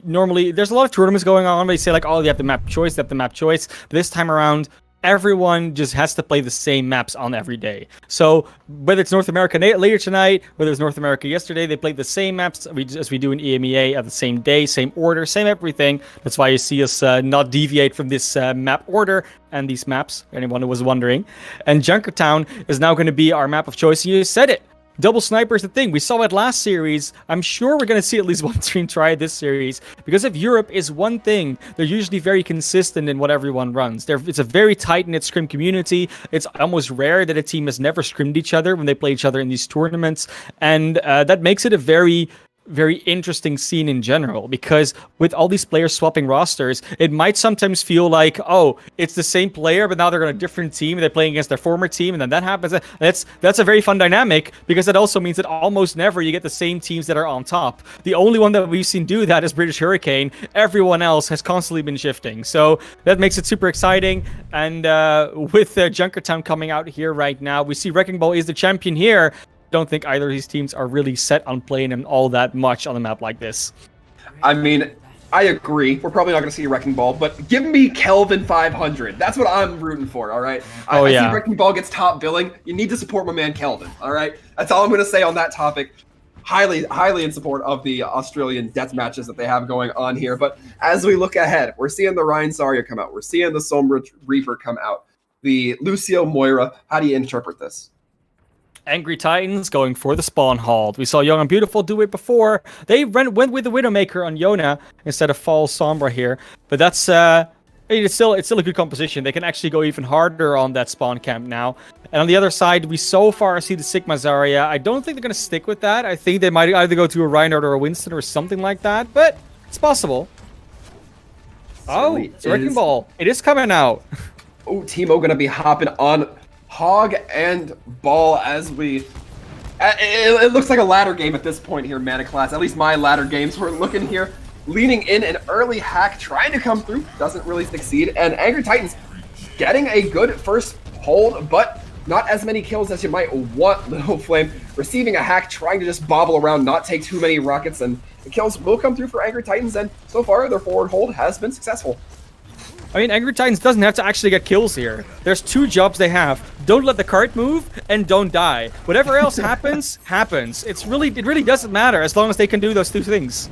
normally there's a lot of tournaments going on. They say like, oh, you have the map choice, they have the map choice. But this time around, everyone just has to play the same maps on every day. So whether it's North America later tonight, whether it's North America yesterday, they played the same maps as we do in EMEA at the same day, same order, same everything. That's why you see us not deviate from this map order and these maps, anyone who was wondering. And Junkertown is now going to be our map of choice. You said it. Double sniper is the thing. We saw it last series. I'm sure we're going to see at least one team try this series. Because if Europe is one thing, they're usually very consistent in what everyone runs. It's a very tight-knit scrim community. It's almost rare that a team has never scrimmed each other when they play each other in these tournaments. And that makes it a very interesting scene in general, because with all these players swapping rosters, it might sometimes feel like, oh, it's the same player, but now they're on a different team and they're playing against their former team, and then that happens. That's a very fun dynamic, because that also means that almost never you get the same teams that are on top. The only one that we've seen do that is British Hurricane. Everyone else has constantly been shifting, so that makes it super exciting. And with Junkertown coming out here right now, we see Wrecking Ball is the champion here. Don't think either of these teams are really set on playing him all that much on a map like this. I mean, I agree. We're probably not going to see Wrecking Ball, but give me Kelvin 500. That's what I'm rooting for, all right? I see Wrecking Ball gets top billing. You need to support my man Kelvin, all right? That's all I'm going to say on that topic. Highly in support of the Australian death matches that they have going on here. But as we look ahead, we're seeing the Ryan Zarya come out. We're seeing the Sombra Reaper come out. The Lucio Moira. How do you interpret this? Angry Titans going for the spawn hold. We saw Young and Beautiful do it before. They went with the Widowmaker on Yona instead of False Sombra here. But that's it's still a good composition. They can actually go even harder on that spawn camp now. And on the other side, we so far see the Sigma Zarya. I don't think they're going to stick with that. I think they might either go to a Reinhardt or a Winston or something like that. But it's possible. Oh, it's Wrecking Ball. It is coming out. Oh, Teemo going to be hopping on Hog and Ball as we... It looks like a ladder game at this point here, Mana Class. At least my ladder games. We're looking here, leaning in an early hack, trying to come through. Doesn't really succeed. And Angry Titans getting a good first hold, but not as many kills as you might want. Little Flame receiving a hack, trying to just bobble around, not take too many rockets, and the kills will come through for Angry Titans, and so far their forward hold has been successful. I mean, Angry Titans doesn't have to actually get kills here. There's two jobs they have. Don't let the cart move, and don't die. Whatever else happens, happens. It really doesn't matter as long as they can do those two things.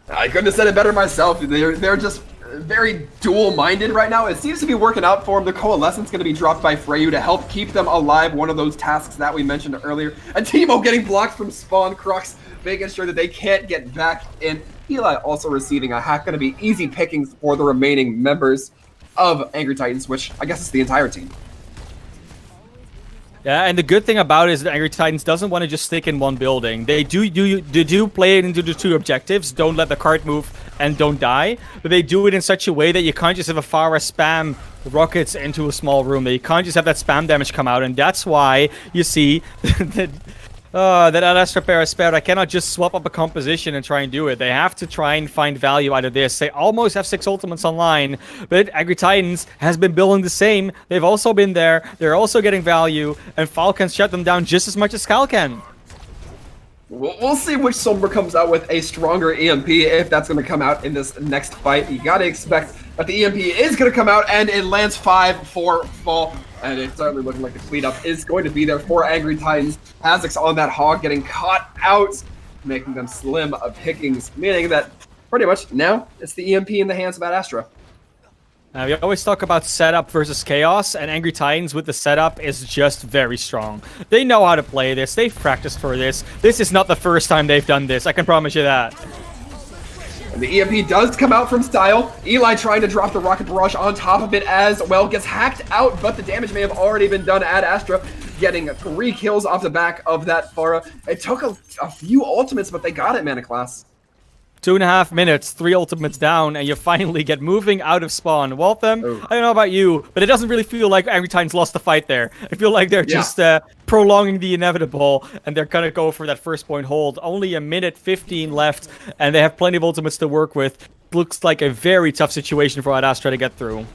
I couldn't have said it better myself. They're just very dual-minded right now. It seems to be working out for them. The Coalescence going to be dropped by Freyu to help keep them alive. One of those tasks that we mentioned earlier. And Teemo getting blocked from spawn. Crux making sure that they can't get back in. Eli also receiving a hack. Going to be easy pickings for the remaining members of Angry Titans, which I guess is the entire team. Yeah, and the good thing about it is that Angry Titans doesn't want to just stick in one building. They do play it into the two objectives. Don't let the cart move and don't die. But they do it in such a way that you can't just have a Pharah spam rockets into a small room. That you can't just have that spam damage come out. And that's why you see that Astra Perispera cannot just swap up a composition and try and do it. They have to try and find value out of this. They almost have 6 ultimates online, but Angry Titans has been building the same. They've also been there. They're also getting value, and Fall can shut them down just as much as Cal can. We'll see which Sombra comes out with a stronger EMP, if that's going to come out in this next fight. You got to expect that the EMP is going to come out, and it lands 5 for Fall. And it's certainly looking like the cleanup is going to be there for Angry Titans. Hazik's on that Hog getting caught out, making them slim of pickings, meaning that pretty much now it's the EMP in the hands of Astra. We always talk about setup versus chaos, and Angry Titans with the setup is just very strong. They know how to play this. They've practiced for this. This is not the first time they've done this. I can promise you that. And the EMP does come out from Style. Eli trying to drop the Rocket Barrage on top of it as well. Gets hacked out, but the damage may have already been done at Astra. Getting 3 kills off the back of that Pharah. It took a few ultimates, but they got it, Mana Class. 2.5 minutes, 3 ultimates down, and you finally get moving out of spawn. Waltham, Ooh. I don't know about you, but it doesn't really feel like Angry Titans lost the fight there. I feel like they're just prolonging the inevitable, and they're gonna go for that first point hold. Only 1:15 left, and they have plenty of ultimates to work with. Looks like a very tough situation for Astra to get through.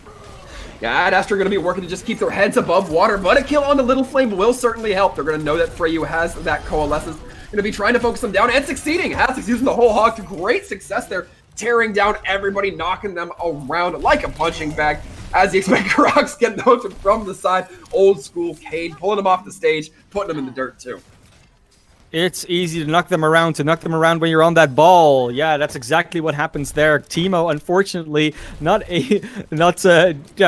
Yeah, Astra are going to be working to just keep their heads above water, but a kill on the Little Flame will certainly help. They're going to know that Freyu has that Coalescence. Going to be trying to focus them down and succeeding. Hazix using the whole hog to great success there, tearing down everybody, knocking them around like a punching bag. As you expect, Karox getting those from the side. Old school Cade, pulling them off the stage, putting them in the dirt too. It's easy to knock them around when you're on that ball. Yeah, that's exactly what happens there. Teemo, unfortunately,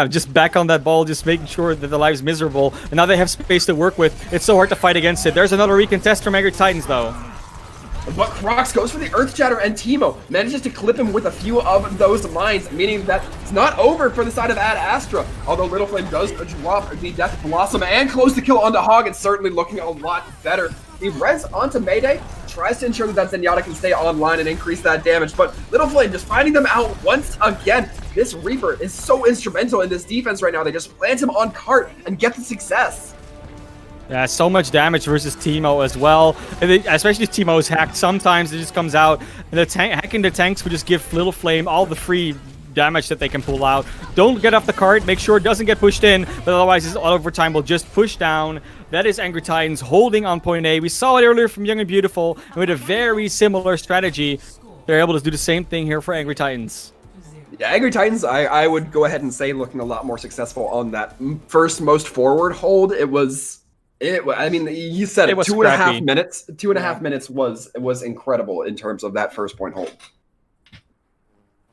just back on that ball, just making sure that the life's miserable. And now they have space to work with. It's so hard to fight against it. There's another recontest from Angry Titans, though. But Crocs goes for the Earth Shatter, and Teemo manages to clip him with a few of those mines, meaning that it's not over for the side of Astra. Although Little Flame does drop the Death Blossom and close the kill onto Hog, it's certainly looking a lot better. The res onto Mayday tries to ensure that Zenyatta can stay online and increase that damage, but Little Flame just finding them out once again. This Reaper is so instrumental in this defense right now. They just plant him on cart and get the success. Yeah, so much damage versus Teemo as well. And especially if Teemo is hacked. Sometimes it just comes out, and hacking the tanks will just give Little Flame all the free damage that they can pull out. Don't get off the cart. Make sure it doesn't get pushed in, but otherwise his overtime will just push down. That is Angry Titans holding on point A. We saw it earlier from Young and Beautiful, and with a very similar strategy, they're able to do the same thing here for Angry Titans. Yeah, Angry Titans, I would go ahead and say looking a lot more successful on that first most forward hold. I mean, you said it, 2.5 minutes. 2.5 minutes was incredible in terms of that first point hold.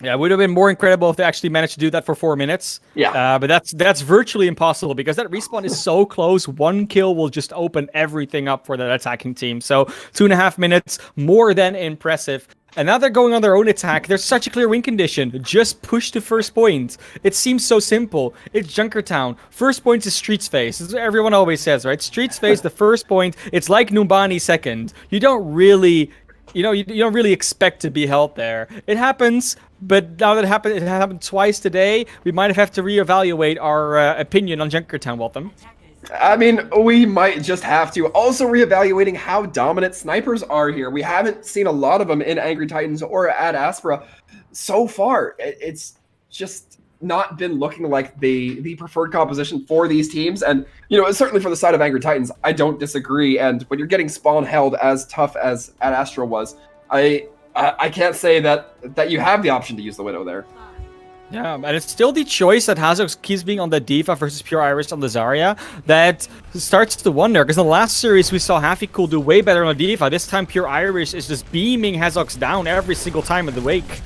Yeah, it would have been more incredible if they actually managed to do that for 4 minutes. Yeah. But that's virtually impossible because that respawn is so close. One kill will just open everything up for that attacking team. So 2.5 minutes, more than impressive. And now they're going on their own attack. There's such a clear win condition. Just push to first point. It seems so simple. It's Junkertown. First point is Streets Face. As everyone always says, right? Streets Face, the first point. It's like Numbani second. You don't really expect to be held there. It happens, but now that it happened twice today, we might have to reevaluate our opinion on Junkertown, Waltham. I mean, we might just have to. Also reevaluating how dominant snipers are here. We haven't seen a lot of them in Angry Titans or at Astra so far. It's just not been looking like the preferred composition for these teams. And, certainly for the side of Angry Titans, I don't disagree. And when you're getting spawn held as tough as at Astra was, I can't say that you have the option to use the Widow there. Yeah, and it's still the choice that Hazard keeps being on the D.Va versus Pure Irish on the Zarya that starts to wonder, because in the last series we saw Hafikul do way better on the D.Va. This time Pure Irish is just beaming Hazard's down every single time of the wake.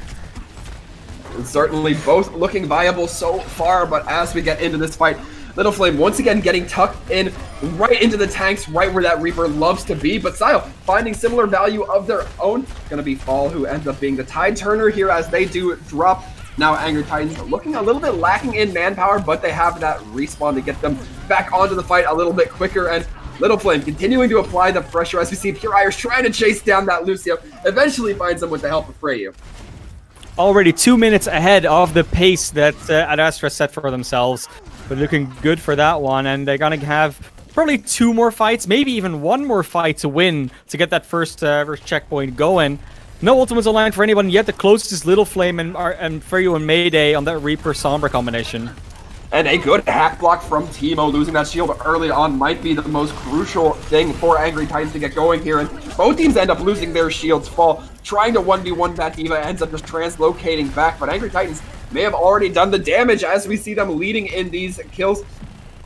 Certainly both looking viable so far, but as we get into this fight, Little Flame once again getting tucked in right into the tanks, right where that Reaper loves to be. But Sile finding similar value of their own. Gonna be Fall, who ends up being the tide turner here as they do drop. Now Angry Titans looking a little bit lacking in manpower, but they have that respawn to get them back onto the fight a little bit quicker. And Little Flame continuing to apply the pressure as we see Pure Irish trying to chase down that Lucio. Eventually finds them with the help of Freyu. Already 2 minutes ahead of the pace that Ad Astra set for themselves. But looking good for that one, and they're gonna have probably 2 more fights, maybe even 1 more fight to win to get that first checkpoint going. No ultimates aligned for anyone yet. The closest is Little Flame and Freyu and Mayday on that Reaper Sombra combination. And a good hack block from Teemo. Losing that shield early on might be the most crucial thing for Angry Titans to get going here. And both teams end up losing their shields. Fall trying to 1v1 that D.Va ends up just translocating back. But Angry Titans may have already done the damage as we see them leading in these kills.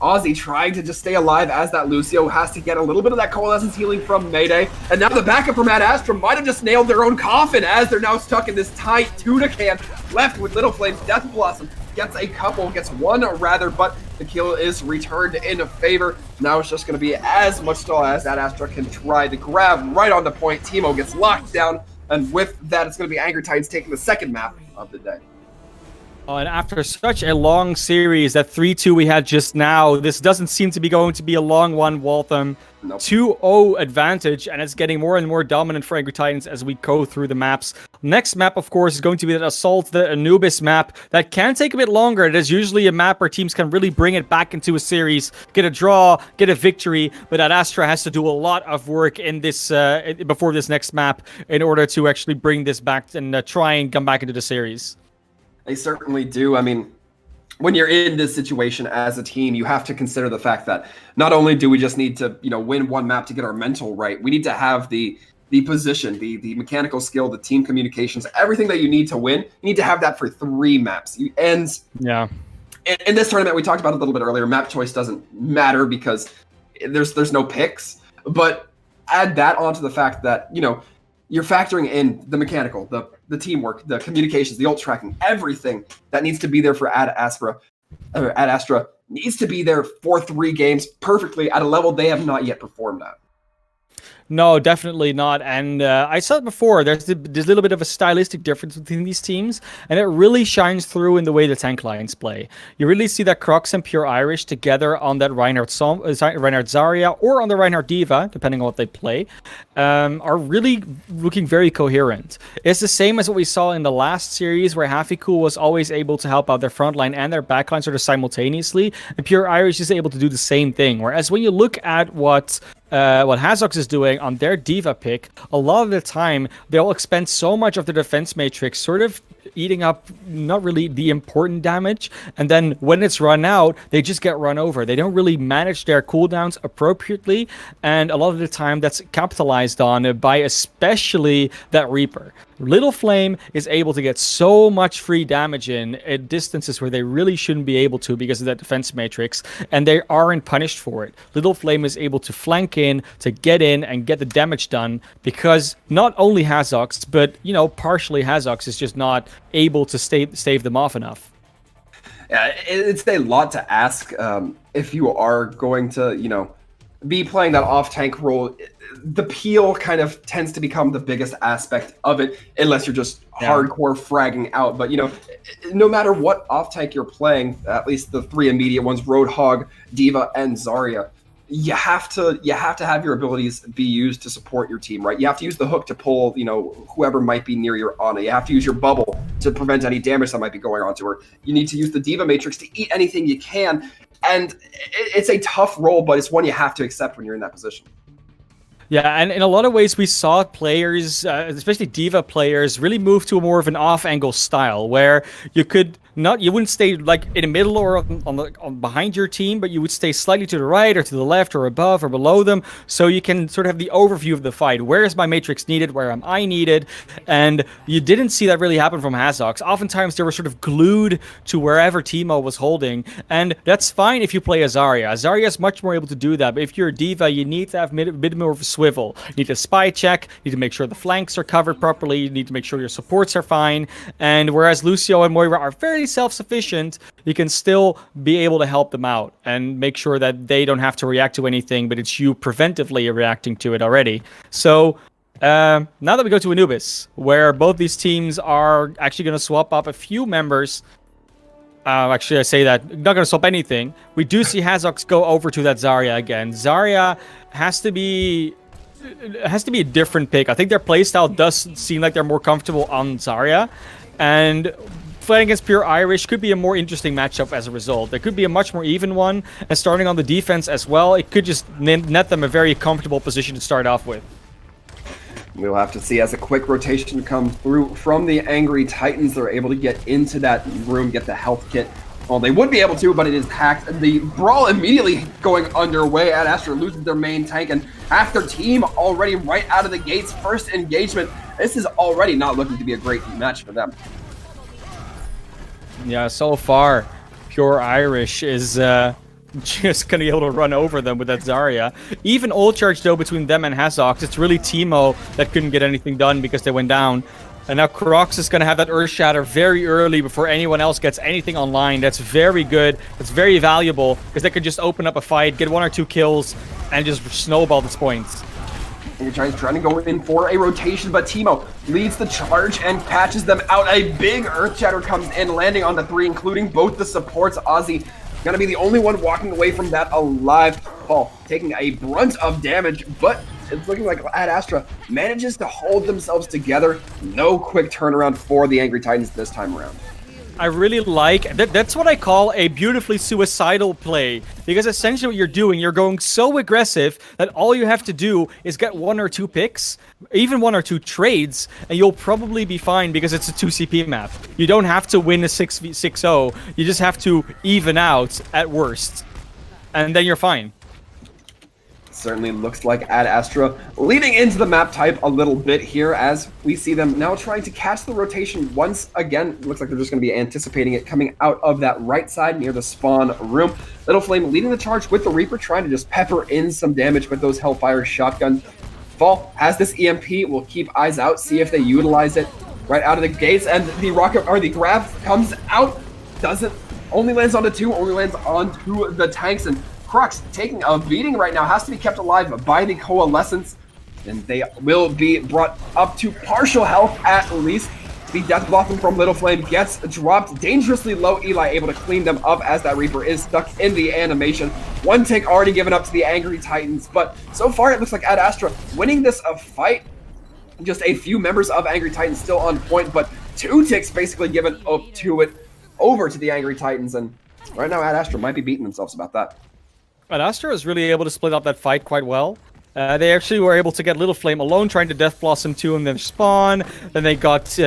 Ozzy trying to just stay alive as that Lucio has to get a little bit of that Coalescence healing from Mayday. And now the backup from Ad Astra might have just nailed their own coffin as they're now stuck in this tight tuna can. Left with Little Flame's Death Blossom. Gets one rather, but the kill is returned in favor. Now it's just going to be as much stall as Ad Astra can try to grab right on the point. Teemo gets locked down, and with that, it's going to be Angry Titans taking the second map of the day. And after such a long series, that 3-2 we had just now, this doesn't seem to be going to be a long one, Waltham. Nope. 2-0 advantage, and it's getting more and more dominant for Angry Titans as we go through the maps. Next map, of course, is going to be that Assault, the Anubis map. That can take a bit longer. It is usually a map where teams can really bring it back into a series, get a draw, get a victory, but that Astra has to do a lot of work in this before this next map in order to actually bring this back and try and come back into the series. They certainly do. I mean, when you're in this situation as a team, you have to consider the fact that not only do we just need to, win one map to get our mental right, we need to have the position, the mechanical skill, the team communications, everything that you need to win. You need to have that for 3 maps. And yeah, in this tournament, we talked about it a little bit earlier, map choice doesn't matter because there's no picks. But add that onto the fact that, you're factoring in the mechanical, the teamwork, the communications, the ult tracking, everything that needs to be there for Ad Astra needs to be there for 3 games perfectly at a level they have not yet performed at. No, definitely not. And I said it before, there's a little bit of a stylistic difference between these teams, and it really shines through in the way the tank lines play. You really see that Crocs and Pure Irish together on that Reinhardt Zarya or on the Reinhardt Diva, depending on what they play, are really looking very coherent. It's the same as what we saw in the last series, where Hafiku was always able to help out their front line and their back line sort of simultaneously, and Pure Irish is able to do the same thing. Whereas when you look at what Hazox is doing on their Diva pick, a lot of the time they'll expend so much of the defense matrix sort of eating up not really the important damage, and then when it's run out, they just get run over. They don't really manage their cooldowns appropriately, and a lot of the time that's capitalized on by especially that Reaper. Little Flame is able to get so much free damage in at distances where they really shouldn't be able to because of that defense matrix, and they aren't punished for it. Little Flame is able to flank in, to get in and get the damage done because not only Hazox, but, partially Hazox is just not able to stave them off enough. Yeah, it's a lot to ask if you are going to, be playing that off-tank role. The peel kind of tends to become the biggest aspect of it, unless you're just hardcore fragging out. But, no matter what off-tank you're playing, at least the 3 immediate ones, Roadhog, Diva, and Zarya, you have to have your abilities be used to support your team, right? You have to use the hook to pull, whoever might be near your Ana. You have to use your bubble to prevent any damage that might be going on to her. You need to use the Diva Matrix to eat anything you can. And it's a tough role, but it's one you have to accept when you're in that position. Yeah, and in a lot of ways, we saw players, especially Diva players, really move to a more of an off-angle style, where you wouldn't stay like in the middle or on behind your team, but you would stay slightly to the right or to the left or above or below them, so you can sort of have the overview of the fight. Where is my matrix needed? Where am I needed? And you didn't see that really happen from Hazox. Oftentimes, they were sort of glued to wherever Teemo was holding, and that's fine if you play Zarya. Zarya is much more able to do that, but if you're a Diva, you need to have a bit more of a swivel. You need to spy check, you need to make sure the flanks are covered properly, you need to make sure your supports are fine, and whereas Lucio and Moira are very self-sufficient, you can still be able to help them out and make sure that they don't have to react to anything, but it's you preventively reacting to it already. So now that we go to Anubis, where both these teams are actually going to swap up a few members. Actually, I say that, not going to swap anything. We do see Hazox go over to that Zarya again. Zarya has to be a different pick. I think their playstyle does seem like they're more comfortable on Zarya, and playing against Pure Irish could be a more interesting matchup as a result. There could be a much more even one, and starting on the defense as well, it could just net them a very comfortable position to start off with. We'll have to see as a quick rotation comes through from the Angry Titans. They're able to get into that room, get the health kit. Well, they would be able to, but it is hacked. The brawl immediately going underway. Ad Astra loses their main tank, and half their team already right out of the gates. First engagement. This is already not looking to be a great match for them. Yeah, so far, Pure Irish is just going to be able to run over them with that Zarya. Even ult charge, though, between them and Hazox, it's really Teemo that couldn't get anything done because they went down. And now Crocs is going to have that Earth Shatter very early before anyone else gets anything online. That's very good. That's very valuable because they could just open up a fight, get 1 or 2 kills, and just snowball these points. Angry Titans trying to go in for a rotation, but Teemo leads the charge and catches them out. A big Earth Shatter comes in, landing on the 3, including both the supports. Ozzy gonna be the only one walking away from that alive. Paul taking a brunt of damage, but it's looking like Ad Astra manages to hold themselves together. No quick turnaround for the Angry Titans this time around. I really like that's what I call a beautifully suicidal play, because essentially what you're doing, you're going so aggressive that all you have to do is get 1 or 2 picks, even 1 or 2 trades, and you'll probably be fine because it's a 2 CP map. You don't have to win a 6v6-0, you just have to even out at worst, and then you're fine. Certainly looks like Ad Astra leading into the map type a little bit here, as we see them now trying to catch the rotation once again. Looks like they're just going to be anticipating it coming out of that right side near the spawn room. Little Flame leading the charge with the Reaper, trying to just pepper in some damage with those Hellfire shotguns. Fall has this EMP, will keep eyes out, see if they utilize it right out of the gates, and the rocket or the grab comes out, doesn't, only lands onto 2, only lands onto the tanks, and Crux taking a beating right now, has to be kept alive by the Coalescence, and they will be brought up to partial health at least. The Death Blossom from Little Flame gets dropped dangerously low. Eli able to clean them up as that Reaper is stuck in the animation. 1 tick already given up to the Angry Titans, but so far it looks like Ad Astra winning this fight. Just a few members of Angry Titans still on point, but 2 ticks basically given up to it over to the Angry Titans, and right now Ad Astra might be beating themselves about that. But Astra was really able to split up that fight quite well. They actually were able to get Little Flame alone, trying to Death Blossom 2 and then spawn. Then they got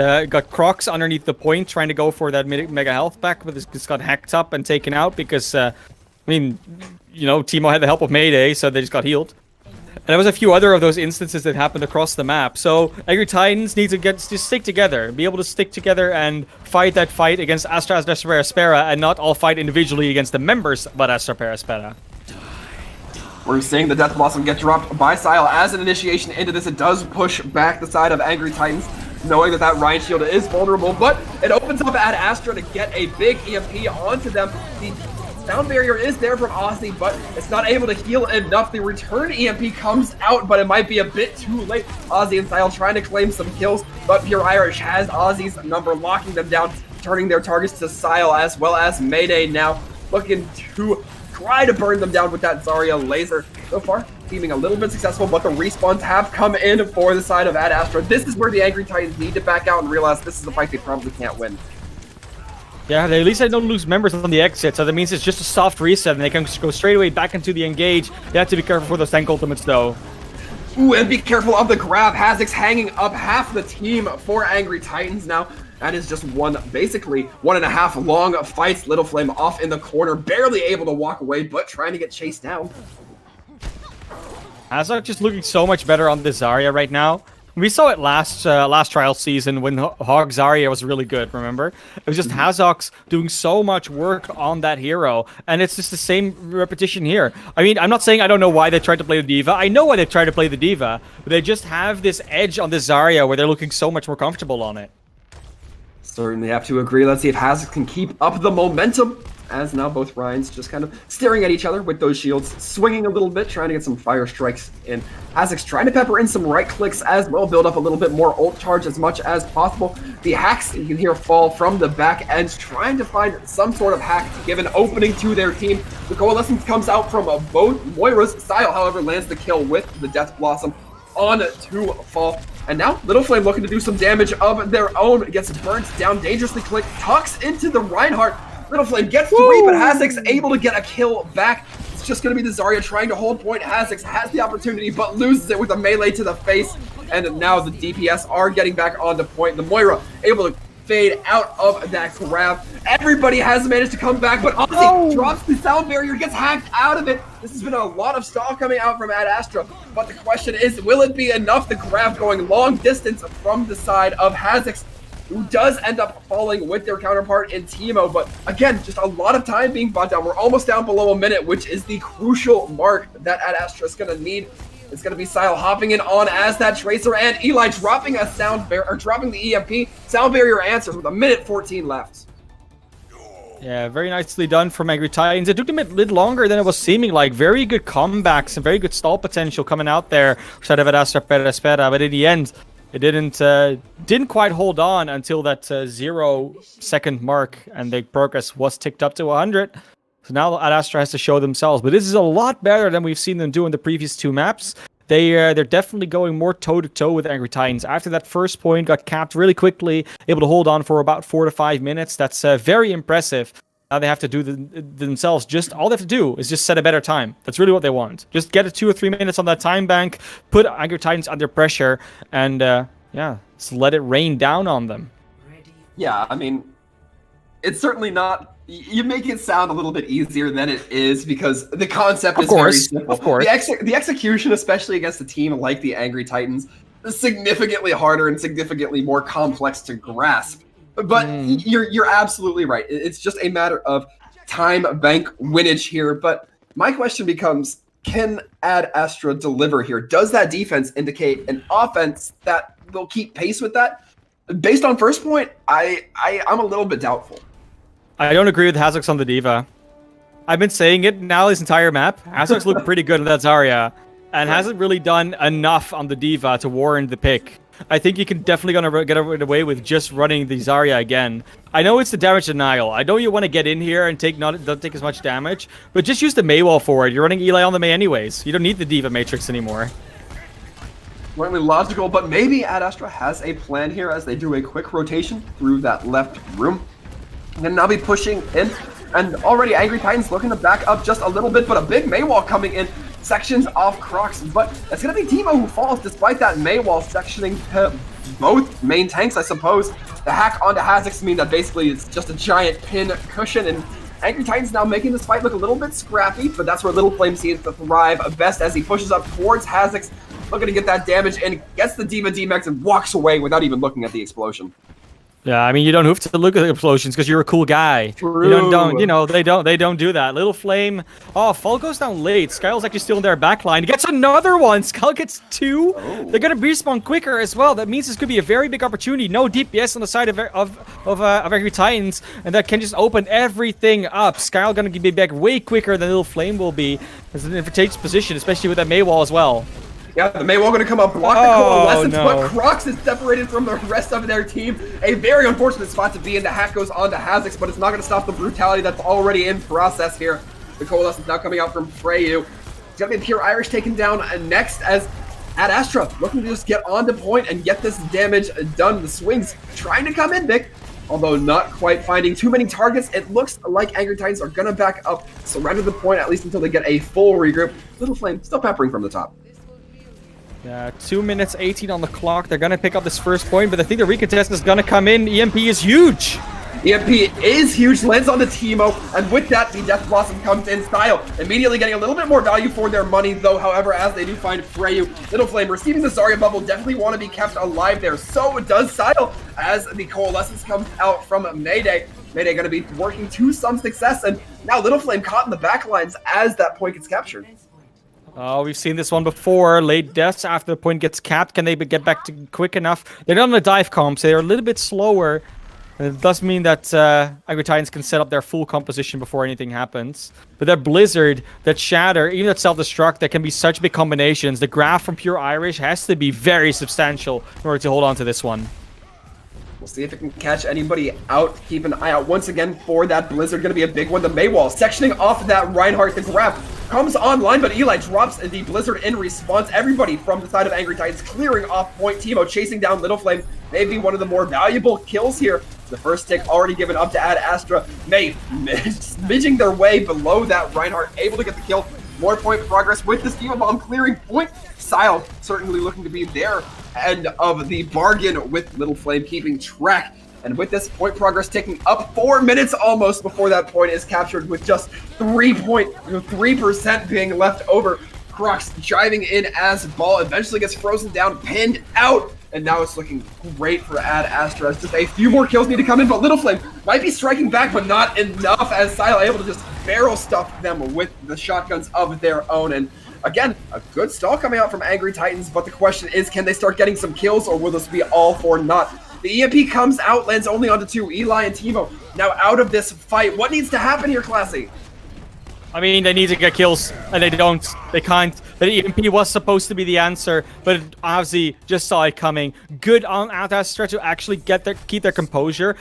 Crocs underneath the point, trying to go for that mega health back, but this got hacked up and taken out because, I mean, you know, Teemo had the help of Mayday, so they just got healed. And there was a few other of those instances that happened across the map. So Angry Titans need to stick together, be able to stick together and fight that fight against Astra Paraspera, and not all fight individually against the members of Astra Paraspera. We're seeing the Death Blossom get dropped by Sile as an initiation into this. It does push back the side of Angry Titans, knowing that that Rhine Shield is vulnerable, but it opens up Ad Astra to get a big EMP onto them. The sound barrier is there from Ozzy, but it's not able to heal enough. The return EMP comes out, but it might be a bit too late. Ozzy and Sile trying to claim some kills, but Pure Irish has Ozzy's number, locking them down, turning their targets to Sile as well as Mayday now, looking to try to burn them down with that Zarya laser. So far, seeming a little bit successful, but the respawns have come in for the side of Ad Astra. This is where the Angry Titans need to back out and realize this is a fight they probably can't win. Yeah, at least they don't lose members on the exit, so that means it's just a soft reset, and they can just go straight away back into the engage. They have to be careful for those tank ultimates, though. Ooh, and be careful of the grab. Hazik's hanging up half the team for Angry Titans now. That is just basically 1.5 long fights. Little Flame off in the corner, barely able to walk away, but trying to get chased down. Hazok just looking so much better on the Zarya right now. We saw it last trial season when Hog Zarya was really good, remember? It was just Hazok's doing so much work on that hero, and it's just the same repetition here. I mean, I'm not saying I don't know why they tried to play the D.Va. I know why they tried to play the D.Va, but they just have this edge on the Zarya where they're looking so much more comfortable on it. Certainly have to agree. Let's see if Hazak can keep up the momentum, as now both Ryans just kind of staring at each other with those shields, swinging a little bit, trying to get some fire strikes in. Hazak's trying to pepper in some right clicks as well, build up a little bit more ult charge as much as possible. The hacks, you can hear fall from the back end, trying to find some sort of hack to give an opening to their team. The Coalescence comes out from both Moira's. Style, however, lands the kill with the Death Blossom on to fall. And now Little Flame looking to do some damage of their own, gets burnt down, dangerously clicked, tucks into the Reinhardt. Little Flame gets 3, but Hazik's able to get a kill back. It's just going to be the Zarya trying to hold point. Hazik's has the opportunity, but loses it with a melee to the face. And now the DPS are getting back onto point. The Moira able to fade out of that grab. Everybody has managed to come back, but Ozzy drops the sound barrier, gets hacked out of it. This has been a lot of stall coming out from Ad Astra, but the question is, will it be enough? The grab going long distance from the side of Hazik's, who does end up falling with their counterpart in Teemo, but again, just a lot of time being bought down. We're almost down below a minute, which is the crucial mark that Ad Astra is going to need. It's going to be Sile hopping in on as that Tracer, and Eli dropping a dropping the EMP. Sound barrier answers with 1:14 left. Yeah, very nicely done from Angry Titans. It took them a bit longer than it was seeming like. Very good comebacks and very good stall potential coming out there. Side of Astra Espera, but in the end, it didn't quite hold on until that 0-second mark, and the progress was ticked up to 100. So now Astra has to show themselves, but this is a lot better than we've seen them do in the previous 2 maps. They're definitely going more toe-to-toe with Angry Titans. After that first point got capped really quickly, able to hold on for about 4 to 5 minutes. That's very impressive. Now they have to do themselves. All they have to do is just set a better time. That's really what they want. Just get 2 or 3 minutes on that time bank, put Angry Titans under pressure, and yeah, just let it rain down on them. Yeah, I mean, it's certainly not. You make it sound a little bit easier than it is because the concept is very simple. Of course. The execution, especially against a team like the Angry Titans, is significantly harder and significantly more complex to grasp. But you're absolutely right. It's just a matter of time bank winnage here. But my question becomes, can Ad Astra deliver here? Does that defense indicate an offense that will keep pace with that? Based on first point, I'm a little bit doubtful. I don't agree with Hazox on the Diva. I've been saying it now this entire map. Hazox looked pretty good in that Zarya, and hasn't really done enough on the Diva to warrant the pick. I think you can definitely gonna get away with just running the Zarya again. I know it's the damage denial. I know you want to get in here and don't take as much damage, but just use the Mei wall for it. You're running Eli on the Mei anyways. You don't need the Diva Matrix anymore. Certainly logical, but maybe Ad Astra has a plan here as they do a quick rotation through that left room. And now be pushing in, and already Angry Titans looking to back up just a little bit, but a big Mei wall coming in, sections off Crocs, but it's going to be Timo who falls despite that Mei wall sectioning both main tanks, I suppose. The hack onto Hazox mean that basically it's just a giant pin cushion, and Angry Titans now making this fight look a little bit scrappy, but that's where Little Flame seems to thrive best as he pushes up towards Hazox, looking to get that damage and gets the Diva D-Max and walks away without even looking at the explosion. Yeah, I mean, you don't have to look at the explosions because you're a cool guy. True. They don't do that. Little Flame. Oh, Fall goes down late. Skyle's actually still in their backline. He gets another one. Skyle gets 2. Oh. They're gonna respawn quicker as well. That means this could be a very big opportunity. No DPS on the side of Angry Titans, and that can just open everything up. Skyle gonna be back way quicker than Little Flame will be. It's an advantageous position, especially with that Mei wall as well. Yeah, the Mei wall going to come up, block the coalescence, but Crocs is separated from the rest of their team. A very unfortunate spot to be in. The hack goes on to Hazox, but it's not going to stop the brutality that's already in process here. The coalescence now coming out from Freyu. It's going to be Pure Irish taken down next as Ad Astra looking to just get on the point and get this damage done. The swings trying to come in, Nick, although not quite finding too many targets. It looks like Angry Titans are going to back up, surrender the point at least until they get a full regroup. Little Flame still peppering from the top. 2 minutes 18 on the clock. They're gonna pick up this first point, but I think the recontest is gonna come in. EMP is huge. EMP is huge, lands on the Timo, and with that, the Death Blossom comes in style, immediately getting a little bit more value for their money, though, however, as they do find Freyu. Little Flame receiving the Zarya bubble, definitely want to be kept alive there. So does Sile, as the Coalescence comes out from Mayday. Mayday going to be working to some success, and now Little Flame caught in the backlines as that point gets captured. Oh, we've seen this one before. Late deaths after the point gets capped. Can they get back to quick enough? They're not on the dive comp, so they're a little bit slower. It does mean that Angry Titans can set up their full composition before anything happens. But that Blizzard, that Shatter, even that Self-Destruct, that can be such big combinations. The graph from Pure Irish has to be very substantial in order to hold on to this one. We'll see if it can catch anybody out. Keep an eye out once again for that Blizzard. Going to be a big one. The Mei wall sectioning off that Reinhardt. The grab comes online, but Eli drops the Blizzard in response. Everybody from the side of Angry Titans clearing off point. Timo chasing down Little Flame. Maybe one of the more valuable kills here. The first tick already given up to Ad Astra. Mei smidging their way below that Reinhardt. Able to get the kill. More point progress with the Steel Bomb clearing point. Sile certainly looking to be their end of the bargain with Little Flame keeping track. And with this point progress taking up 4 minutes almost before that point is captured with just 3% being left over. Crocs driving in as Ball eventually gets frozen down, pinned out. And now it's looking great for Ad Astra. Just a few more kills need to come in, but Little Flame might be striking back, but not enough as Sile able to just barrel stuff them with the shotguns of their own. And again, a good stall coming out from Angry Titans, but the question is, can they start getting some kills, or will this be all for naught? The EMP comes out, lands only onto 2. Eli and Timo now out of this fight. What needs to happen here, Classy? I mean, they need to get kills, and they don't. They can't. The EMP was supposed to be the answer, but Ozzy just saw it coming. Good on Astra to actually keep their composure.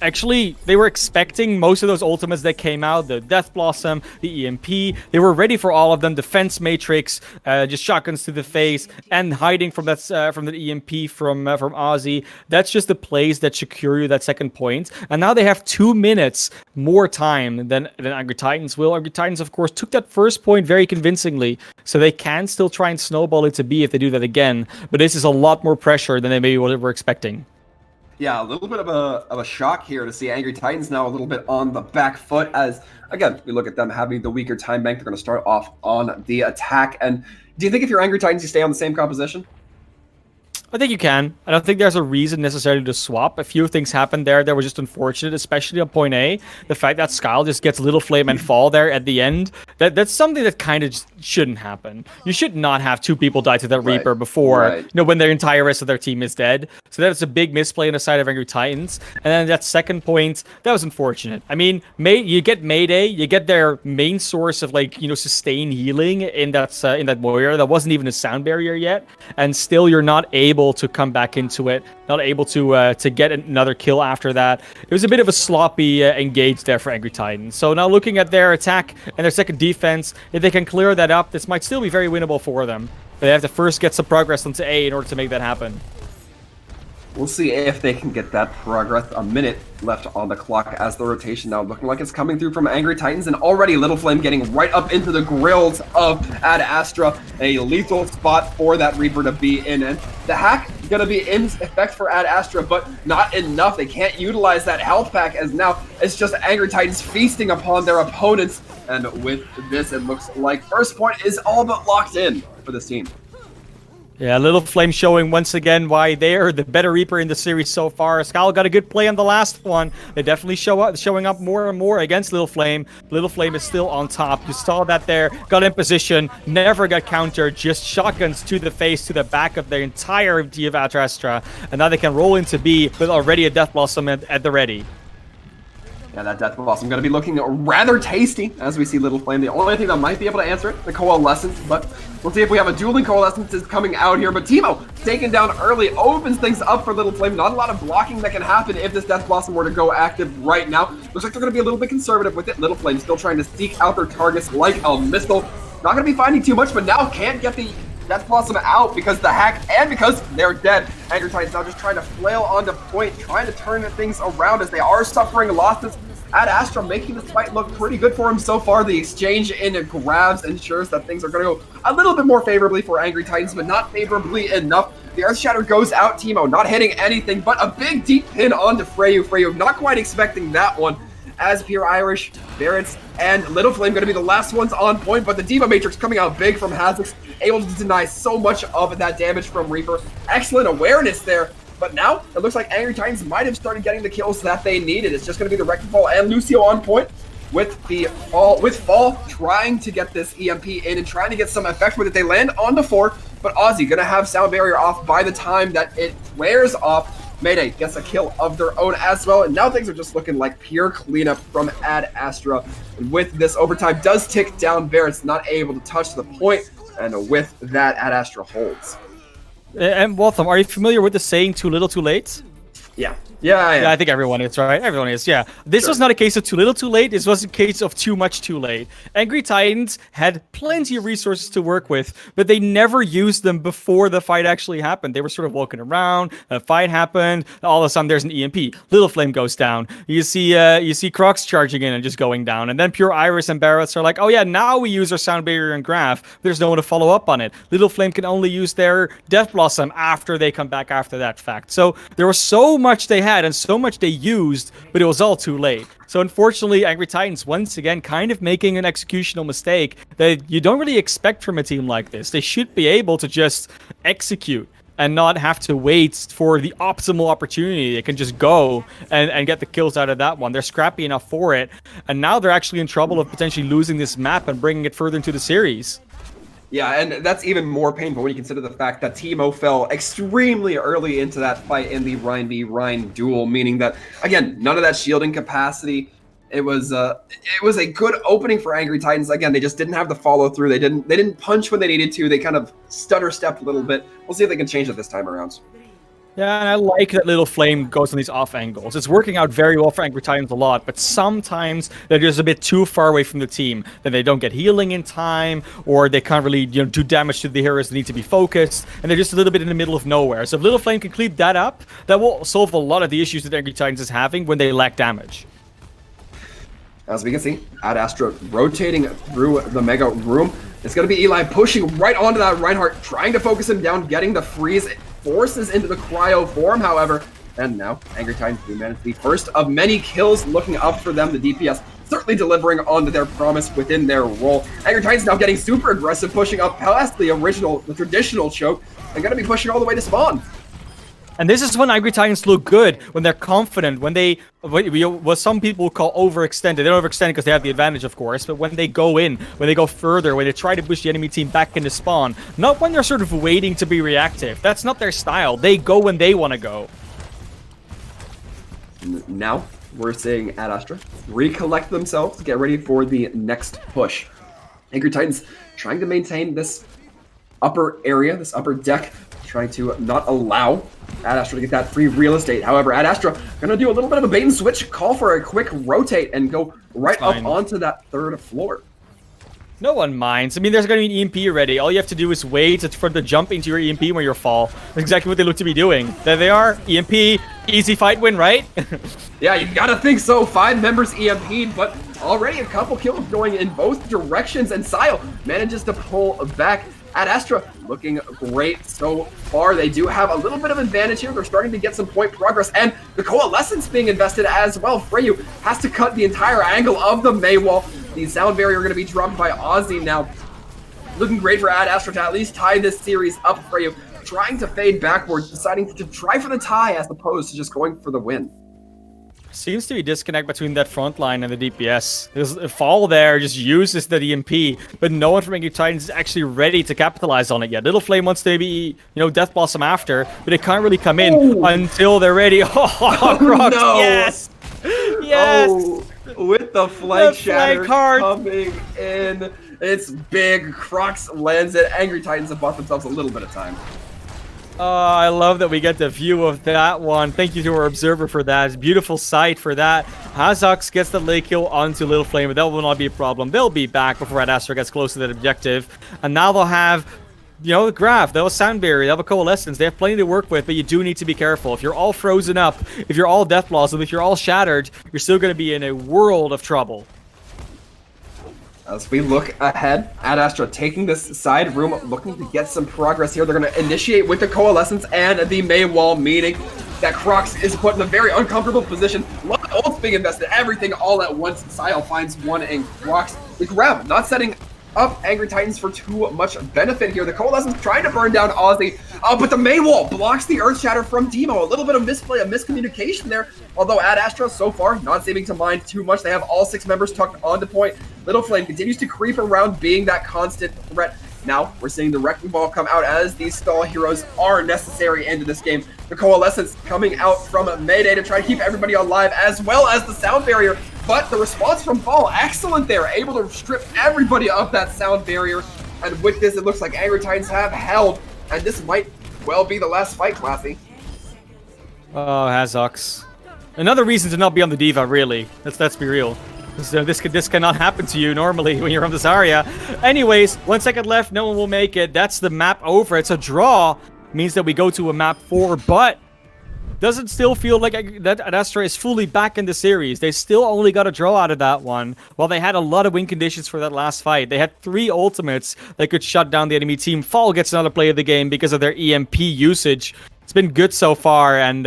Actually, they were expecting most of those ultimates that came out, the Death Blossom, the EMP. They were ready for all of them. Defense Matrix, just shotguns to the face, and hiding from the EMP from Ozzy. That's just the plays that secure you that second point. And now they have 2 minutes more time than Angry Titans will. Angry Titans, of course, took that first point very convincingly, so they can still try and snowball it to B if they do that again. But this is a lot more pressure than they maybe were expecting. Yeah, a little bit of a shock here to see Angry Titans now a little bit on the back foot as, again, we look at them having the weaker time bank. They're going to start off on the attack. And do you think if you're Angry Titans, you stay on the same composition? I think you can. I don't think there's a reason necessarily to swap. A few things happened there that were just unfortunate, especially on point A. The fact that Skyle just gets Little Flame and Fall there at the end, that's something that kind of shouldn't happen. You should not have 2 people die to that Reaper before, when their entire rest of their team is dead. So that's a big misplay on the side of Angry Titans. And then that second point, that was unfortunate. I mean, you get Mayday, you get their main source of sustain healing in that warrior that wasn't even a sound barrier yet, and still you're not able to come back into it, not able to get another kill after that. It was a bit of a sloppy engage there for Angry Titans. So now looking at their attack and their second defense, if they can clear that up, this might still be very winnable for them. But they have to first get some progress onto A in order to make that happen. We'll see if they can get that progress. A minute left on the clock as the rotation now looking like it's coming through from Angry Titans, and already Little Flame getting right up into the grills of Ad Astra. A lethal spot for that Reaper to be in, and the hack is going to be in effect for Ad Astra, but not enough. They can't utilize that health pack, as now it's just Angry Titans feasting upon their opponents, and with this it looks like first point is all but locked in for this team. Yeah, Little Flame showing once again why they are the better Reaper in the series so far. Skal got a good play on the last one. They definitely showing up more and more against Little Flame. Little Flame is still on top. You saw that there. Got in position. Never got countered. Just shotguns to the face, to the back of their entire team of Astra. And now they can roll into B with already a Death Blossom at the ready. Yeah, that Death Blossom going to be looking rather tasty as we see Little Flame. The only thing that might be able to answer it, the Coalescence, but we'll see if we have a dueling Coalescence is coming out here. But Timo, taken down early, opens things up for Little Flame. Not a lot of blocking that can happen if this Death Blossom were to go active right now. Looks like they're going to be a little bit conservative with it. Little Flame still trying to seek out their targets like a missile. Not going to be finding too much, but now can't get the Death Blossom out because the hack and because they're dead. Angry Titans now just trying to flail onto point, trying to turn things around as they are suffering losses. Ad Astra making this fight look pretty good for him so far. The exchange in grabs ensures that things are going to go a little bit more favorably for Angry Titans, but not favorably enough. The Earth Shatter goes out. Timo not hitting anything, but a big deep pin onto Freyu. Freyu not quite expecting that one, as Pure Irish, Barretts, and Little Flame going to be the last ones on point, but the Diva Matrix coming out big from Hazix, able to deny so much of that damage from Reaper. Excellent awareness there. But now, it looks like Angry Titans might have started getting the kills that they needed. It's just going to be the Wrecking Ball and Lucio on point with the Fall trying to get this EMP in and trying to get some effect with it. They land on the 4, but Ozzy going to have Sound Barrier off by the time that it wears off. Mayday gets a kill of their own as well, and now things are just looking like pure cleanup from Ad Astra. And with this, overtime does tick down. Barrett's not able to touch the point, and with that, Ad Astra holds. And Waltham, are you familiar with the saying "too little, too late"? Yeah, I think everyone is, right? Everyone is, yeah. This was not a case of too little, too late. This was a case of too much, too late. Angry Titans had plenty of resources to work with, but they never used them before the fight actually happened. They were sort of walking around. The fight happened. All of a sudden, there's an EMP. Little Flame goes down. You see Crocs charging in and just going down. And then Pure Iris and Barretts are like, oh yeah, now we use our Sound Barrier and Graph. There's no one to follow up on it. Little Flame can only use their Death Blossom after they come back after that fact. So there was so much they had and so much they used, but it was all too late. So unfortunately, Angry Titans once again kind of making an executional mistake that you don't really expect from a team like this. They should be able to just execute and not have to wait for the optimal opportunity. They can just go and get the kills out of that one. They're scrappy enough for it, and now they're actually in trouble of potentially losing this map and bringing it further into the series. Yeah, and that's even more painful when you consider the fact that Teemo fell extremely early into that fight in the Rhine v Rhine duel, meaning that, again, none of that shielding capacity. It was a good opening for Angry Titans. Again, they just didn't have the follow through. They didn't punch when they needed to. They kind of stutter stepped a little bit. We'll see if they can change it this time around. Yeah, and I like that Little Flame goes on these off angles. It's working out very well for Angry Titans a lot, but sometimes they're just a bit too far away from the team. Then they don't get healing in time, or they can't really do damage to the heroes that need to be focused, and they're just a little bit in the middle of nowhere. So if Little Flame can clean that up, that will solve a lot of the issues that Angry Titans is having when they lack damage. As we can see, Astra rotating through the Mega Room. It's going to be Eli pushing right onto that Reinhardt, trying to focus him down, getting the freeze. It forces into the cryo form, however. And now, Angry Titans do manage the first of many kills looking up for them. The DPS certainly delivering on their promise within their role. Angry Titans now getting super aggressive, pushing up past the traditional choke, and going to be pushing all the way to spawn. And this is when Angry Titans look good, when they're confident, when they, what some people call overextended. They don't overextend because they have the advantage, of course, but when they go in, when they go further, when they try to push the enemy team back into spawn, not when they're sort of waiting to be reactive. That's not their style. They go when they want to go. Now, we're seeing Astra recollect themselves, get ready for the next push. Angry Titans trying to maintain this upper area, this upper deck, trying to not allow Astra to get that free real estate. However, Astra gonna do a little bit of a bait and switch, call for a quick rotate, and go right up onto that third floor. No one minds. I mean, there's going to be an EMP ready. All you have to do is wait for the jump into your EMP when you fall. That's exactly what they look to be doing. There they are. EMP, easy fight win, right? Yeah, you gotta think so. 5 members EMP'd, but already a couple kills going in both directions, and Sile manages to pull back. Astra looking great so far. They do have a little bit of advantage here. They're starting to get some point progress, and the Coalescence being invested as well. Freyu has to cut the entire angle of the Mei wall. The sound barrier going to be dropped by Ozzy now. Looking great for Astra to at least tie this series up. Freyu trying to fade backwards, deciding to try for the tie as opposed to just going for the win. Seems to be disconnect between that front line and the DPS. There's a Fall there just uses the EMP, but no one from Angry Titans is actually ready to capitalize on it yet. Little Flame wants to be, Death Blossom after, but they can't really come in until they're ready. Oh, Crocs, no. Yes! Yes! Oh, with the flank shatter coming in. It's big. Crocs lands it. Angry Titans have bought themselves a little bit of time. Oh, I love that we get the view of that one. Thank you to our observer for that. It's a beautiful sight for that. Hazox gets the lay kill onto Little Flame, but that will not be a problem. They'll be back before Astra gets close to that objective. And now they'll have, the Graph, they'll have Sound Barrier, they'll have a Coalescence. They have plenty to work with, but you do need to be careful. If you're all frozen up, if you're all Death Blossom, if you're all shattered, you're still going to be in a world of trouble. As we look ahead at Astra taking this side room, looking to get some progress here. They're going to initiate with the Coalescence and the Mei wall, meaning that Crocs is put in a very uncomfortable position. Look, ults being invested, everything all at once. Sile finds one and Crocs. The grab, not setting up Angry Titans for too much benefit here. The Coalescence trying to burn down Ozzy, but the Mei wall blocks the Earth Shatter from Teemo. A little bit of misplay, a miscommunication there. Although Astra so far not seeming to mind too much. They have all 6 members tucked onto point. Little Flame continues to creep around, being that constant threat. Now we're seeing the Wrecking Ball come out as these stall heroes are necessary into this game. The Coalescence coming out from Mayday to try to keep everybody alive, as well as the Sound Barrier. But the response from Fall, excellent there, able to strip everybody of that Sound Barrier. And with this, it looks like Angry Titans have held, and this might well be the last fight, Classy. Oh, Hazox. Another reason to not be on the Diva, really. Let's be real. This cannot happen to you normally when you're on this area. Anyways, 1 second left, no one will make it. That's the map over. It's a draw. Means that we go to a map 4, but doesn't still feel like that Astra is fully back in the series. They still only got a draw out of that one, while they had a lot of win conditions for that last fight. They had 3 ultimates that could shut down the enemy team. Fall gets another play of the game because of their EMP usage. It's been good so far, and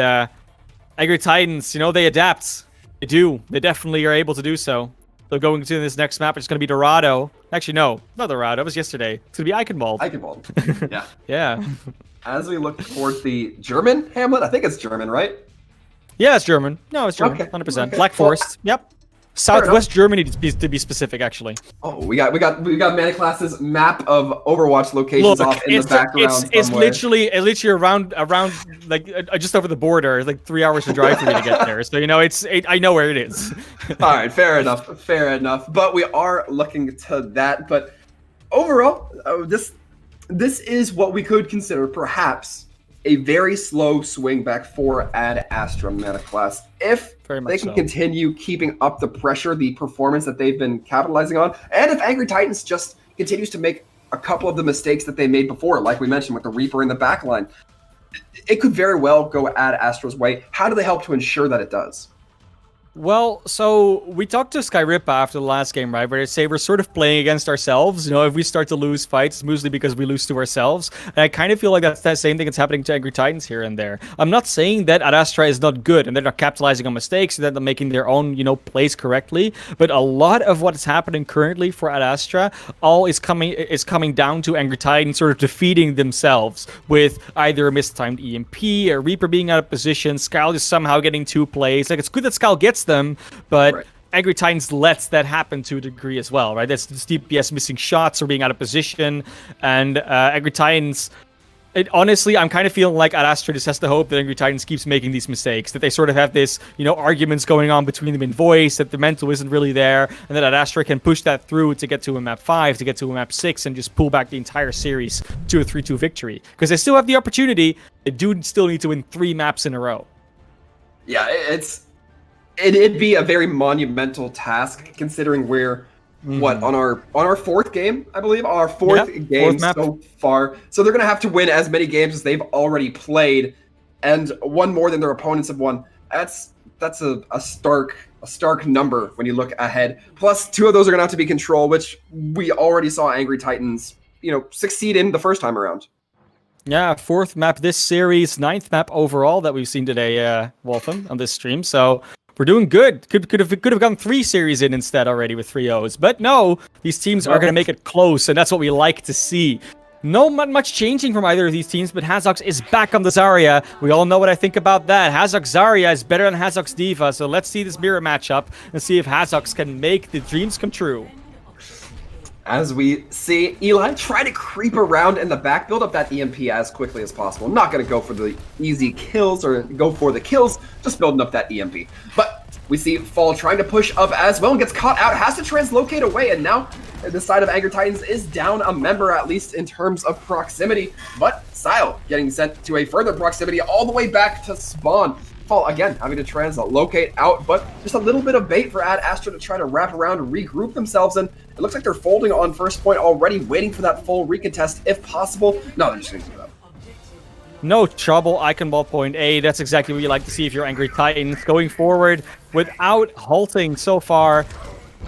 Angry Titans, they adapt. They do. They definitely are able to do so. So going to this next map, it's going to be Dorado. Actually, no, not Dorado. It was yesterday. It's going to be Eichenwald. Eichenwald. Yeah. Yeah. As we look towards the German Hamlet, I think it's German, right? Yeah, it's German. No, it's German. Okay. 100%. Okay. Black Forest. Yep. Southwest Germany to be specific, actually. Oh, we got Maniclass's map of Overwatch locations off in the background. It's literally around like just over the border. It's like 3 hours to drive for me to get there. So I know where it is. All right, fair enough. But we are looking to that. But overall, this is what we could consider perhaps a very slow swing back for Ad Astra Maniclass. If they can continue keeping up the pressure, the performance that they've been capitalizing on, and if Angry Titans just continues to make a couple of the mistakes that they made before, like we mentioned with the Reaper in the backline, it could very well go Ad Astra's way. How do they help to ensure that it does? Well, so we talked to Skyrippa after the last game, right? Where they say we're sort of playing against ourselves. If we start to lose fights, it's mostly because we lose to ourselves. And I kind of feel like that's that same thing that's happening to Angry Titans here and there. I'm not saying that Ad Astra is not good and they're not capitalizing on mistakes, that they're making their own, plays correctly. But a lot of what is happening currently for Ad Astra all is coming down to Angry Titans sort of defeating themselves with either a mistimed EMP, a Reaper being out of position, Skal just somehow getting 2 plays. Like, it's good that Skal gets them, but Angry Titans lets that happen to a degree as well, right? That's DPS missing shots or being out of position, and Angry Titans. Honestly, I'm kind of feeling like Ad Astra just has to hope that Angry Titans keeps making these mistakes, that they sort of have this, arguments going on between them in voice, that the mental isn't really there, and that Ad Astra can push that through to get to a map 5, to get to a map 6, and just pull back the entire series to a 3-2 victory. Because they still have the opportunity. They do still need to win 3 maps in a row. Yeah, It'd be a very monumental task considering we're on our 4th game, I believe, our 4th game so far. So they're gonna have to win as many games as they've already played, and one more than their opponents have won. That's a stark number when you look ahead. Plus 2 of those are gonna have to be Control, which we already saw Angry Titans, succeed in the first time around. Yeah, 4th map this series, 9th map overall that we've seen today, Wolfen, on this stream. So we're doing good. Could have gone 3 series in instead already with 3-0s. But no, these teams are going to make it close, and that's what we like to see. No much changing from either of these teams, but Hazox is back on the Zarya. We all know what I think about that. Hazox Zarya is better than Hazox D.Va, so let's see this mirror matchup and see if Hazox can make the dreams come true. As we see Eli try to creep around in the back, build up that EMP as quickly as possible. Not going to go for the easy kills or go for the kills, just building up that EMP. But we see Fall trying to push up as well and gets caught out, has to translocate away, and now the side of Angry Titans is down a member, at least in terms of proximity. But Sile getting sent to a further proximity all the way back to spawn. Fall again having to translocate out, but just a little bit of bait for Ad Astra to try to wrap around and regroup themselves, and it looks like they're folding on first point already, waiting for that full recontest if possible. No, they're just going to give up. No trouble, Icon Ball point A. That's exactly what you like to see if you're Angry Titans. Going forward without halting so far.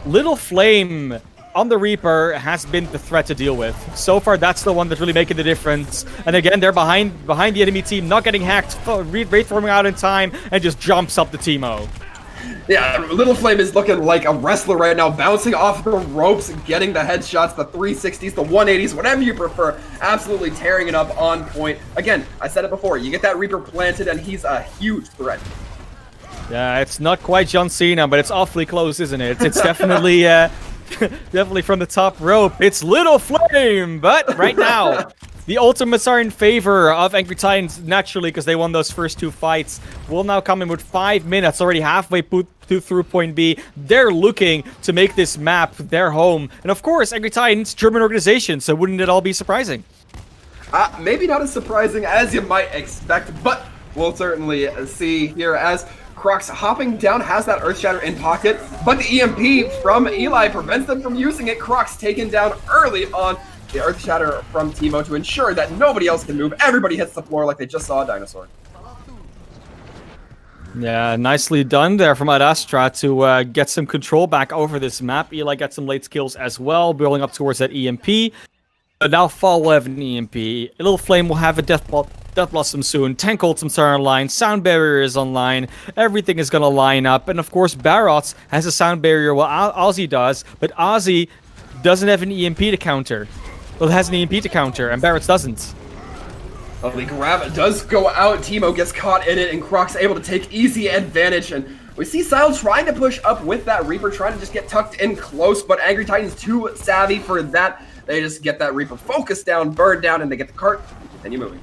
Little Flame on the Reaper has been the threat to deal with. So far, that's the one that's really making the difference. And again, they're behind the enemy team, not getting hacked. Wraith forming out in time and just jumps up the Teemo. Yeah, Little Flame is looking like a wrestler right now, bouncing off the ropes, getting the headshots, the 360s, the 180s, whatever you prefer. Absolutely tearing it up on point. Again, I said it before, you get that Reaper planted and he's a huge threat. Yeah, it's not quite John Cena, but it's awfully close, isn't it? It's definitely... definitely from the top rope. It's Little Flame, but right now, the ultimates are in favor of Angry Titans naturally because they won those first 2 fights. Will now come in with 5 minutes, already halfway through point B. They're looking to make this map their home. And of course, Angry Titans, German organization, so wouldn't it all be surprising? Maybe not as surprising as you might expect, but we'll certainly see here as Crocs hopping down, has that Earth Shatter in pocket, but the EMP from Eli prevents them from using it. Crocs taken down early on the Earth Shatter from Teemo to ensure that nobody else can move. Everybody hits the floor like they just saw a dinosaur. Yeah, nicely done there from Ad Astra to get some control back over this map. Eli got some late kills as well, building up towards that EMP. But now Fall will have an EMP. Little Flame will have a Death Blossom soon. Tank ultimates are online. Sound Barrier is online. Everything is going to line up. And of course, Barrots has a Sound Barrier, well, Ozzy does. But Ozzy doesn't have an EMP to counter. Well, it has an EMP to counter, and Barrots doesn't. The grab does go out. Teemo gets caught in it, and Croc's able to take easy advantage. And We see Sile trying to push up with that Reaper, trying to just get tucked in close, but Angry Titan's too savvy for that. They just get that Reaper focused down, burned down, and they get the cart and continue moving.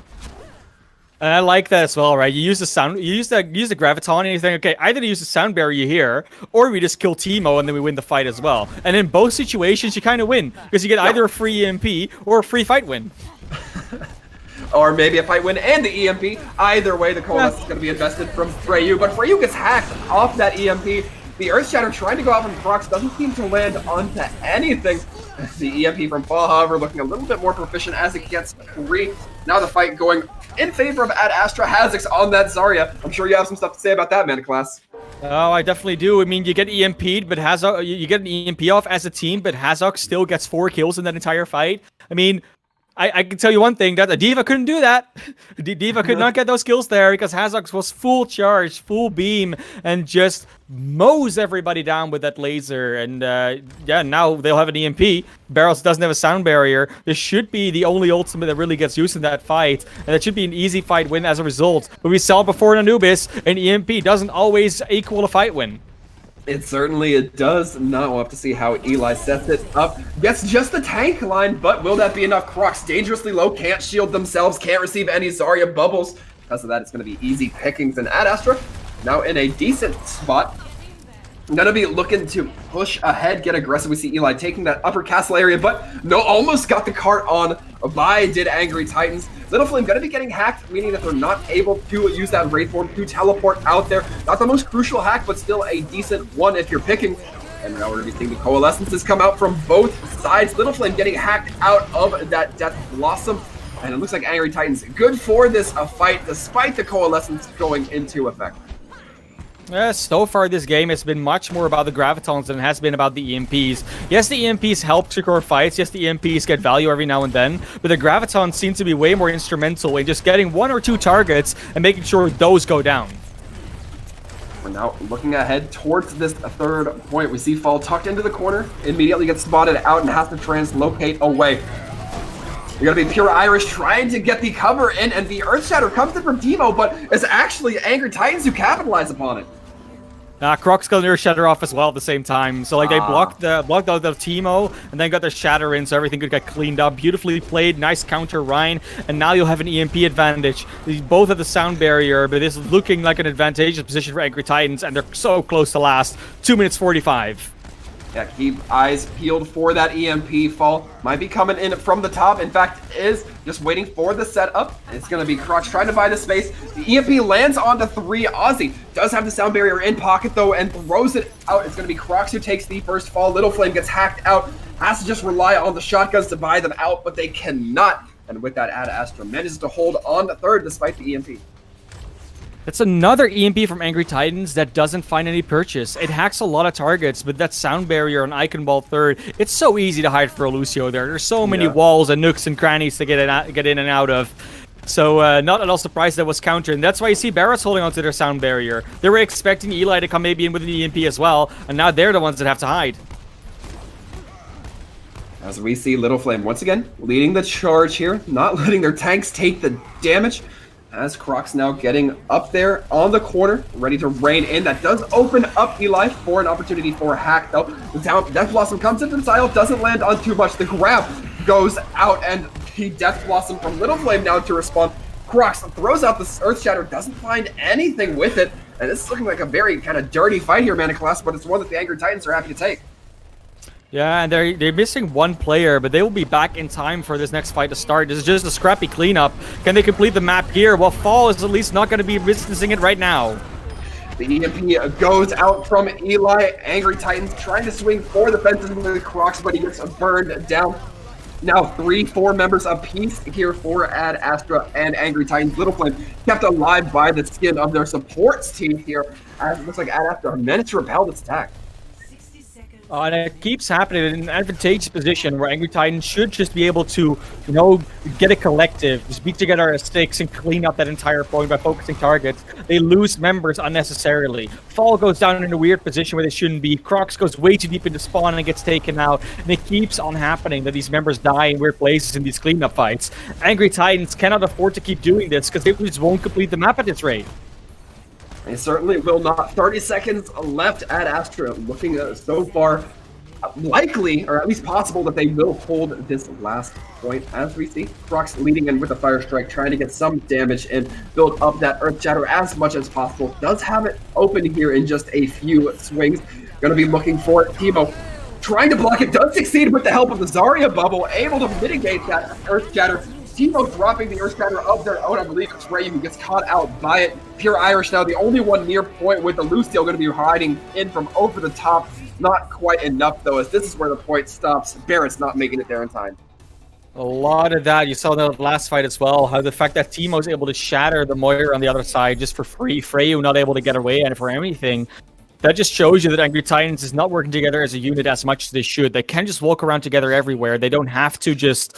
And I like that as well, right? You use the sound, you use the graviton, and you think, okay, either use the sound barrier here, or we just kill Teemo and then we win the fight as well. And in both situations, you kind of win because you get either a free EMP or a free fight win. Or maybe a fight win and the EMP. Either way, the Coalescence is going to be invested from Freyu, but Freyu gets hacked off that EMP. The Earth Shatter trying to go out from Crocs doesn't seem to land onto anything. The EMP from Fall, however, looking a little bit more proficient as it gets 3. Now the fight going in favor of Ad Astra. Hazix on that Zarya. I'm sure you have some stuff to say about that, man, class. Oh, I definitely do. I mean, you get EMP'd, but Hazok, you get an EMP off as a team, but Hazok still gets 4 kills in that entire fight. I mean, I can tell you one thing, that a D.Va couldn't do that. D.Va could not get those kills there because Hazok was full charge, full beam, and just mows everybody down with that laser. And yeah, now they'll have an EMP. Barrels doesn't have a sound barrier. This should be the only ultimate that really gets used in that fight. And it should be an easy fight win as a result. But we saw before in Anubis, an EMP doesn't always equal a fight win. It certainly does. Now we'll have to see how Eli sets it up. Gets just the tank line, but will that be enough? Crocs dangerously low, can't shield themselves, can't receive any Zarya bubbles. Because of that, it's going to be easy pickings. And Ad Astra now in a decent spot. Gonna be looking to push ahead, get aggressive. We see Eli taking that upper castle area, but no, almost got the cart on by did Angry Titans. Little Flame gonna be getting hacked, meaning that they're not able to use that Wraith Form to teleport out there. Not the most crucial hack, but still a decent one if you're picking. And now we're gonna be seeing the Coalescences come out from both sides. Little Flame getting hacked out of that Death Blossom. And it looks like Angry Titans good for this fight, despite the Coalescence going into effect. So far this game has been much more about the Gravitons than it has been about the EMPs. Yes, the EMPs help secure fights. Yes, the EMPs get value every now and then. But the Gravitons seem to be way more instrumental in just getting 1 or 2 targets and making sure those go down. We're now looking ahead towards this 3rd point. We see Fall tucked into the corner, immediately gets spotted out and has to translocate away. You're gonna be Pure Irish trying to get the cover in, and the Earth Shatter comes in from Teemo, but it's actually Angry Titans who capitalize upon it. Crocs got their Shatter off as well at the same time. So like they blocked out the Teemo and then got their Shatter in, so everything could get cleaned up. Beautifully played, nice counter Ryan, and now you'll have an EMP advantage. These both have the sound barrier, but this is looking like an advantageous position for Angry Titans, and they're so close to last. 2 minutes 45. Yeah, keep eyes peeled for that EMP. Fall might be coming in from the top. In fact, is just waiting for the setup. It's going to be Crocs trying to buy the space. The EMP lands onto 3. Ozzy does have the sound barrier in pocket, though, and throws it out. It's going to be Crocs who takes the first fall. Little Flame gets hacked out. Has to just rely on the shotguns to buy them out, but they cannot. And with that, Ad Astra manages to hold on to 3rd despite the EMP. It's another EMP from Angry Titans that doesn't find any purchase. It hacks a lot of targets, but that sound barrier on Icon Ball 3rd, it's so easy to hide for a Lucio there. There's so many walls and nooks and crannies to get in and out of. So not at all surprised that was countered. And that's why you see Barrett's holding onto their sound barrier. They were expecting Eli to come maybe in with an EMP as well, and now they're the ones that have to hide. As we see Little Flame once again leading the charge here, not letting their tanks take the damage. As Crocs now getting up there on the corner, ready to rain in. That does open up Eli for an opportunity for a hack, though. The Death Blossom comes in from Sile, doesn't land on too much. The grab goes out, and the Death Blossom from Little Flame now to respond. Crocs throws out the Earth Shatter, doesn't find anything with it. And this is looking like a very kind of dirty fight here, Mana Class, but it's one that the Angry Titans are happy to take. Yeah, and they're missing 1 player, but they will be back in time for this next fight to start. This is just a scrappy cleanup. Can they complete the map here? Well, Fall is at least not going to be distancing it right now. The EMP goes out from Eli. Angry Titans trying to swing for the fences with the Crocs, but he gets burned down. Now 3-4 members apiece here for Ad Astra and Angry Titans. Little Flame kept alive by the skin of their supports team here. As it looks like Ad Astra managed to repel this attack. And it keeps happening in an advantageous position where Angry Titans should just be able to, you know, get a collective, just beat together as sticks and clean up that entire point by focusing targets. They lose members unnecessarily. Fall goes down in a weird position where they shouldn't be. Crocs goes way too deep into spawn and gets taken out. And it keeps on happening that these members die in weird places in these cleanup fights. Angry Titans cannot afford to keep doing this because they just won't complete the map at this rate. They certainly will not. 30 seconds left at Astra, looking so far likely, or at least possible, that they will hold this last point. As we see, Crocs leading in with a Fire Strike, trying to get some damage and build up that Earth Shatter as much as possible. Does have it open here in just a few swings. Gonna be looking for it. Teemo trying to block it, does succeed with the help of the Zarya bubble, able to mitigate that Earth Shatter. Teemo dropping the Earth Shatter of their own. I believe it's Ray who gets caught out by it. Pure Irish now the only one near point, with the Lucio going to be hiding in from over the top. Not quite enough, though, as this is where the point stops. Barrett's not making it there in time. A lot of that. You saw in the last fight as well, how the fact that Teemo's able to shatter the Moira on the other side just for free. Freyu not able to get away and for anything. That just shows you that Angry Titans is not working together as a unit as much as they should. They can just walk around together everywhere. They don't have to just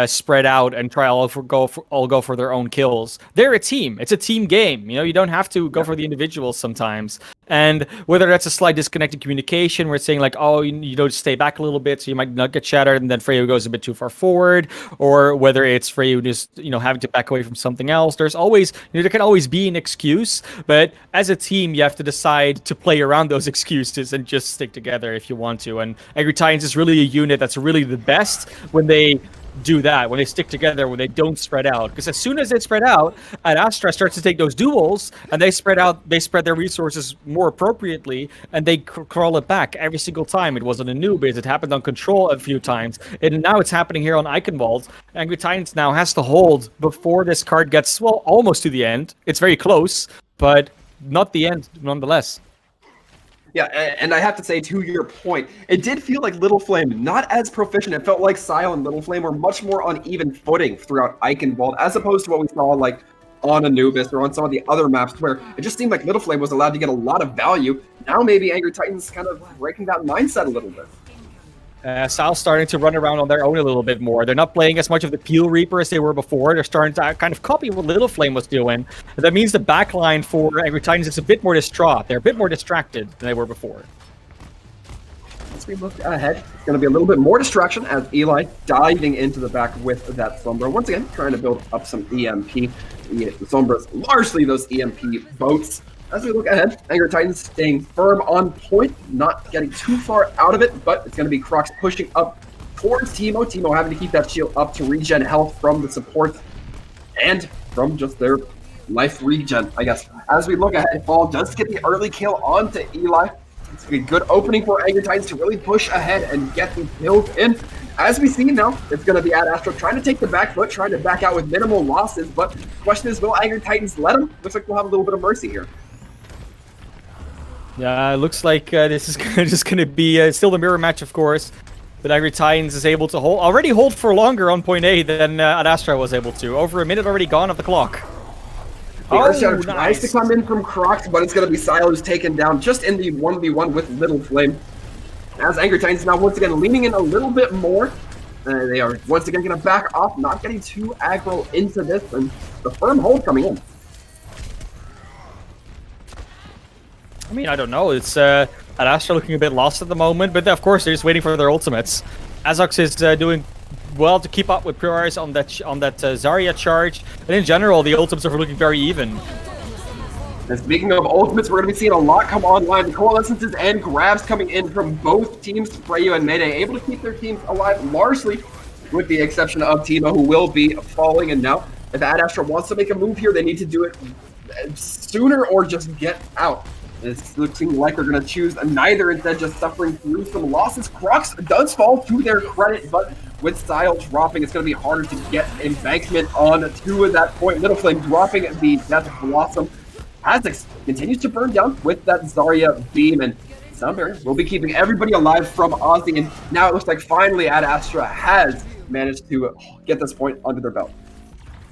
spread out and try all go for their own kills. They're a team. It's a team game. You know, you don't have to go for the individuals sometimes. And whether that's a slight disconnect in communication, we're saying like, oh, you know, stay back a little bit so you might not get shattered, and then Freyu goes a bit too far forward, or whether it's Freyu just, you know, having to back away from something else. There's always, you know, there can always be an excuse, but as a team, you have to decide to play around those excuses and just stick together if you want to. And Angry Titans is really a unit that's really the best when they do that, when they stick together, when they don't spread out. Because as soon as they spread out, and Astra starts to take those duels, and they spread out, they spread their resources more appropriately, and they crawl it back every single time. It was on Anubis, it happened on Control a few times, and now it's happening here on Eichenwald. Angry Titans now has to hold before this card gets, well, almost to the end. It's very close, but not the end nonetheless. Yeah, and I have to say, to your point, it did feel like Little Flame not as proficient. It felt like Sile and Little Flame were much more on even footing throughout Eichenwald, as opposed to what we saw like on Anubis or on some of the other maps, where it just seemed like Little Flame was allowed to get a lot of value. Now maybe Angry Titans kind of breaking that mindset a little bit. Sile's starting to run around on their own a little bit more. They're not playing as much of the Peel Reaper as they were before. They're starting to kind of copy what Little Flame was doing. And that means the backline for Angry Titans is a bit more distraught. They're a bit more distracted than they were before. As we look ahead, it's going to be a little bit more distraction as Eli diving into the back with that Sombra. Once again, trying to build up some EMP. The Sombras, largely those EMP boats. As we look ahead, Angry Titans staying firm on point, not getting too far out of it, but it's going to be Crocs pushing up towards Teemo. Teemo having to keep that shield up to regen health from the support and from just their life regen, I guess. As we look ahead, Fall does get the early kill onto Eli. It's a good opening for Angry Titans to really push ahead and get the kills in. As we see now, it's going to be at Astra trying to take the back foot, trying to back out with minimal losses, but the question is, will Angry Titans let them? Looks like we'll have a little bit of mercy here. Yeah, it looks like this is just going to be still the mirror match, of course. But Angry Titans is able to already hold for longer on point A than Ad Astra was able to. Over a minute already gone of the clock. The Earth Shatter tries to come in from Crocs, but it's going to be Silo who's taken down just in the 1v1 with Little Flame. As Angry Titans now once again leaning in a little bit more. They are once again going to back off, not getting too aggro into this, and the firm hold coming in. I mean, I don't know. It's Ad Astra looking a bit lost at the moment, but of course they're just waiting for their ultimates. Azox is doing well to keep up with Puri's on that Zarya charge, and in general the ultimates are looking very even. And speaking of ultimates, we're going to be seeing a lot come online. The coalescences and grabs coming in from both teams, Freyu and Mayday, able to keep their teams alive largely, with the exception of Teemo, who will be falling. And now, if Ad Astra wants to make a move here, they need to do it sooner or just get out. It's looking like they're going to choose neither, instead just suffering through some losses. Crocs does fall to their credit, but with Style dropping, it's going to be harder to get embankment on to at that point. Little Flame dropping the Death Blossom. Azix continues to burn down with that Zarya beam, and Soundberry will be keeping everybody alive from Ozzy, and now it looks like finally Ad Astra has managed to get this point under their belt.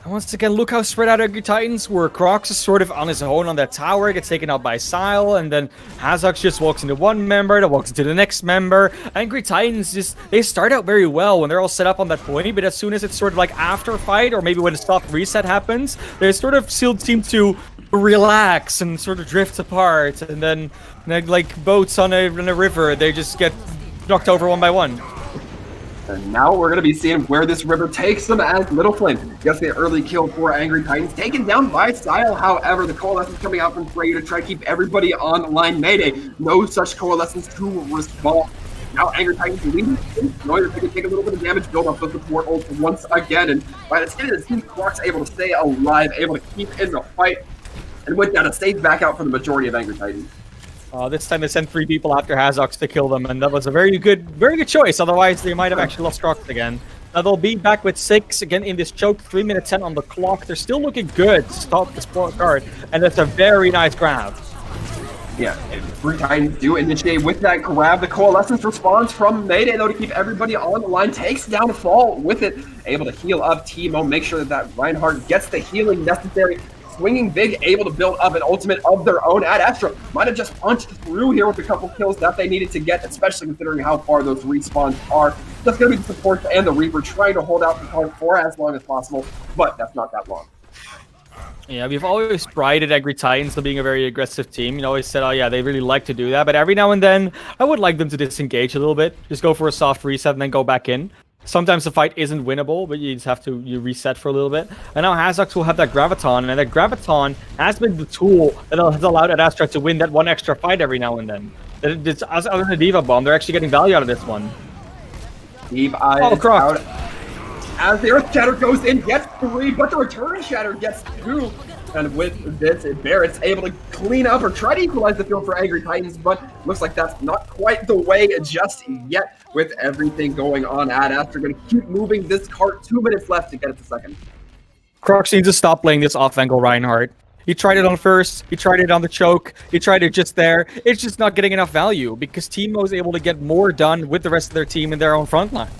And once again, look how spread out Angry Titans were. Crocs is sort of on his own on that tower, gets taken out by Sile, and then Hazox just walks into one member, that walks into the next member. Angry Titans they start out very well when they're all set up on that point, but as soon as it's sort of like after fight, or maybe when a stop reset happens, they sort of still seem to relax and sort of drift apart, and then like boats on a river, they just get knocked over one by one. And now we're going to be seeing where this river takes them as Little Flame gets the early kill for Angry Titans, taken down by Style. However, the Coalescence coming out from Freya to try to keep everybody on line. Mayday, no such Coalescence to respond. Now Angry Titans leading, knowing that they can take a little bit of damage, build up the support ult once again, and by the skin of the team, Croc's able to stay alive, able to keep in the fight, and with that, a safe back out for the majority of Angry Titans. This time they sent 3 people after Hazox to kill them, and that was a very good choice. Otherwise, they might have actually lost Crocs again. Now they'll be back with 6 again in this choke. 3 minutes 10 on the clock. They're still looking good to stop the sport card, and that's a very nice grab. Yeah, Angry Titans do initiate with that grab. The Coalescence response from Mayday, though, to keep everybody on the line. Takes down Fall with it. Able to heal up Teemo. Make sure that Reinhardt gets the healing necessary. Swinging big, able to build up an ultimate of their own at Astra. Might have just punched through here with a couple kills that they needed to get, especially considering how far those respawns are. That's going to be the support and the Reaper trying to hold out the card for as long as possible, but that's not that long. Yeah, we've always prided Angry Titans on being a very aggressive team. You always said, oh yeah, they really like to do that, but every now and then, I would like them to disengage a little bit. Just go for a soft reset and then go back in. Sometimes the fight isn't winnable, but you just have to reset for a little bit. And now Hazox will have that Graviton, and that Graviton has been the tool that has allowed Astra to win that one extra fight every now and then. It's, other than the Diva Bomb, they're actually getting value out of this one. Eve Eyes out. As the Earth Shatter goes in, gets 3, but the Return Shatter gets 2. And with this, Barrett's able to clean up or try to equalize the field for Angry Titans, but looks like that's not quite the way just yet with everything going on at Astra. Going to keep moving this cart. 2 minutes left to get it to second. Crocs needs to stop playing this off-angle Reinhardt. He tried it on first, he tried it on the choke, he tried it just there. It's just not getting enough value because Teemo is able to get more done with the rest of their team in their own front line.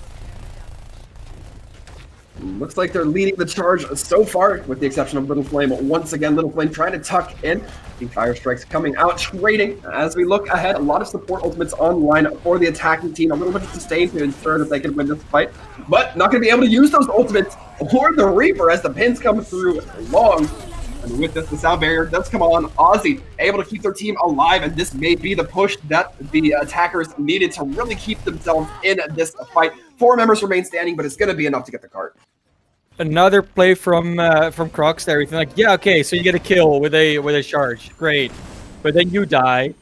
Looks like they're leading the charge so far, with the exception of Little Flame. Once again, Little Flame trying to tuck in. The Fire Strikes coming out, trading. As we look ahead, a lot of support ultimates online for the attacking team. A little bit of sustain to ensure that they can win this fight, but not going to be able to use those ultimates or the Reaper as the pins come through long. And with this, the sound barrier does come on. Aussie able to keep their team alive, and this may be the push that the attackers needed to really keep themselves in this fight. 4 members remain standing, but it's going to be enough to get the cart. Another play from Crocs there. He's like, yeah, okay, so you get a kill with a charge, great, but then you die,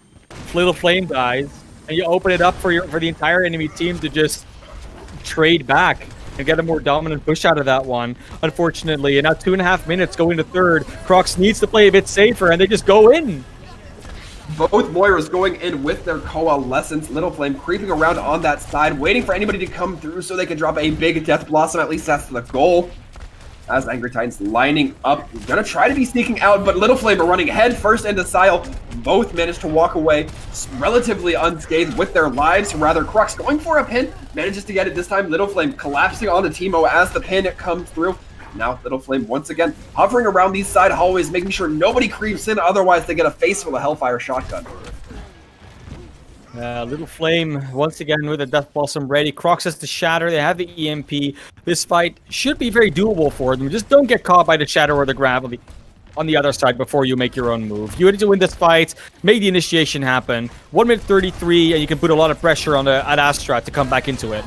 Little Flame dies, and you open it up for the entire enemy team to just trade back and get a more dominant push out of that one. Unfortunately, and now 2.5 minutes going to third. Crocs needs to play a bit safer, and they just go in. Both Moiras going in with their Coalescence. Little Flame creeping around on that side, waiting for anybody to come through so they can drop a big Death Blossom. At least that's the goal. As Angry Titans lining up, gonna try to be sneaking out, but Little Flame are running head first into Sile. Both managed to walk away relatively unscathed with their lives. Rather, Crux going for a pin, manages to get it this time. Little Flame collapsing on the Teemo as the pin comes through. Now Little Flame once again hovering around these side hallways, making sure nobody creeps in, otherwise they get a face full of Hellfire shotgun. Little Flame once again with a Death Blossom ready. Crocs has the Shatter. They have the EMP. This fight should be very doable for them. Just don't get caught by the Shatter or the Grab on the other side before you make your own move. You need to win this fight, make the initiation happen. 1 minute 33, and you can put a lot of pressure on at Astra to come back into it.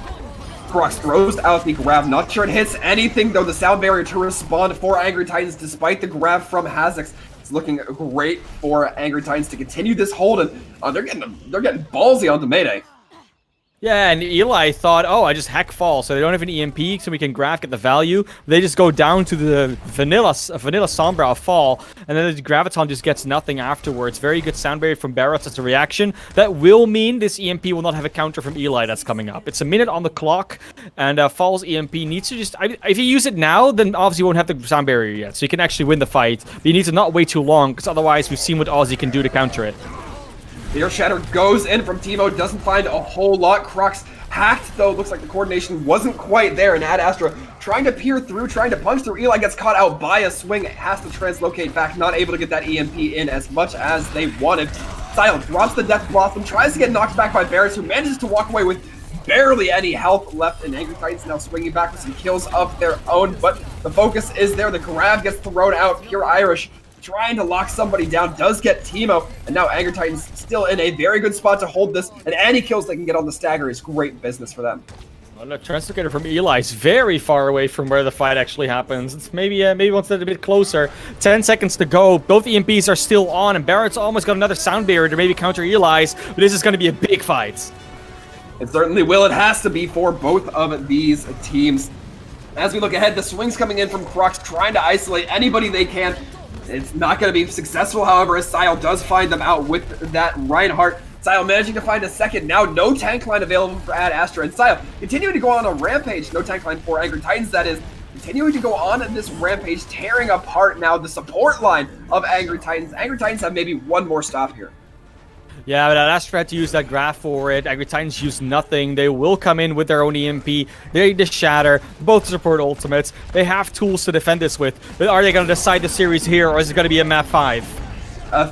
Crocs throws out the grab. Not sure it hits anything, though. The sound barrier to respond for Angry Titans, despite the grab from Hazox. It's looking great for Angry Titans to continue this hold, and they're getting ballsy on the Mayday. Yeah, and Eli thought, oh, I just hack fall, so they don't have an EMP, so we can graph, get the value. They just go down to the vanilla Sombra of fall, and then the Graviton just gets nothing afterwards. Very good sound barrier from Barrett as a reaction. That will mean this EMP will not have a counter from Eli that's coming up. It's a minute on the clock, and Fall's EMP needs to just... if you use it now, then obviously you won't have the sound barrier yet, so you can actually win the fight. But you need to not wait too long, because otherwise we've seen what Aussie can do to counter it. The Earth Shatter goes in from Teemo, doesn't find a whole lot. Crocs hacked, though. Looks like the coordination wasn't quite there, and Ad Astra trying to peer through, trying to punch through. Eli gets caught out by a swing, has to translocate back, not able to get that EMP in as much as they wanted. Silent drops the Death Blossom, tries to get knocked back by Barris, who manages to walk away with barely any health left, and Angry Titans now swinging back with some kills of their own, but the focus is there. The grab gets thrown out. Pure Irish trying to lock somebody down, does get Teemo, and now Angry Titans still in a very good spot to hold this, and any kills they can get on the stagger is great business for them. Well, the translocator from Eli is very far away from where the fight actually happens. It's maybe once it's a bit closer. 10 seconds to go. Both EMPs are still on, and Barrett's almost got another sound barrier to maybe counter Eli's, but this is going to be a big fight. It certainly will. It has to be for both of these teams. As we look ahead, the swings coming in from Crux, trying to isolate anybody they can. It's not going to be successful, however, as Sile does find them out with that Reinhardt. Sile managing to find a second. Now no tank line available for Ad Astra. And Sile continuing to go on a rampage. No tank line for Angry Titans, that is. Continuing to go on in this rampage, tearing apart now the support line of Angry Titans. Angry Titans have maybe one more stop here. Yeah, but Astra had to use that graph for it. Angry Titans use nothing. They will come in with their own EMP. They need to shatter. Both support ultimates. They have tools to defend this with. But are they going to decide the series here, or is it going to be a map 5?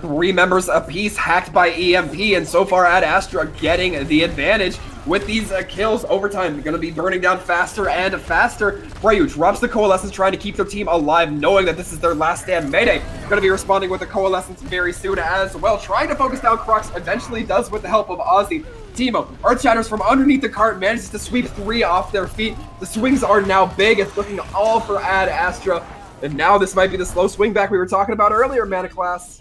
3 members apiece hacked by EMP, and so far Ad Astra getting the advantage with these kills. Overtime going to be burning down faster and faster. Brayu drops the Coalescence, trying to keep their team alive, knowing that this is their last stand. Mayday going to be responding with the Coalescence very soon as well, trying to focus down Crux. Eventually does with the help of Ozzy. Timo, Earth Shatters from underneath the cart, manages to sweep 3 off their feet. The swings are now big. It's looking all for Ad Astra. And now this might be the slow swing back we were talking about earlier, Mana Class.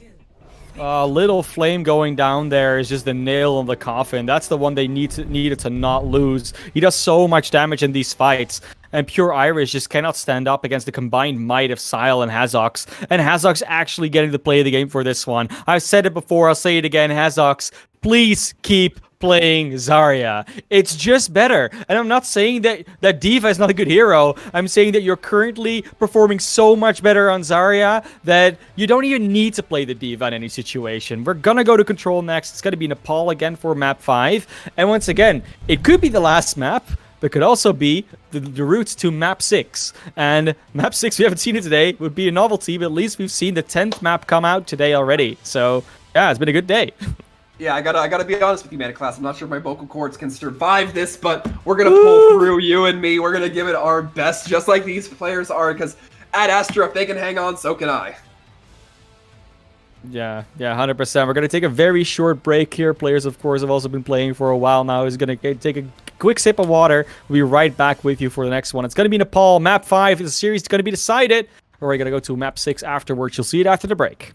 Little Flame going down there is just the nail in the coffin. That's the one they needed to not lose. He does so much damage in these fights. And Pure Irish just cannot stand up against the combined might of Sile and Hazox. And Hazox actually getting to play the game for this one. I've said it before, I'll say it again. Hazox, please keep playing Zarya. It's just better. And I'm not saying that D.Va is not a good hero. I'm saying that you're currently performing so much better on Zarya that you don't even need to play the D.Va in any situation. We're gonna go to Control next. It's gonna be Nepal again for map 5. And once again, it could be the last map, but could also be the route to map 6. And map 6, we haven't seen it today, would be a novelty, but at least we've seen the 10th map come out today already. So yeah, it's been a good day. Yeah, I gotta be honest with you, Mana Class. I'm not sure if my vocal cords can survive this, but we're gonna pull through, you and me. We're gonna give it our best, just like these players are, because at Astra, if they can hang on, so can I. Yeah, 100%. We're going to take a very short break here. Players, of course, have also been playing for a while now. Is going to take a quick sip of water. We'll be right back with you for the next one. It's going to be Nepal. Map 5 is a series that's going to be decided. Or we're going to go to map 6 afterwards. You'll see it after the break.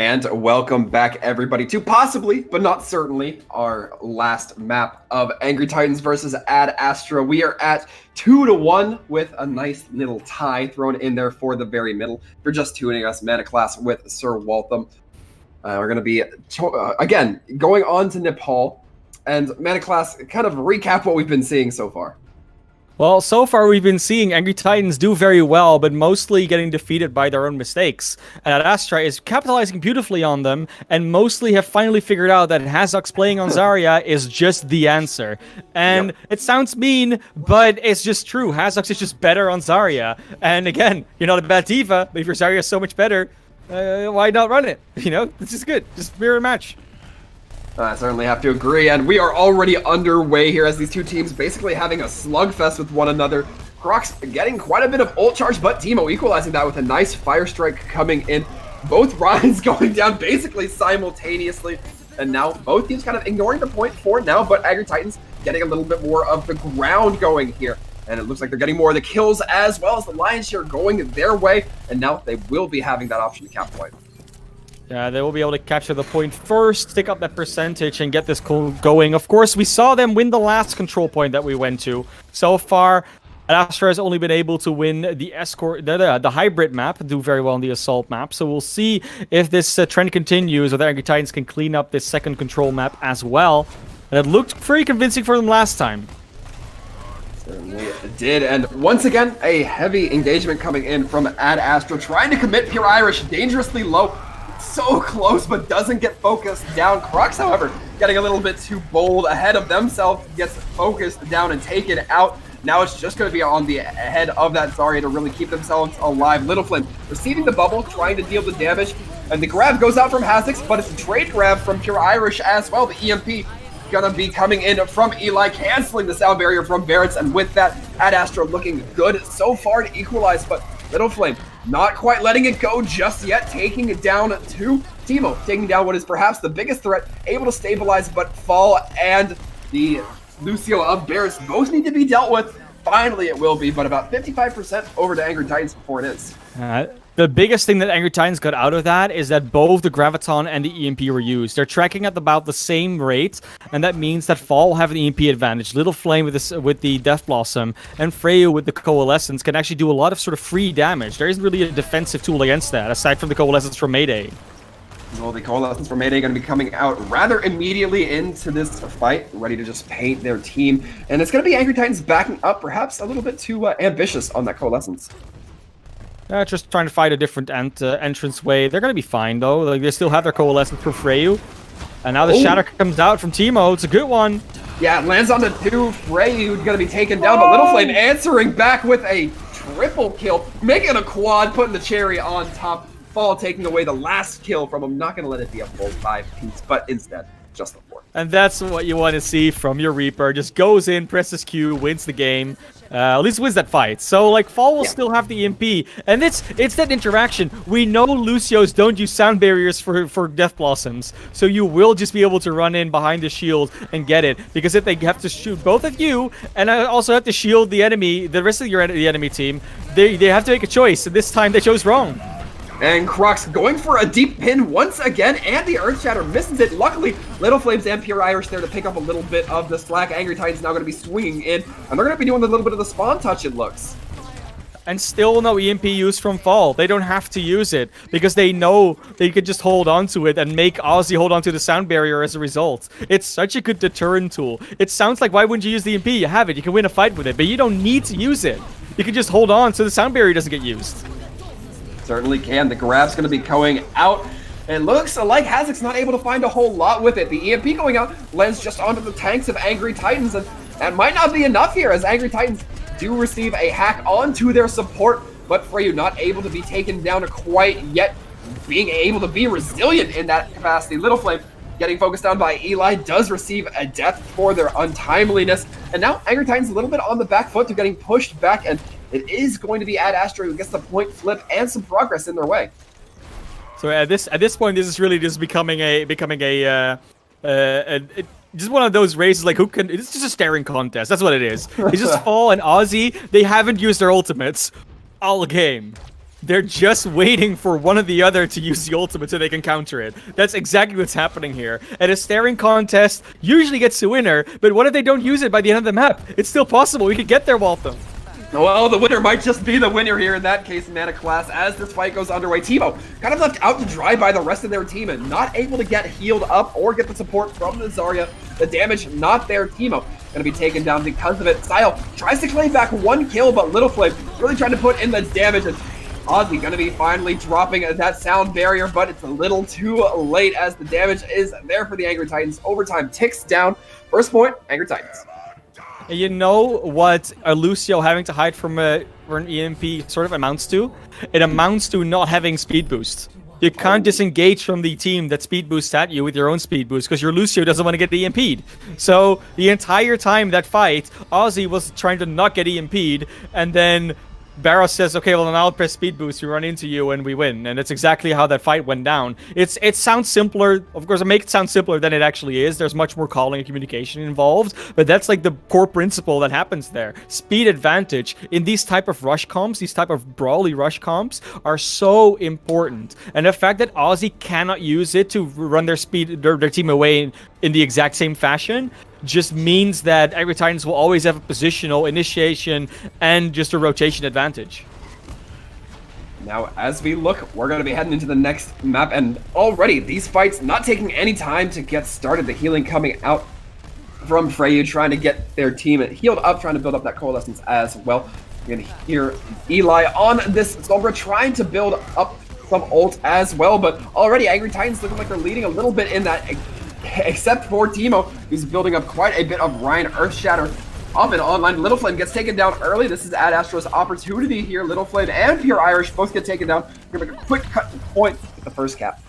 And welcome back, everybody, to possibly, but not certainly, our last map of Angry Titans versus Astra. We are at 2-1 with a nice little tie thrown in there for the very middle. If you're just tuning us, Mana Class with Sir Waltham. We're going to be, again, going on to Nepal. And Mana Class, kind of recap what we've been seeing so far. Well, so far we've been seeing Angry Titans do very well, but mostly getting defeated by their own mistakes. And Astra is capitalizing beautifully on them, and mostly have finally figured out that Hazuk's playing on Zarya is just the answer. And it sounds mean, but it's just true. Hazuk's is just better on Zarya. And again, you're not a bad diva, but if your Zarya is so much better, why not run it? You know, this is good. Just mirror match. I certainly have to agree, and we are already underway here as these two teams basically having a slugfest with one another. Crocs getting quite a bit of ult charge, but Teemo equalizing that with a nice fire strike coming in. Both Rhines going down basically simultaneously, and now both teams kind of ignoring the point for now, but Angry Titans getting a little bit more of the ground going here. And it looks like they're getting more of the kills as well as the lion's share going their way, and now they will be having that option to cap point. Yeah, they will be able to capture the point first, take up that percentage, and get this going. Of course, we saw them win the last control point that we went to. So far, Astra has only been able to win the escort, the hybrid map, do very well on the assault map. So we'll see if this trend continues, or the Angry Titans can clean up this second control map as well. And it looked pretty convincing for them last time. Certainly it did, and once again, a heavy engagement coming in from Astra, trying to commit Pure Irish dangerously low. So close, but doesn't get focused down. Crocs, however, getting a little bit too bold ahead of themselves, gets focused down and taken out. Now it's just going to be on the head of that Zarya to really keep themselves alive. Little Flame receiving the bubble, trying to deal the damage, and the grab goes out from Hazix, but it's a trade grab from Pure Irish as well. The EMP gonna be coming in from Eli, canceling the sound barrier from Barrett's, and with that, Astra looking good so far to equalize, but Little Flame not quite letting it go just yet, taking it down to Teemo, taking down what is perhaps the biggest threat, able to stabilize, but Fall and the Lucio of Barrett's both need to be dealt with. Finally it will be, but about 55% over to Angry Titans before it is. The biggest thing that Angry Titans got out of that is that both the Graviton and the EMP were used. They're tracking at about the same rate, and that means that Fall will have an EMP advantage. Little Flame with the Death Blossom, and Freyu with the Coalescence can actually do a lot of sort of free damage. There isn't really a defensive tool against that, aside from the Coalescence from Mayday. Well, the Coalescence from Mayday going to be coming out rather immediately into this fight, ready to just paint their team. And it's going to be Angry Titans backing up, perhaps a little bit too ambitious on that Coalescence. Just trying to find a different entrance way. They're going to be fine, though. Like, they still have their Coalescence for Freyu. And now the Shatter comes out from Teemo. It's a good one. Yeah, it lands on the two. Freyu going to be taken down, but Little Flame answering back with a triple kill, making a quad, putting the cherry on top. Fall taking away the last kill from him. Not going to let it be a full 5-piece, but instead, just the 4. And that's what you want to see from your Reaper. Just goes in, presses Q, wins the game. At least wins that fight. So, like, Fall will still have the EMP. And it's that interaction. We know Lucios don't use sound barriers for Death Blossoms. So you will just be able to run in behind the shield and get it. Because if they have to shoot both of you, and I also have to shield the enemy, the rest of the enemy team, they have to make a choice. And this time they chose wrong. And Crocs going for a deep pin once again, and the Earth Shatter misses it. Luckily, Little Flames and Pure Irish there to pick up a little bit of the slack. Angry Titans now going to be swinging in, and they're going to be doing a little bit of the spawn touch, it looks. And still no EMP use from Fall. They don't have to use it, because they know they could just hold on to it and make Ozzy hold on to the sound barrier as a result. It's such a good deterrent tool. It sounds like, why wouldn't you use the EMP? You have it, you can win a fight with it, but you don't need to use it. You can just hold on so the sound barrier doesn't get used. Certainly can. The grab's going to be going out. And looks like Hazik's not able to find a whole lot with it. The EMP going out lands just onto the tanks of Angry Titans. And that might not be enough here, as Angry Titans do receive a hack onto their support. But Freyu not able to be taken down quite yet. Being able to be resilient in that capacity. Little Flame getting focused on by Eli does receive a death for their untimeliness. And now Angry Titans a little bit on the back foot. They're getting pushed back, and it is going to be Astra who gets the point flip and some progress in their way. So at this point, this is really just becoming just one of those races like it's just a staring contest. That's what it is. It's just Fall and Ozzy. They haven't used their ultimates all game. They're just waiting for one or the other to use the ultimate so they can counter it. That's exactly what's happening here. And a staring contest usually gets the winner, but what if they don't use it by the end of the map? It's still possible. We could get there, Waltham. Well, the winner might just be the winner here in that case, Mana Class, as this fight goes underway. Teemo kind of left out to dry by the rest of their team and not able to get healed up or get the support from the Zarya. The damage not there. Teemo gonna be taken down because of it. Style tries to claim back 1 kill, but Little Flame really trying to put in the damage. And Ozzy gonna be finally dropping that sound barrier, but it's a little too late as the damage is there for the Angry Titans. Overtime ticks down. First point, Angry Titans. You know what Lucio having to hide from an EMP sort of amounts to? It amounts to not having speed boost. You can't disengage from the team that speed boosts at you with your own speed boost because your Lucio doesn't want to get EMP'd. So the entire time that fight, Ozzy was trying to not get EMP'd, and then Barrow says, okay, well then I'll press speed boost, we run into you and we win. And that's exactly how that fight went down. It sounds simpler, of course I make it sound simpler than it actually is. There's much more calling and communication involved, but that's like the core principle that happens there. Speed advantage in these type of rush comps, these type of brawly rush comps are so important. And the fact that Ozzy cannot use it to run their team away in the exact same fashion just means that Angry Titans will always have a positional, initiation, and just a rotation advantage. Now, as we look, we're going to be heading into the next map, and already these fights not taking any time to get started. The healing coming out from Freyu, trying to get their team healed up, trying to build up that coalescence as well. You're going to hear Eli on this Sombra trying to build up some ult as well, but already Angry Titans looking like they're leading a little bit in that, except for Teemo, who's building up quite a bit of Ryan Earthshatter up and online. Little Flame gets taken down early. This is Ad Astra's opportunity here. Little Flame and Pure Irish both get taken down. We're going to make a quick cut to point with the first cap.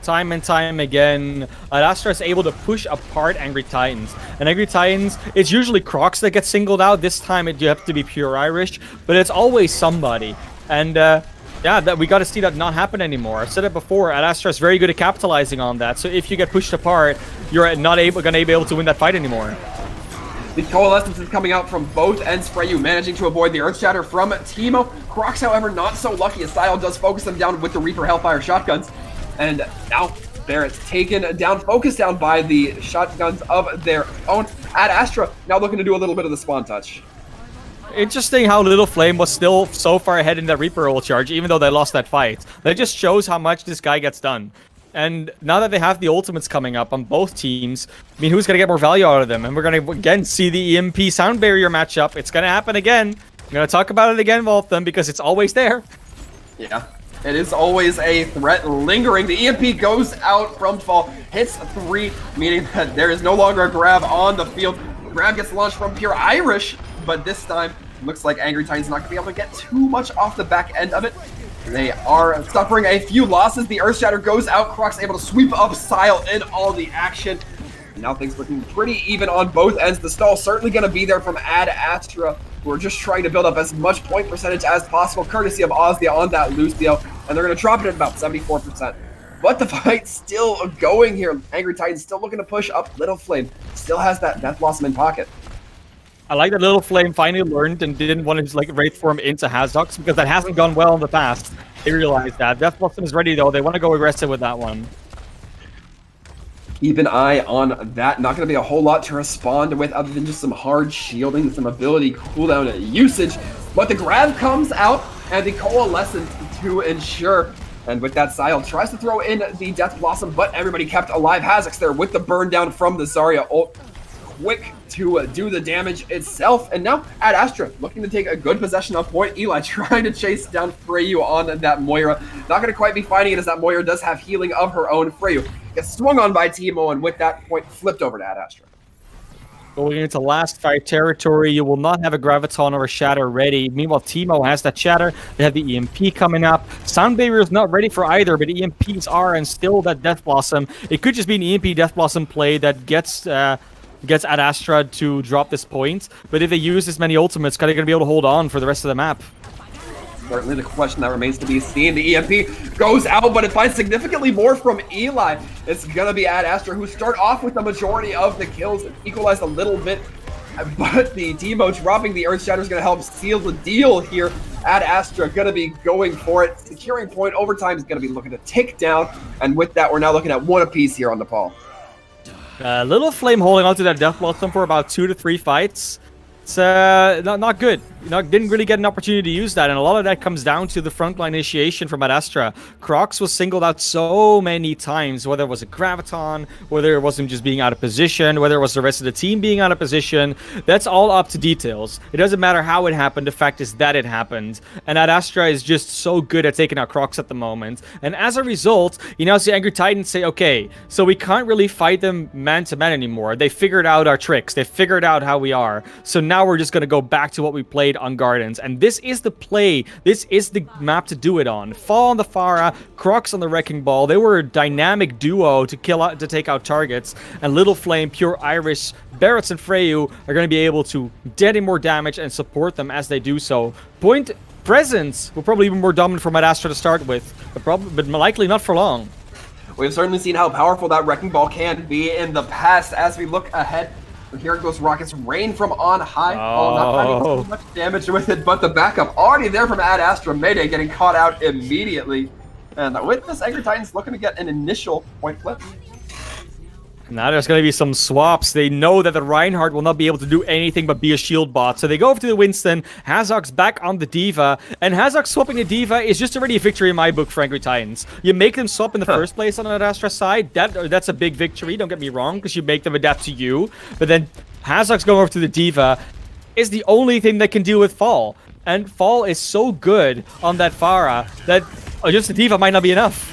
Time and time again, Ad Astra is able to push apart Angry Titans. And Angry Titans, it's usually Crocs that get singled out. This time you have to be Pure Irish, but it's always somebody. And yeah, we got to see that not happen anymore. I've said it before, Ad Astra is very good at capitalizing on that. So if you get pushed apart, you're not going to be able to win that fight anymore. The coalescence is coming out from both ends. Freyu managing to avoid the Earth Shatter from Teemo. Crocs, however, not so lucky. Style does focus them down with the Reaper Hellfire shotguns. And now Barrett's taken down, focused down by the shotguns of their own. Ad Astra now looking to do a little bit of the spawn touch. Interesting how Little Flame was still so far ahead in that Reaper ult charge, even though they lost that fight. That just shows how much this guy gets done. And now that they have the ultimates coming up on both teams, I mean, who's going to get more value out of them? And we're going to, again, see the EMP Sound Barrier matchup. It's going to happen again. I'm going to talk about it again, Waltham, because it's always there. Yeah, it is always a threat lingering. The EMP goes out from Fall, hits 3, meaning that there is no longer a grab on the field. Grab gets launched from Pure Irish, but this time, looks like Angry Titans not going to be able to get too much off the back end of it. They are suffering a few losses. The Earth Shatter goes out. Croc's able to sweep up Sile in all the action. Now things looking pretty even on both ends. The stall certainly going to be there from Ad Astra, who are just trying to build up as much point percentage as possible, courtesy of Ozzy on that Lucio, and they're going to drop it at about 74%. But the fight's still going here. Angry Titans still looking to push up. Little Flame still has that Death Blossom in pocket. I like that Little Flame finally learned and didn't want to like Wraith form into Hazox because that hasn't gone well in the past. They realized that. Death Blossom is ready though. They want to go aggressive with that one. Keep an eye on that. Not going to be a whole lot to respond with other than just some hard shielding, some ability cooldown usage. But the grab comes out and the Coalescence to ensure. And with that, Sile tries to throw in the Death Blossom, but everybody kept alive. Hazox there with the burn down from the Zarya ult. Quick to do the damage itself. And now Ad Astra looking to take a good possession of point. Eli trying to chase down Freyu on that Moira. Not going to quite be finding it as that Moira does have healing of her own. Freyu gets swung on by Teemo and with that point flipped over to Ad Astra. Going into last fight territory, you will not have a Graviton or a Shatter ready. Meanwhile, Teemo has that Shatter. They have the EMP coming up. Sound Barrier is not ready for either, but EMPs are, and still that Death Blossom. It could just be an EMP Death Blossom play that gets Ad Astra to drop this point, but if they use this many ultimates, they're going to be able to hold on for the rest of the map. Certainly the question that remains to be seen. The EMP goes out, but it finds significantly more from Eli. It's going to be Ad Astra who start off with the majority of the kills, equalized a little bit, but the Teemo dropping the Earth Shatter is going to help seal the deal here. Ad Astra gonna be going for it. Securing point. Overtime is gonna be looking to tick down. And with that, we're now looking at 1 apiece here on Nepal. Little Flame holding onto that Death Blossom for about 2 to 3 fights. It's not good. Didn't really get an opportunity to use that, and a lot of that comes down to the frontline initiation from Ad Astra. Crocs was singled out so many times, whether it was a Graviton, whether it was him just being out of position, whether it was the rest of the team being out of position. That's all up to details. It doesn't matter how it happened. The fact is that it happened, and Ad Astra is just so good at taking out Crocs at the moment. And as a result, you now see Angry Titans say, okay, so we can't really fight them man-to-man anymore. They figured out our tricks. They figured out how we are. So now we're just going to go back to what we played on Gardens, and this is the play. This is the map to do it on. Fall on the Pharah, Crocs on the Wrecking Ball. They were a dynamic duo to take out targets, and Little Flame, Pure Iris, Barretts, and Freyu are going to be able to deal more damage and support them as they do so. Point presence will probably be more dominant for Ad Astra to start with, but likely not for long. We've certainly seen how powerful that Wrecking Ball can be in the past. As we look ahead, here goes rockets rain from on high. Not finding too much damage with it, but the backup already there from Ad Astra. Mayday getting caught out immediately. And with this, Angry Titans looking to get an initial point flip. Now there's going to be some swaps. They know that the Reinhardt will not be able to do anything but be a shield bot. So they go over to the Winston. Hazok's back on the D.Va. And Hazok swapping the D.Va is just already a victory in my book for Angry Titans. You make them swap in the first place on the Astra side. That's a big victory. Don't get me wrong, because you make them adapt to you. But then Hazok's going over to the D.Va is the only thing that can deal with Fall. And Fall is so good on that Pharah that just the D.Va might not be enough.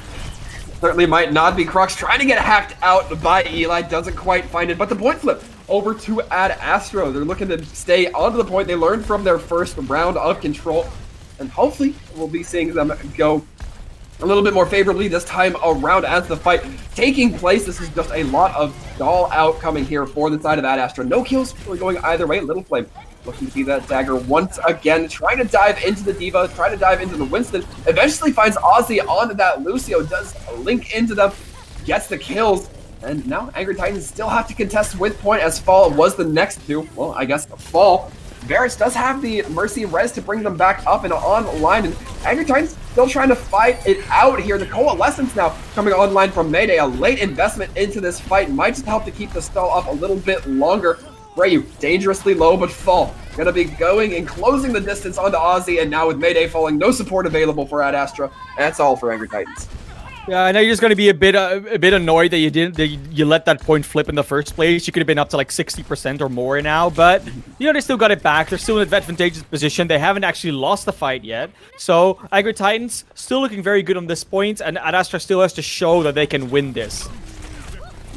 Certainly might not be. Crocs trying to get hacked out by Eli, doesn't quite find it, but the point flip over to Ad Astra. They're looking to stay onto the point they learned from their first round of control, and hopefully we'll be seeing them go a little bit more favorably this time around as the fight taking place. This is just a lot of stall out coming here for the side of Ad Astra. No kills really going either way. Little Flame looking to see that dagger once again, trying to dive into the D.Va, trying to dive into the Winston, eventually finds Ozzy onto that Lucio, does link into them, gets the kills, and now Angry Titans still have to contest with point as Fall was the next to, well, I guess Fall. Varus does have the Mercy Res to bring them back up and online, and Angry Titans still trying to fight it out here. The Coalescence now coming online from Mayday, a late investment into this fight, might just help to keep the stall up a little bit longer. Freyu, dangerously low, but Fall gonna be going and closing the distance onto Ozzy, and now with Mayday falling, no support available for Ad Astra. That's all for Angry Titans. Yeah, I know you're just gonna be a bit annoyed that you let that point flip in the first place. You could have been up to like 60% or more now, but they still got it back. They're still in an advantageous position. They haven't actually lost the fight yet. So Angry Titans still looking very good on this point, and Ad Astra still has to show that they can win this.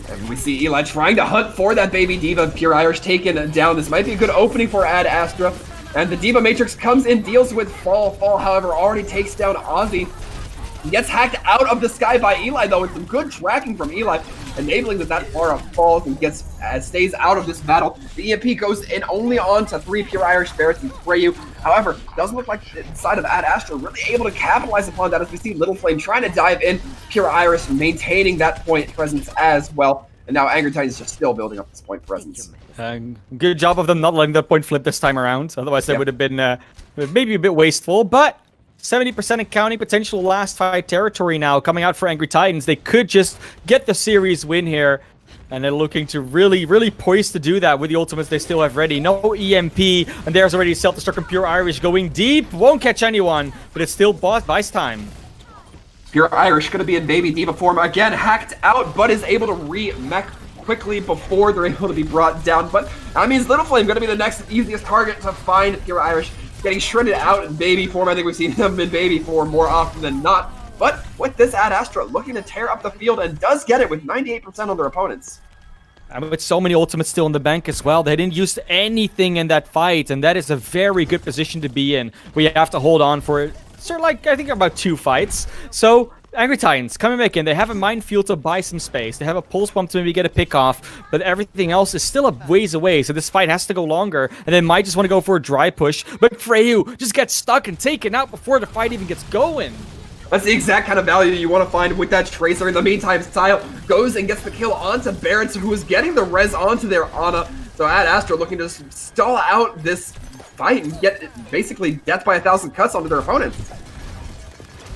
And we see Eli trying to hunt for that baby D.Va. Pure Irish taken down. This might be a good opening for Ad Astra. And the D.Va Matrix comes in, deals with Fall. Fall, however, already takes down Ozzy. Gets hacked out of the sky by Eli, though, with some good tracking from Eli, enabling that Pharah falls and stays out of this battle. The EMP goes in only on to 3 Pure Irish Barretts and Freyu. However, doesn't look like the side of Ad Astra really able to capitalize upon that, as we see Little Flame trying to dive in. Pure Iris maintaining that point presence as well. And now Angry Titans just still building up this point presence. Good job of them not letting that point flip this time around. Otherwise, that would have been maybe a bit wasteful, but 70% and counting, potential last fight territory now coming out for Angry Titans. They could just get the series win here, and they're looking to really, really poised to do that with the ultimates they still have ready. No EMP, and there's already self-destruct from Pure Irish going deep. Won't catch anyone, but it's still buys time. Pure Irish going to be in baby D.Va form again, hacked out, but is able to re-mech quickly before they're able to be brought down. But that means Little Flame going to be the next easiest target to find. Pure Irish getting shredded out in baby form. I think we've seen them in baby form more often than not. But with this Ad Astra looking to tear up the field, and does get it with 98% on their opponents. And with so many ultimates still in the bank as well, they didn't use anything in that fight, and that is a very good position to be in. We have to hold on for it. Sort of like, I think about 2 fights. So Angry Titans coming back in. They have a minefield to buy some space. They have a pulse bomb to maybe get a pick off, but everything else is still a ways away. So this fight has to go longer, and they might just want to go for a dry push. But Freyu just gets stuck and taken out before the fight even gets going. That's the exact kind of value you want to find with that Tracer. In the meantime, Style goes and gets the kill onto Barretts, who is getting the res onto their Ana. So Ad Astra looking to stall out this fight and get basically death by 1,000 cuts onto their opponents.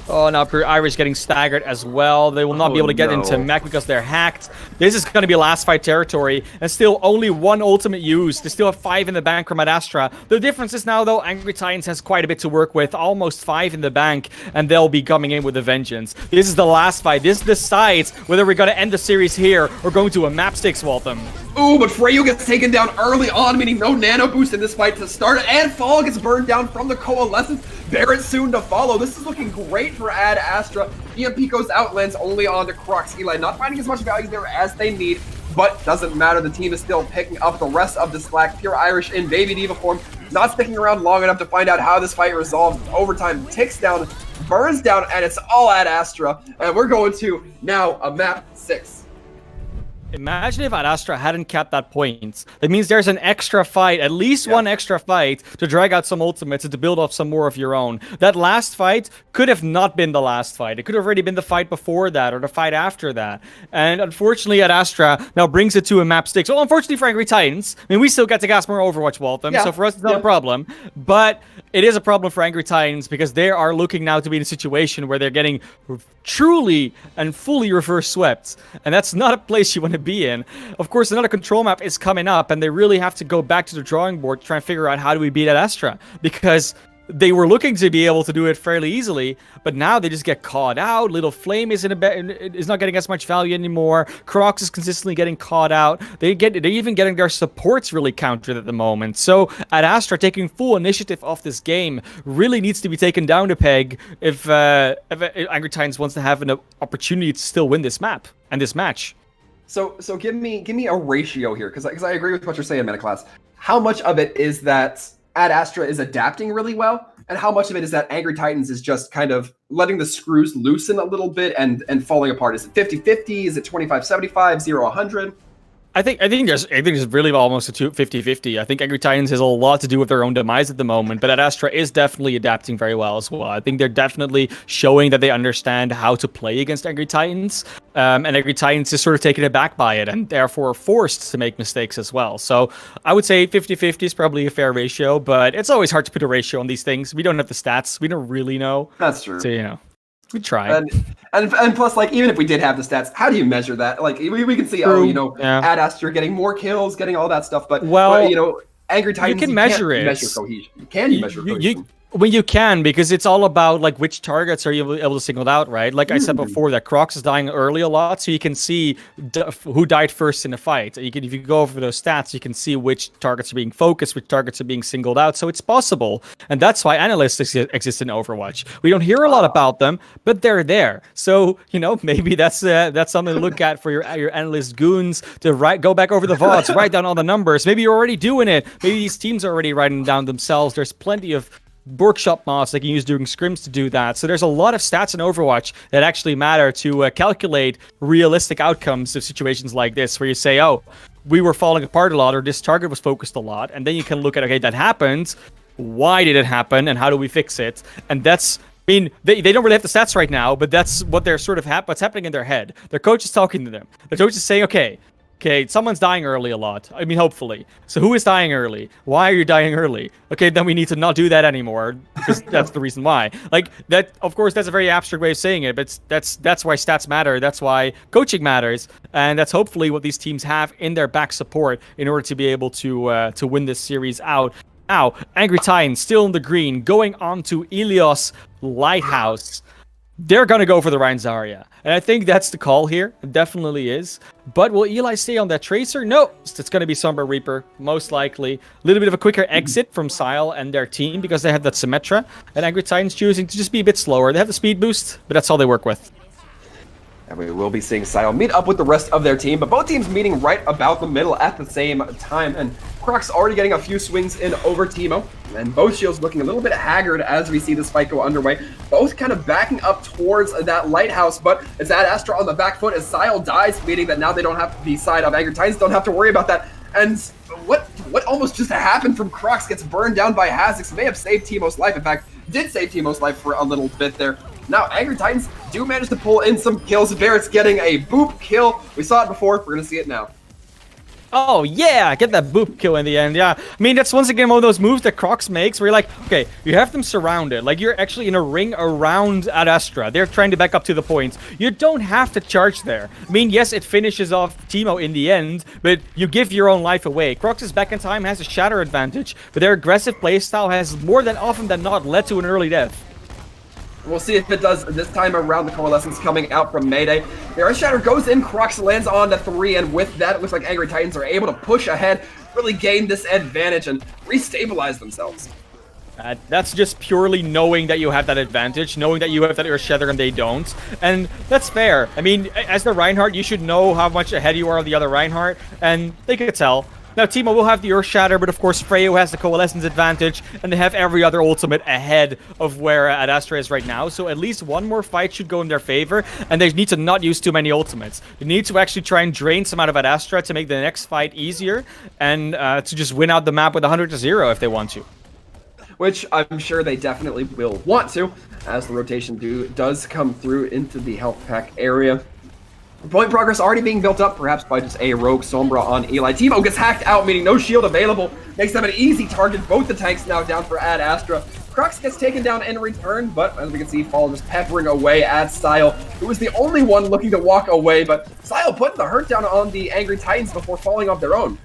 Oh, now Pure Irish getting staggered as well. They will not be able to get into mech because they're hacked. This is going to be last fight territory, and still only one ultimate used. They still have 5 in the bank from Ad Astra. The difference is now, though, Angry Titans has quite a bit to work with, almost 5 in the bank, and they'll be coming in with a vengeance. This is the last fight. This decides whether we're going to end the series here or going to a map sticks, Waltham. Ooh, but Freyu gets taken down early on, meaning no nano boost in this fight to start, and Fall gets burned down from the Coalescence. Barrett soon to follow. This is looking great for Ad Astra. EMP goes out, lands only on the Crocs. Eli not finding as much value there as they need, but doesn't matter. The team is still picking up the rest of the slack. Pure Irish in Baby Diva form, not sticking around long enough to find out how this fight resolves. Overtime ticks down, burns down, and it's all Ad Astra. And we're going to now a map 6. Imagine if Ad Astra hadn't kept that point. That means there's an extra fight, at least one extra fight, to drag out some ultimates and to build up some more of your own. That last fight could have not been the last fight. It could have already been the fight before that or the fight after that. And unfortunately, Ad Astra now brings it to a map 6. Well, unfortunately for Angry Titans, I mean, we still get to gas more Overwatch, Waltham, so for us it's not a problem. But it is a problem for Angry Titans because they are looking now to be in a situation where they're getting truly and fully reverse swept. And that's not a place you want to be in. Of course, another control map is coming up, and they really have to go back to the drawing board to try and figure out how do we beat Ad Astra, because they were looking to be able to do it fairly easily, but now they just get caught out. Little Flame is not getting as much value anymore. Crocs is consistently getting caught out. They're even getting their supports really countered at the moment. So Ad Astra taking full initiative of this game really needs to be taken down a peg if Angry Titans wants to have an opportunity to still win this map and this match. So give me a ratio here, because I agree with what you're saying, Metaclass. How much of it is that Ad Astra is adapting really well, and how much of it is that Angry Titans is just kind of letting the screws loosen a little bit and falling apart? Is it 50-50? Is it 25-75? 0-100? I think there's really almost a 50-50. I think Angry Titans has a lot to do with their own demise at the moment, but Ad Astra is definitely adapting very well as well. I think they're definitely showing that they understand how to play against Angry Titans, and Angry Titans is sort of taken aback by it and therefore forced to make mistakes as well. So I would say 50-50 is probably a fair ratio, but it's always hard to put a ratio on these things. We don't have the stats. We don't really know. That's true. So, we try. And plus, like, even if we did have the stats, how do you measure that? Like, we can see, Ad Astra getting more kills, getting all that stuff, but Angry Titans, you can measure it. Measure cohesion. Can you measure cohesion? Well, you can, because it's all about like which targets are you able to single out, right? Like I said before, that Crocs is dying early a lot, so you can see who died first in the fight. If you go over those stats, you can see which targets are being focused, which targets are being singled out. So it's possible, and that's why analysts exist in Overwatch. We don't hear a lot about them, but they're there. So maybe that's something to look at for your analyst goons to go back over the VODs, write down all the numbers. Maybe you're already doing it. Maybe these teams are already writing down themselves. There's plenty of workshop mods they can use during scrims to do that. So there's a lot of stats in Overwatch that actually matter to calculate realistic outcomes of situations like this, where you say, oh, we were falling apart a lot, or this target was focused a lot, and then you can look at, okay, that happened, why did it happen, and how do we fix it? And that's, they don't really have the stats right now, but that's what they're sort of what's happening in their head. Their coach is talking to them. The coach is saying, okay, someone's dying early a lot. I mean, hopefully. So who is dying early? Why are you dying early? Okay, then we need to not do that anymore, because that's the reason why. Like, that, of course, that's a very abstract way of saying it, but that's why stats matter. That's why coaching matters. And that's hopefully what these teams have in their back support in order to be able to win this series out. Now, Angry Titans still in the green, going on to Ilios Lighthouse. They're going to go for the Ryan Zarya. And I think that's the call here. It definitely is. But will Eli stay on that Tracer? No. It's going to be Somber Reaper, most likely. A little bit of a quicker exit from Sile and their team because they have that Symmetra. And Angry Titans choosing to just be a bit slower. They have the speed boost, but that's all they work with. And we will be seeing Sile meet up with the rest of their team, but both teams meeting right about the middle at the same time. And Croc's already getting a few swings in over Teemo, and both shields looking a little bit haggard as we see this fight go underway. Both kind of backing up towards that lighthouse, but it's Ad Astra on the back foot as Sile dies, meaning that now they don't have to be side of Angry Titans, don't have to worry about that. And what almost just happened from Crocs gets burned down by Hazix, may have saved Teemo's life. In fact, did save Teemo's life for a little bit there. Now, Angry Titans do manage to pull in some kills. Barrett's getting a boop kill. We saw it before. We're going to see it now. Oh, yeah, get that boop kill in the end, yeah. I mean, that's once again one of those moves that Crocs makes where you're like, okay, you have them surrounded. Like, you're actually in a ring around Ad Astra. They're trying to back up to the points. You don't have to charge there. I mean, yes, it finishes off Teemo in the end, but you give your own life away. Crocs' back in time has a shatter advantage, but their aggressive playstyle has more than often than not led to an early death. We'll see if it does this time around. The Coalescence coming out from Mayday. The Earth Shatter goes in, Crocs lands on the 3, and with that, it looks like Angry Titans are able to push ahead, really gain this advantage, and restabilize themselves. That's just purely knowing that you have that advantage, knowing that you have that Earth Shatter and they don't. And that's fair. I mean, as the Reinhardt, you should know how much ahead you are of the other Reinhardt, and they could tell. Now, Teemo will have the Earth Shatter, but of course, Freyo has the Coalescence advantage, and they have every other ultimate ahead of where Ad Astra is right now. So at least one more fight should go in their favor, and they need to not use too many ultimates. They need to actually try and drain some out of Ad Astra to make the next fight easier, and to just win out the map with 100-0 if they want to. Which I'm sure they definitely will want to, as the rotation does come through into the health pack area. Point progress already being built up, perhaps by just a rogue Sombra on Eli. Teemo gets hacked out, meaning no shield available. Makes them an easy target. Both the tanks now down for Ad Astra. Crocs gets taken down in return, but as we can see, Fall just peppering away at Style, who was the only one looking to walk away, but Style putting the hurt down on the Angry Titans before falling off their own.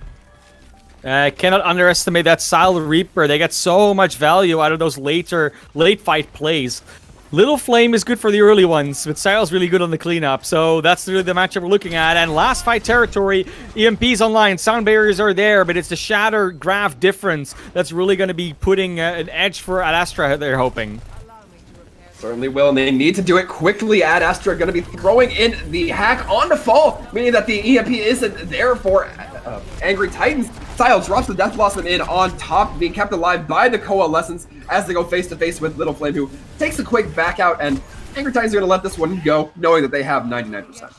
Cannot underestimate that Style Reaper. They get so much value out of those late fight plays. Little Flame is good for the early ones, but Style's really good on the cleanup. So that's really the matchup we're looking at. And last fight territory, EMP's online, sound barriers are there, but it's the shatter graph difference that's really going to be putting an edge for Ad Astra, they're hoping. Certainly will, and they need to do it quickly. Ad Astra going to be throwing in the hack on the Fall, meaning that the EMP isn't there for Angry Titans. Style drops the Death Blossom in on top, being kept alive by the Coalescence as they go face-to-face with Little Flame, who takes a quick back out, and Angry Titans are going to let this one go, knowing that they have 99%.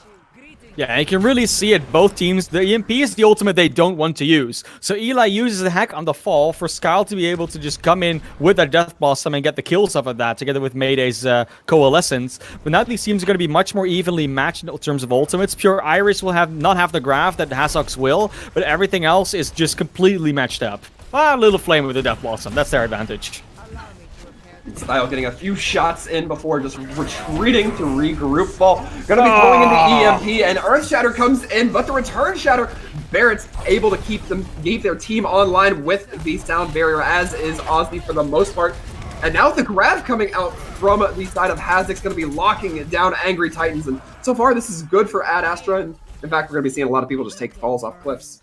Yeah, you can really see it, both teams. The EMP is the ultimate they don't want to use. So Eli uses the hack on the Fall for Skyle to be able to just come in with a Death Blossom and get the kills off of that, together with Mayday's Coalescence. But now these teams are going to be much more evenly matched in terms of ultimates. Pure Iris will not have the graph that Hazox will, but everything else is just completely matched up. Little Flame with the Death Blossom, that's their advantage. Style getting a few shots in before just retreating to regroup. Fall gonna be throwing in the EMP, and Earth Shatter comes in, but the return Shatter, Barrett's able to keep their team online with the sound barrier, as is Ozzy for the most part. And now the grab coming out from the side of Hazik's gonna be locking down Angry Titans, and so far this is good for Ad Astra, and in fact we're gonna be seeing a lot of people just take falls off cliffs.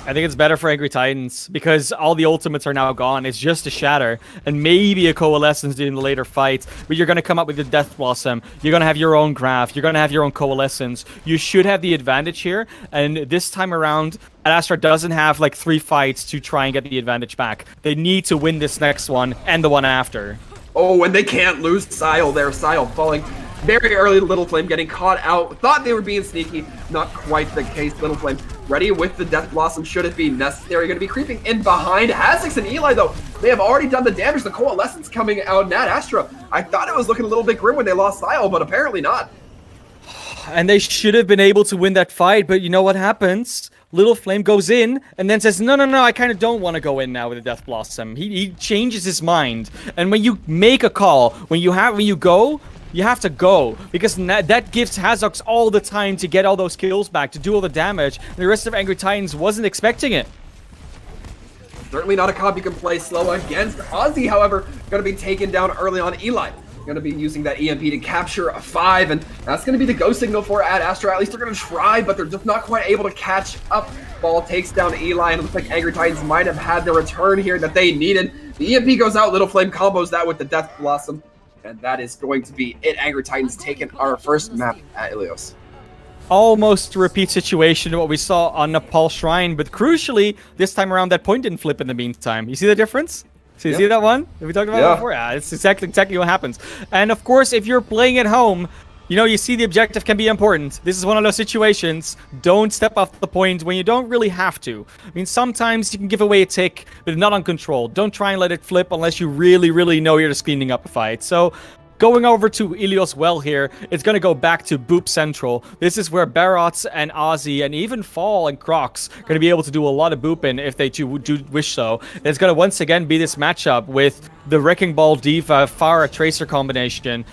I think it's better for Angry Titans because all the ultimates are now gone. It's just a Shatter and maybe a Coalescence in the later fights, but you're going to come up with the Death Blossom. You're going to have your own graph. You're going to have your own Coalescence. You should have the advantage here, and this time around, Ad Astra doesn't have like 3 fights to try and get the advantage back. They need to win this next one and the one after. Oh, and they can't lose Sile there. Sile falling very early. Little Flame getting caught out. Thought they were being sneaky. Not quite the case. Little Flame ready with the Death Blossom should it be necessary. Going to be creeping in behind. Hazix and Eli, though, they have already done the damage. The Coalescence coming out. Ad Astra, I thought it was looking a little bit grim when they lost Sile, but apparently not. And they should have been able to win that fight, but you know what happens? Little Flame goes in and then says, no, I kind of don't want to go in now with the Death Blossom. He changes his mind. And when you make a call, when you go, you have to go, because that gives Hazox all the time to get all those kills back, to do all the damage, and the rest of Angry Titans wasn't expecting it. Certainly not a comp you can play slow against. Ozzy, however, going to be taken down early on. Eli going to be using that EMP to capture a 5, and that's going to be the go signal for Ad Astra. At least they're going to try, but they're just not quite able to catch up. Ball takes down Eli, and it looks like Angry Titans might have had the return here that they needed. The EMP goes out. Little Flame combos that with the Death Blossom. And that is going to be it. Angry Titans taking our first map at Ilios. Almost a repeat situation of what we saw on Nepal Shrine, but crucially, this time around that point didn't flip in the meantime. You see the difference? So you see that one? Have we talked about it before? Yeah, it's exactly what happens. And of course, if you're playing at home, you know, you see the objective can be important. This is one of those situations. Don't step off the point when you don't really have to. I mean, sometimes you can give away a tick, but not on control. Don't try and let it flip unless you really know you're just cleaning up a fight. So Going over to Ilios well here, it's going to go back to Boop Central. This is where Barrots and Ozzy and even Fall and Crocs are going to be able to do a lot of booping if they do wish so. It's going to once again be this matchup with the Wrecking Ball Diva Pharah Tracer combination.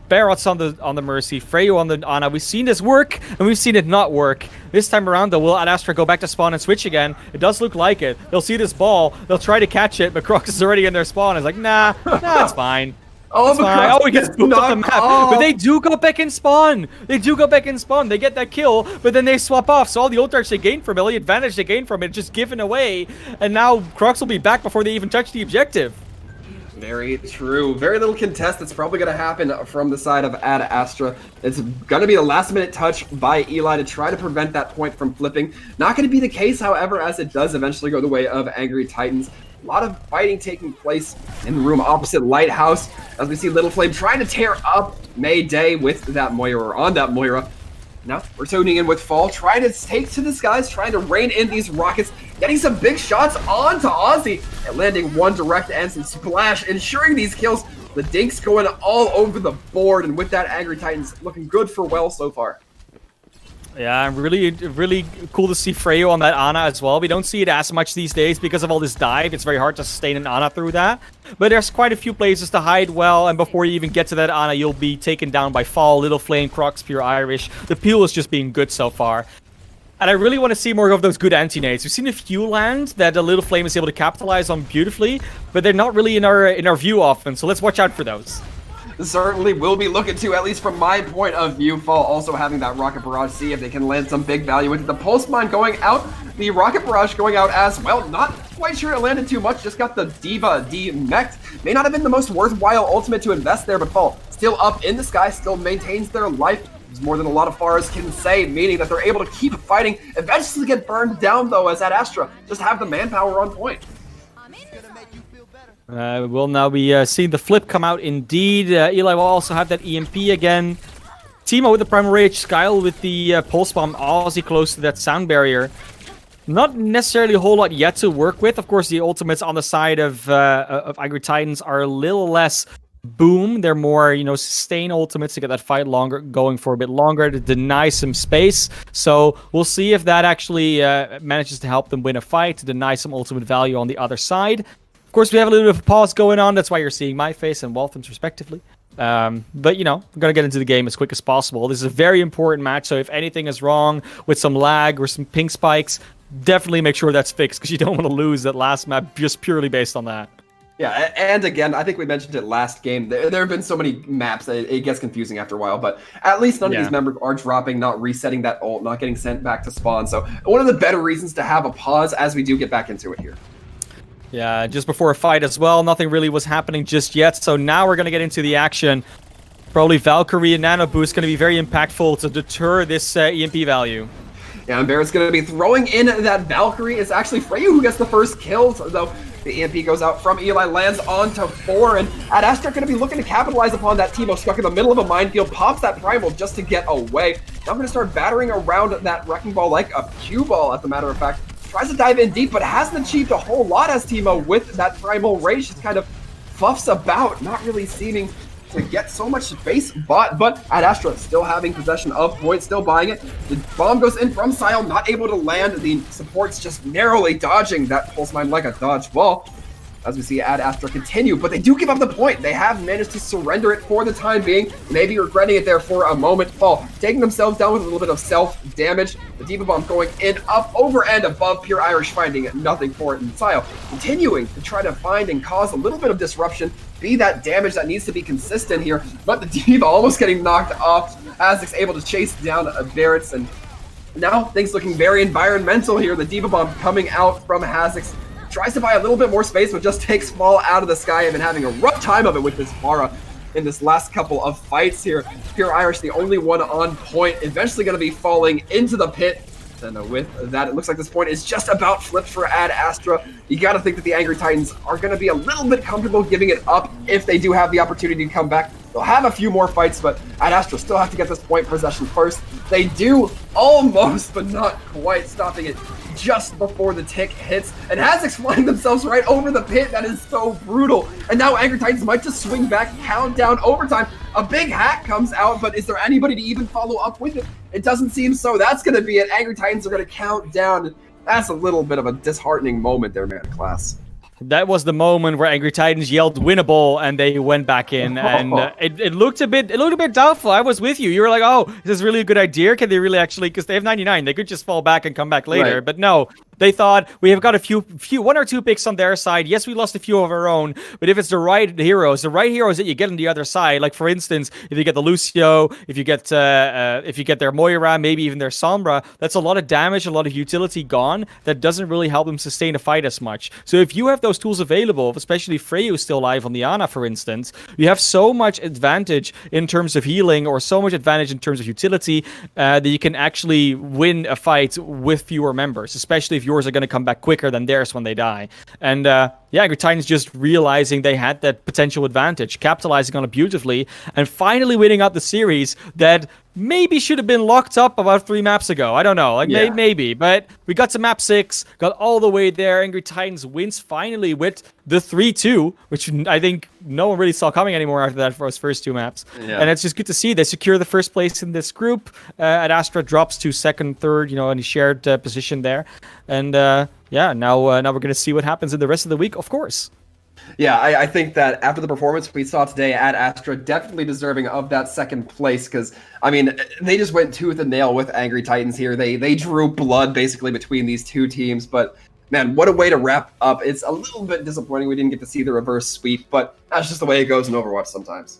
Barrots on the Mercy, Freyo on the Ana. We've seen this work, and we've seen it not work. This time around, though, will Astra go back to spawn and switch again? It does look like it. They'll see this ball, they'll try to catch it, but Crocs is already in their spawn. It's like, nah, it's fine. Oh, he gets booped off the map. But they do go back and spawn. They get that kill, but then they swap off. So all the ult they gain from it, all the advantage they gain from it, just given away. And now Crocs will be back before they even touch the objective. Very true. Very little contest that's probably going to happen from the side of Ad Astra. It's going to be a last-minute touch by Eli to try to prevent that point from flipping. Not going to be the case, however, as it does eventually go the way of Angry Titans. A lot of fighting taking place in the room opposite Lighthouse as we see Little Flame trying to tear up Mayday with that Moira, or on that Moira. Now we're tuning in with Fall, trying to take to the skies, trying to rain in these rockets, getting some big shots onto Ozzy, and landing one direct and some splash, ensuring these kills. The dinks going all over the board, and with that, Angry Titans looking good for well so far. Yeah, really cool to see Freyo on that Ana as well. We don't see it as much these days because of all this dive. It's very hard to sustain an Ana through that. But there's quite a few places to hide well, and before you even get to that Ana, you'll be taken down by Fall, Little Flame, Crocs, Pure Irish. The peel is just being good so far. And I really want to see more of those good anti-nades. We've seen a few land that the Little Flame is able to capitalize on beautifully, but they're not really in our view often, so let's watch out for those. Certainly will be looking to, at least from my point of view. Fall also having that Rocket Barrage, see if they can land some big value into the Pulse Mine going out. The Rocket Barrage going out as well. Not quite sure it landed too much, just got the Diva de-mech'd. May not have been the most worthwhile ultimate to invest there, but Fall still up in the sky, still maintains their life. It's more than a lot of Pharahs can say, meaning that they're able to keep fighting, eventually get burned down though, as at Astra just have the manpower on point. We'll now be seeing the flip come out indeed. Eli will also have that EMP again. Timo with the Primal Rage, Skyle with the Pulse Bomb, Ozzy close to that sound barrier. Not necessarily a whole lot yet to work with. Of course, the ultimates on the side of Angry Titans are a little less boom. They're more, sustain ultimates to get that fight going for a bit longer, to deny some space. So we'll see if that actually manages to help them win a fight, to deny some ultimate value on the other side. Of course, we have a little bit of a pause going on. That's why you're seeing my face and Waltham's respectively. But, we're going to get into the game as quick as possible. This is a very important match, so if anything is wrong with some lag or some ping spikes, definitely make sure that's fixed, because you don't want to lose that last map just purely based on that. Yeah, and again, I think we mentioned it last game. There have been so many maps that it gets confusing after a while, but at least none of these members are dropping, not resetting that ult, not getting sent back to spawn. So one of the better reasons to have a pause as we do get back into it here. Yeah, just before a fight as well. Nothing really was happening just yet, so now we're going to get into the action. Probably Valkyrie and Nano Boost going to be very impactful to deter this EMP value. Yeah, and Barrett's going to be throwing in that Valkyrie. It's actually Freyu who gets the first kills, though the EMP goes out from Eli, lands onto 4, and Ad Astra going to be looking to capitalize upon that. Timo stuck in the middle of a minefield, pops that Primal just to get away. Now I'm going to start battering around that Wrecking Ball like a cue ball, as a matter of fact. Tries to dive in deep, but hasn't achieved a whole lot as Timo with that Primal Rage. Just kind of fluffs about, not really seeming to get so much space bought, but Ad Astra still having possession of point, still buying it. The bomb goes in from Sile, not able to land. The support's just narrowly dodging that Pulse Mine like a dodge ball. As we see Ad Astra continue, but they do give up the point. They have managed to surrender it for the time being, maybe regretting it there for a moment. Fall taking themselves down with a little bit of self-damage. The Diva Bomb going in, up, over, and above. Pure Irish finding nothing for it. And Sile continuing to try to find and cause a little bit of disruption, be that damage that needs to be consistent here, but the Diva almost getting knocked off. Azix able to chase down Barrett's, and now things looking very environmental here. The Diva Bomb coming out from Hazix. Tries to buy a little bit more space, but just takes Fall out of the sky. I've been having a rough time of it with this Pharah in this last couple of fights here. Pure Irish, the only one on point, eventually going to be falling into the pit. And with that, it looks like this point is just about flipped for Ad Astra. You got to think that the Angry Titans are going to be a little bit comfortable giving it up if they do have the opportunity to come back. They'll have a few more fights, but Ad Astra still have to get this point possession first. They do almost, but not quite, stopping it just before the tick hits, and Hazix flying themselves right over the pit. That is so brutal. And now Angry Titans might just swing back, count down overtime. A big hack comes out, but is there anybody to even follow up with it? It doesn't seem so. That's going to be it. Angry Titans are going to count down. That's a little bit of a disheartening moment there, man, class. That was the moment where Angry Titans yelled "winnable" and they went back in, and it looked a bit doubtful. I was with you. You were like, "Oh, is this really a good idea? Can they really actually?" Because they have 99, they could just fall back and come back later. Right. But no, they thought we have got one or two picks on their side. Yes, we lost a few of our own, but if it's the right heroes that you get on the other side, like for instance, if you get the Lucio, if you get their Moira, maybe even their Sombra, that's a lot of damage, a lot of utility gone. That doesn't really help them sustain a fight as much. So if you have those tools available, especially Freyu still alive on the Ana, for instance, you have so much advantage in terms of healing or so much advantage in terms of utility that you can actually win a fight with fewer members, especially if yours are going to come back quicker than theirs when they die. And Angry Titans just realizing they had that potential advantage, capitalizing on it beautifully, and finally winning out the series that maybe should have been locked up about 3 maps ago. I don't know, maybe. But we got to map 6, got all the way there. Angry Titans wins finally with the 3-2, which I think no one really saw coming anymore after that for those first 2 maps. Yeah. And it's just good to see they secure the first place in this group. And Astra drops to second, third, in a shared position there. And now we're going to see what happens in the rest of the week, of course. Yeah, I think that after the performance we saw today at Astra, definitely deserving of that second place, because, I mean, they just went tooth and nail with Angry Titans here. They drew blood, basically, between these two teams, but, man, what a way to wrap up. It's a little bit disappointing we didn't get to see the reverse sweep, but that's just the way it goes in Overwatch sometimes.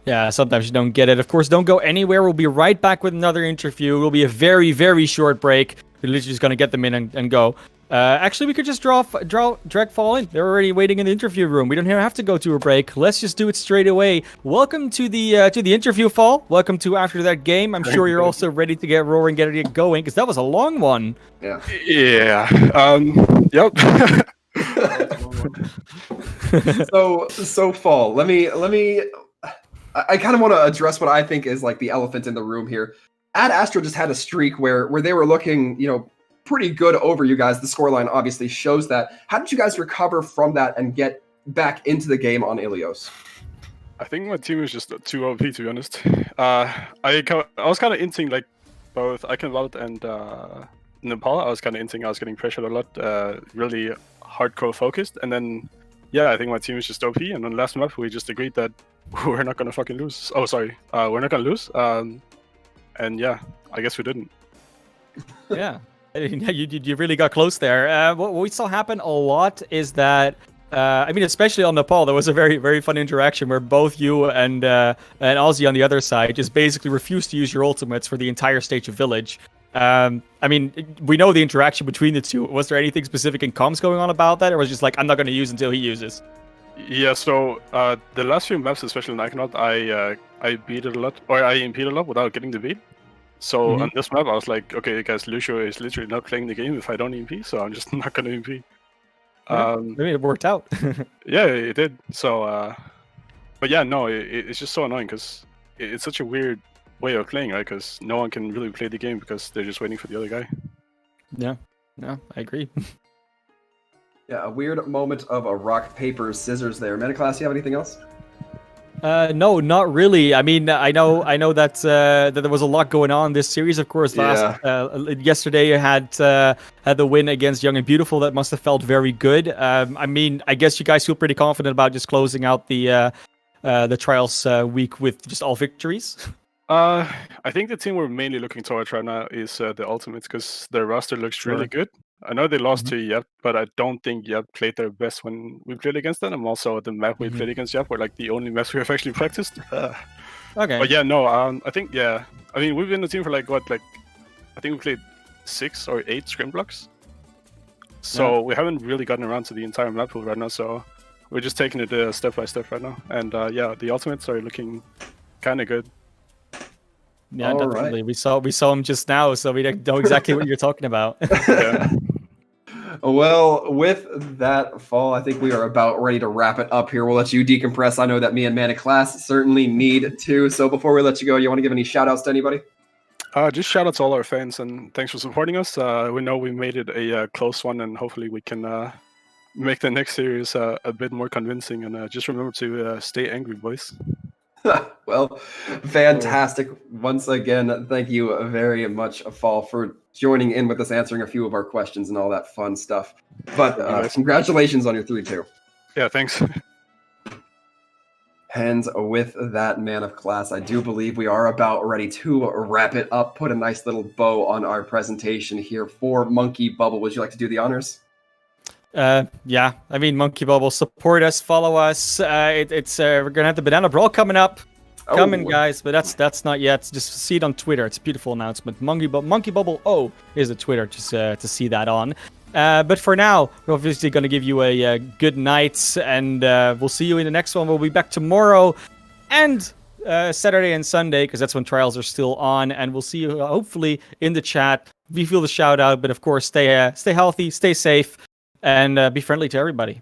Yeah, sometimes you don't get it. Of course, don't go anywhere. We'll be right back with another interview. It will be a very, very short break. We're literally just going to get them in and go. Actually, we could just drag Fall in. They're already waiting in the interview room. We don't even have to go to a break. Let's just do it straight away. Welcome to the interview, Fall. Welcome to After That Game. I'm sure you're also ready to get roaring, get it going, because that was a long one. Yeah. Yep. So Fall. Let me. I kind of want to address what I think is like the elephant in the room here. Ad Astra just had a streak where they were looking, pretty good over you guys. The scoreline obviously shows that. How did you guys recover from that and get back into the game on Ilios? I think my team was just too OP, to be honest. I was kind of inting like both Iconvalid and Nepal. I was kind of inting I was getting pressured a lot, really hardcore focused. And then, I think my team is just OP. And on the last map, we just agreed that we're not going to fucking lose. Oh, sorry. We're not going to lose. And I guess we didn't. Yeah. You really got close there. What we saw happen a lot is that, especially on Nepal, there was a very, very fun interaction where both you and Ozzy on the other side just basically refused to use your ultimates for the entire stage of Village. We know the interaction between the two. Was there anything specific in comms going on about that, or was it just like, I'm not going to use until he uses? Yeah, so the last few maps, especially in Iconaut, I beat it a lot, or I impede a lot without getting the beat. So on this map, I was like, okay, guys, Lucio is literally not playing the game if I don't EMP, so I'm just not going to EMP. Maybe it worked out. Yeah, it did. So, but no, it's just so annoying because it's such a weird way of playing, right? Because no one can really play the game because they're just waiting for the other guy. Yeah, I agree. Yeah, a weird moment of a rock, paper, scissors there. Metaclass, you have anything else? No, not really. I mean, I know that there was a lot going on this series. Of course, yesterday you had the win against Young and Beautiful. That must have felt very good. I guess you guys feel pretty confident about just closing out the trials week with just all victories. I think the team we're mainly looking towards right now is the Ultimates because their roster looks really good. I know they lost to Yep, but I don't think Yep played their best when we played against them. And also the map we played against Yep were like the only maps we have actually practiced. Okay. But I think, we've been a team for I think we played 6 or 8 scrim blocks. So we haven't really gotten around to the entire map pool right now. So we're just taking it step by step right now. And the Ultimates are looking kind of good. Yeah, definitely. Right. We saw him just now, so we know exactly what you're talking about. Yeah. Well, with that, Fall, I think we are about ready to wrap it up here. We'll let you decompress. I know that me and Manic Class certainly need to. So before we let you go, you want to give any shout-outs to anybody? Just shout-out to all our fans, and thanks for supporting us. We know we made it a close one, and hopefully we can make the next series a bit more convincing. And just remember to stay angry, boys. Well, fantastic. Once again, thank you very much, Fall, for joining in with us, answering a few of our questions and all that fun stuff. But congratulations on your 3-2. Yeah, thanks. And with that, man of class, I do believe we are about ready to wrap it up, put a nice little bow on our presentation here for Monkey Bubble. Would you like to do the honors? Yeah, I mean, Monkey Bubble, support us, follow us. We're gonna have the Banana Brawl coming up. Coming, guys, but that's not yet. Just see it on Twitter. It's a beautiful announcement. Monkey Bubble O is a Twitter to see that on. But for now, we're obviously going to give you a good night, and we'll see you in the next one. We'll be back tomorrow and Saturday and Sunday, because that's when trials are still on, and we'll see you hopefully in the chat. We feel the shout out, but of course, stay healthy, stay safe, and be friendly to everybody.